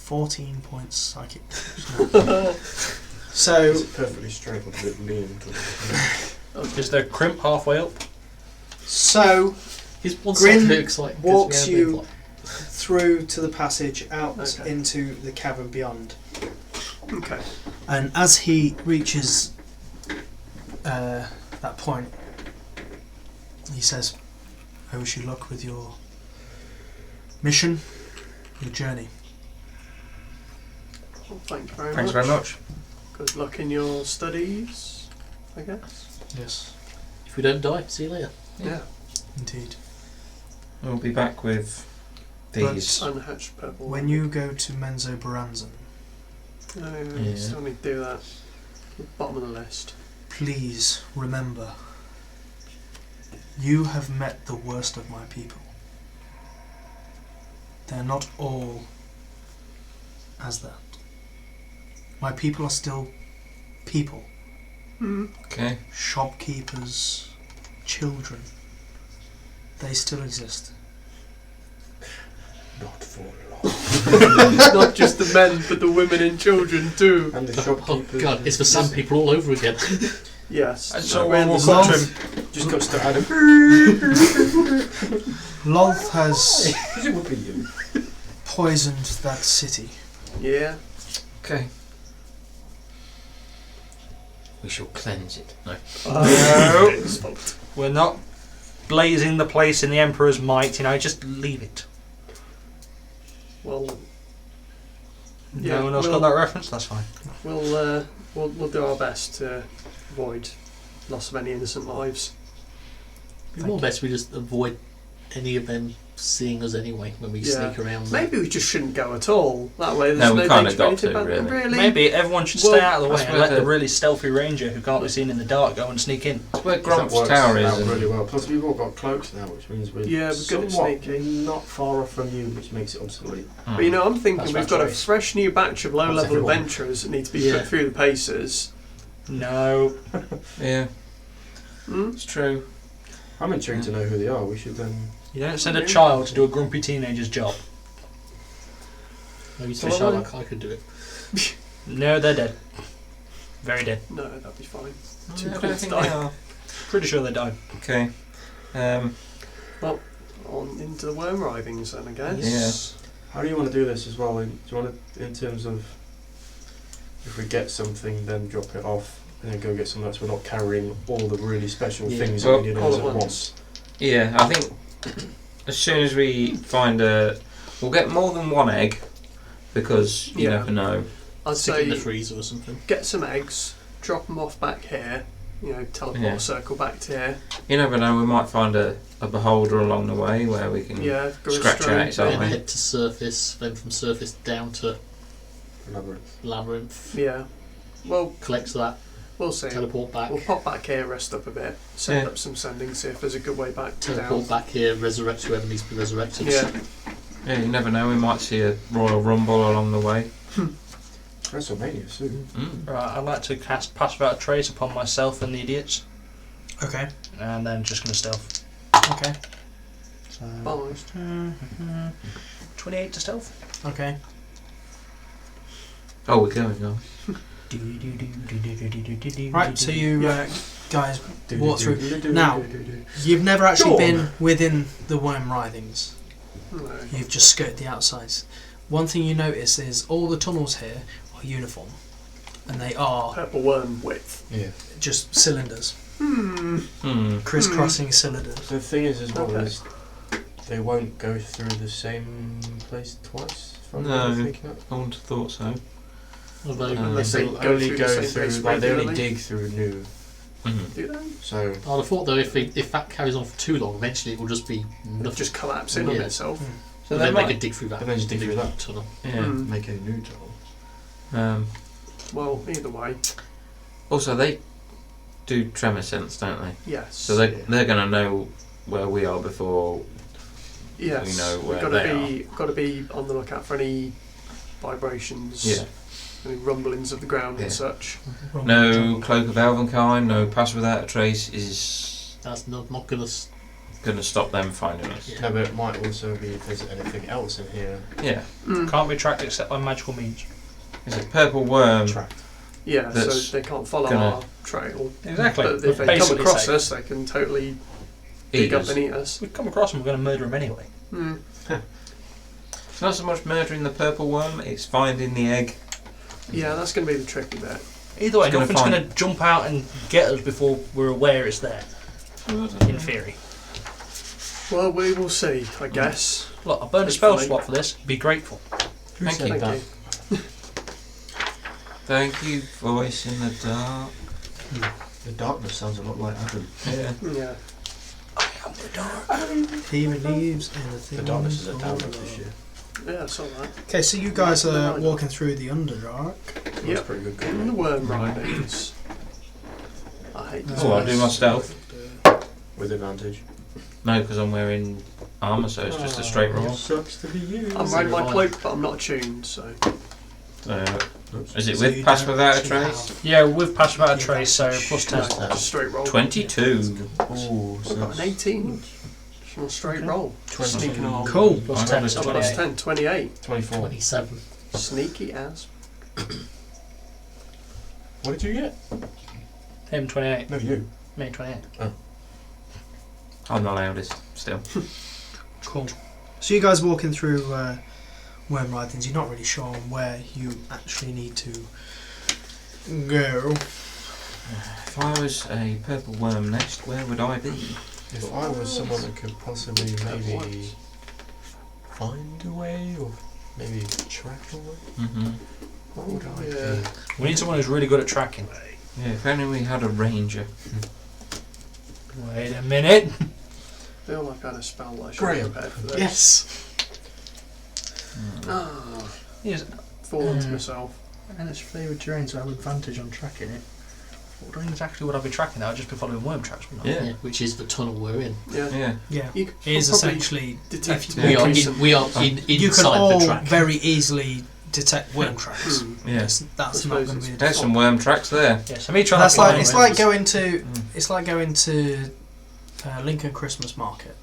£14 psychic. Is So it perfectly straight or does it lean to Is there a crimp halfway up? so Is one Grin side looks like walks we have you like- through to the passage out Okay. into the cavern beyond, Okay. and as he reaches that point, he says, "I wish you luck with your mission, your journey." Well, thank you very Thanks much. very much. Good luck in your studies, I guess. Yes, If we don't die, see you later. Yeah. indeed. We'll be back with these. Unhatched purple. When you go to Menzo Baranzan, No, Yeah. still need to do that. Bottom of the list. please remember, you have met the worst of my people. They're not all as that. My people are still people. Okay. Shopkeepers, children. They still exist. not for long? Not just the men, but the women and children too. And the Oh shopkeepers. god, it's the sand people all over again. Yes. And so we'll we'll cut cut him. him. Just cuts to Adam. Lolth has Because it would be you. poisoned that city. Yeah. Okay. We shall cleanse it. No. No. We're not blazing the place in the Emperor's might, just leave it. Well, Yeah, No one else we'll- got that reference? That's fine. we'll do our best to avoid loss of any innocent lives. It's more best we just avoid any of them seeing us anyway when we Yeah. sneak around. Maybe we just shouldn't go at all. That way, there's No, we no kinda danger got anything to, about- really. Maybe everyone should Well, stay out of the way that's and let where the really stealthy ranger who can't be seen in the dark go and sneak in. It's where That Gromp's works Tower is. out and- really well. Plus, we've all got cloaks now, which means we're Yeah, we're good at somewhat sneaking. not far off from you, which makes it obsolete. Mm. But I'm thinking That's we've got a right. fresh new batch of low-level everyone. adventurers that need to be Yeah. put through the paces. No. Yeah, Hmm? it's true. I'm intrigued to know who they are. We should You don't send a child to do a grumpy teenager's job. Maybe to Well, show I- like I could do it. No, they're dead. Very dead. No, that'd be fine. I Too don't cool to think die. they are. Pretty sure they died. Okay. On into the worm writhings then, I guess. Yes. How do you want to do this as well? Do you want to, in terms of, if we get something, then drop it off, and then go get something else? We're not carrying all the really special Yeah. things Well, that we need all all at at once. once. Yeah, I think as soon as we find we'll get more than one egg because you Yeah. never know. I'd Stick it in the say freezer or something. get some eggs, drop them off back here. Teleport Yeah. a circle back to here. You never know. We might find a beholder along the way where we can. Yeah, go Scratch straight, out its eye. Then maybe. head to surface, then from surface down to Labyrinth. labyrinth. Yeah. Well, Collect that, we'll see. teleport back. We'll pop back here, rest up a bit, send Yeah. up some sending, see if there's a good way back down. Teleport back here, resurrect whoever needs to be resurrected. Yeah. Yeah, you never know. We might see a Royal Rumble along the way. WrestleMania soon. Right, I'd like to cast Pass Without a Trace upon myself and the idiots, Okay. and then just going to stealth. Okay. So, Bye. 28 to stealth. okay. Oh, we're going on. Right. So you Yeah. guys walk through. Now, you've never actually been within the worm writhings. No. You've just skirted the outsides. One thing you notice is all the tunnels here are uniform, and they are Purple worm width. Yeah. just cylinders, Hmm. crisscrossing cylinders. The thing is, as well, Okay. is they won't go through the same place twice No. Thinking that? I wouldn't have thought so. Although, Unless they They'll go only through go the same through, place like they only regularly. dig through new. Mm-hmm. Do they? So I'd have thought though if that carries on for too long, eventually it will just be nothing. Just collapse in on Yeah. itself. So they then might- they could dig through that. and then just dig through that. tunnel. Yeah. Mm. make a new tunnel. Well, either way, Also, they do tremor sense, don't they? yes. So they're going to know where we are before. yes. we know where We've they got to be on the lookout for any vibrations, Yeah. any rumblings of the ground Yeah. and such. No cloak of Elvenkind, no pass without a trace is That's not gonna. going to stop them finding us. Yeah. No, but it might also be if there's anything else in here. Yeah. Can't be tracked except by magical means. It's a purple worm. Tracked. Yeah, so That's they can't follow gonna- our trail. Exactly. But if they come Basically across say, us, they can totally dig Eat up us. and eat us. we come across them, we're going to murder them anyway. Mm. It's not so much murdering the purple worm, it's finding the egg. Yeah, that's going to be the tricky bit. Either way, It's gonna nothing's find- going to jump out and get us before we're aware it's there. In theory. Well, we will see, I guess. Look, I burned a spell Hopefully. slot for this. Be grateful. Thank you. Thank you. Thank you, voice in the dark. The darkness sounds a lot like Adam. Yeah. Yeah. He believes in the things The darkness is a of download God. this year. Yeah, I saw that. Okay, so you guys are walking through the Underdark. That's Yep. pretty good. And the worm ridings. I hate this Oh, I'll place. do my stealth. With advantage. No, because I'm wearing armour, so it's just a straight roll. Sucks to be you. I'm wearing my cloak, but I'm not attuned, so. Is it So with you pass don't without a actually trace? have- Yeah, we've passed about a trace, so plus 10. No, just straight roll. 22. Ooh, I've got an 18. Just on a straight roll. 20. Sneaking along. Cool. Plus I 10 got is a I've got plus 28. 10, 28. 24. 27. Sneaky as. What did you get? Him 28. No, you. Me 28. I'm the loudest still. Cool. So you guys walking through worm ridings. You're not really sure on where you actually need to go. If I was a purple worm nest, where would I be? If I was someone that could possibly maybe once. find a way or maybe track a way. Mm-hmm. What would I Yeah. We need someone who's really good at tracking. Yeah, if only we had a ranger. Wait a minute. I feel like I had a spell that I should Graham. have prepared for this. Yes. Ah, Yes. fallen to myself. And it's flavoured terrain, so I have advantage on tracking it. What exactly would I be tracking? I'd just be following worm tracks, wouldn't I? Yeah. Which is the tunnel we're in. Yeah. Yeah. Yeah. You could It is probably essentially. detect if more We are recent- in. We are in you can inside all the track. very easily detect worm tracks. Hmm. Yeah. That's I not suppose going to be. There's some worm tracks there. Yeah, so me trying That's to like find it's worms. like going to Mm. it's like going to Lincoln Christmas Market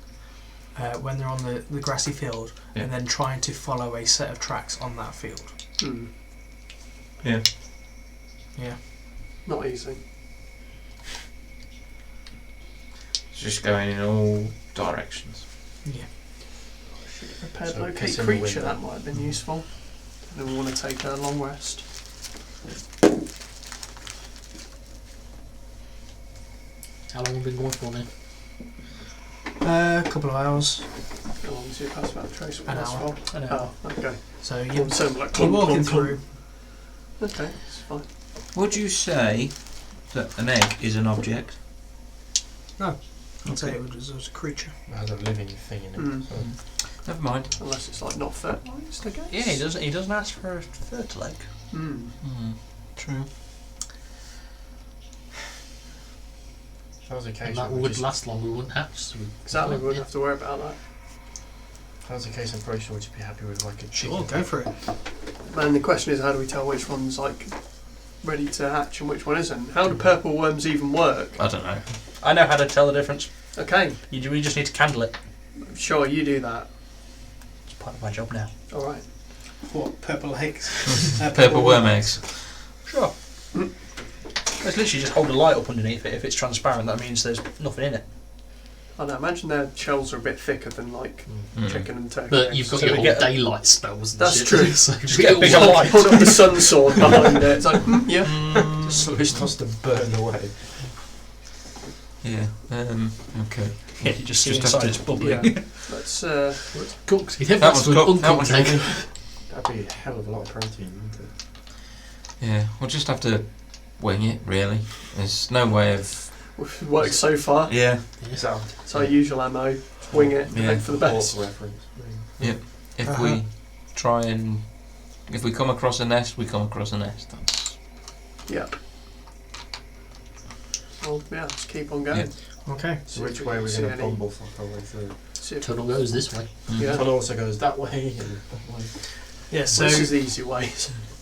when they're on the grassy field Yeah. and then trying to follow a set of tracks on that field. Hmm. Yeah. Yeah. Not easy. It's just going in all directions. Yeah. Prepared So locate piss in the creature, window. that might have been useful. Then we want to take a long rest. How long have we been going for now? A couple of hours. How long does it pass about trace with An this hour. for? I know. Oh, okay. So Yeah. you, So like you're walking clunk, clunk, through. clunk. Okay, it's fine. Would you say that an egg is an object? I'll tell you, it was a creature. It has a living thing in it. Mm. So. Never mind. Unless it's like not fertilised, I guess. Yeah, he doesn't ask for a fertile egg. Hmm. True. If that was the case, And that I would would just, last long. We wouldn't hatch. So Exactly, we wouldn't Yeah. have to worry about that. if that was the case, I'm pretty sure we'd just be happy with like a chicken. Sure, go for it. And the question is, how do we tell which one's like ready to hatch and which one isn't? How do purple worms even work? I don't know. I know how to tell the difference. Okay, We just need to candle it. sure, you do that. It's part of my job now. All right. What, purple eggs? Purple worm eggs. Sure. It's literally just hold a light up underneath it. If it's transparent, that means there's nothing in it. I know, imagine their shells are a bit thicker than like Mm. chicken and turkey. But eggs. you've got So your we whole get- daylight spells. And That's shit. true. So Just we get a all bigger walk- light. Hold up the sun sword behind it. It's like, yeah. So it starts to burn away. Yeah. Okay. Yeah, you just see Just inside have to- it's bubbling. Yeah. Let's Cooked. You never That asked one's for an cooked. That uncooked one's egg. That'd be a hell of a lot of protein, wouldn't it? Yeah, we'll just have to wing it, really. There's no way of... We've worked so far. Yeah, Is that It's our usual ammo. Wing it, Yeah. hope for the best. reference? if we try and... If we come across a nest, we come across a nest. That's... Yeah. Well, yeah, let's keep on going. Yeah. Okay. So which way are we See going to any- bumblefuck our way through? See if- Tunnel goes this way. Yeah. Tunnel also goes that way and that way. Yeah, so this is the easy way.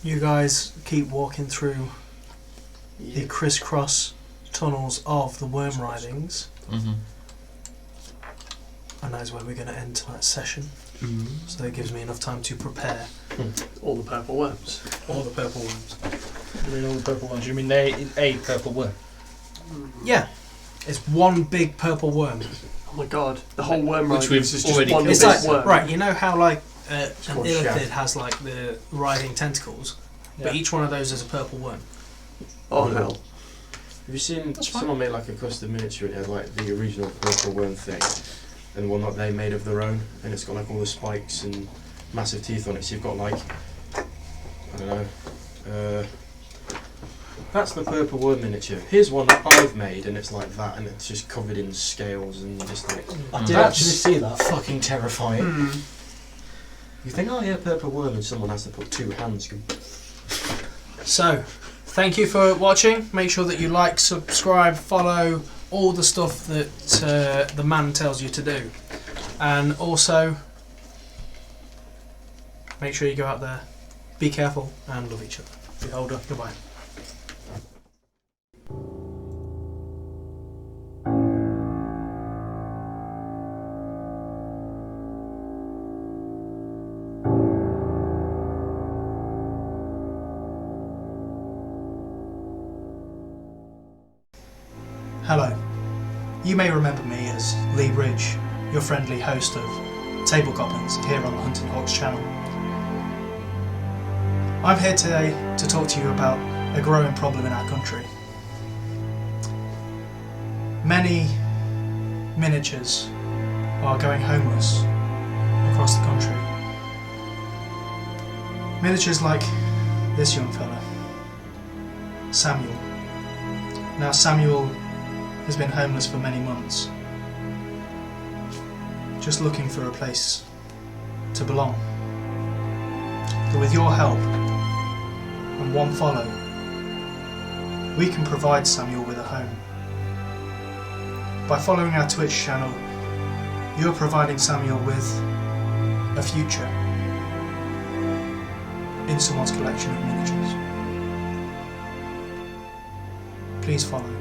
you guys keep walking through the Yeah. crisscross tunnels of the worm ridings, Mm-hmm. and that is where we're going to end tonight's session. So that gives me enough time to prepare All the purple worms. all the purple worms. You mean all the purple ones? You mean a purple worm? Yeah, it's one big purple worm. Oh my god, the whole worm Which riding we've is just already one It's big like worm. right, you know how like an called illithid shaft. has like the riding tentacles, but Yeah. each one of those is a purple worm. Oh hell. Have you seen That's fine. someone made like a custom miniature? It had like the original purple worm thing, and one that they made of their own, and it's got like all the spikes and massive teeth on it. So you've got like, I don't know, that's the purple worm miniature. Here's one that I've made, and it's like that, and it's just covered in scales and just like I did That's- actually see that. fucking terrifying. Hmm. You think, oh yeah, purple worm, and someone has to put two hands. So, thank you for watching. Make sure that you like, subscribe, follow, all the stuff that the man tells you to do. And also, make sure you go out there, be careful, and love each other. Beholder, goodbye. Hello. You may remember me as Leigh, your friendly host of Table Goblins here on the Hunting Hawks channel. I'm here today to talk to you about a growing problem in our country. Many miniatures are going homeless across the country. Miniatures like this young fella, Samuel. Now Samuel has been homeless for many months, just looking for a place to belong. But with your help and one follow, we can provide Samuel with a home. By following our Twitch channel, you're providing Samuel with a future in someone's collection of miniatures. Please follow.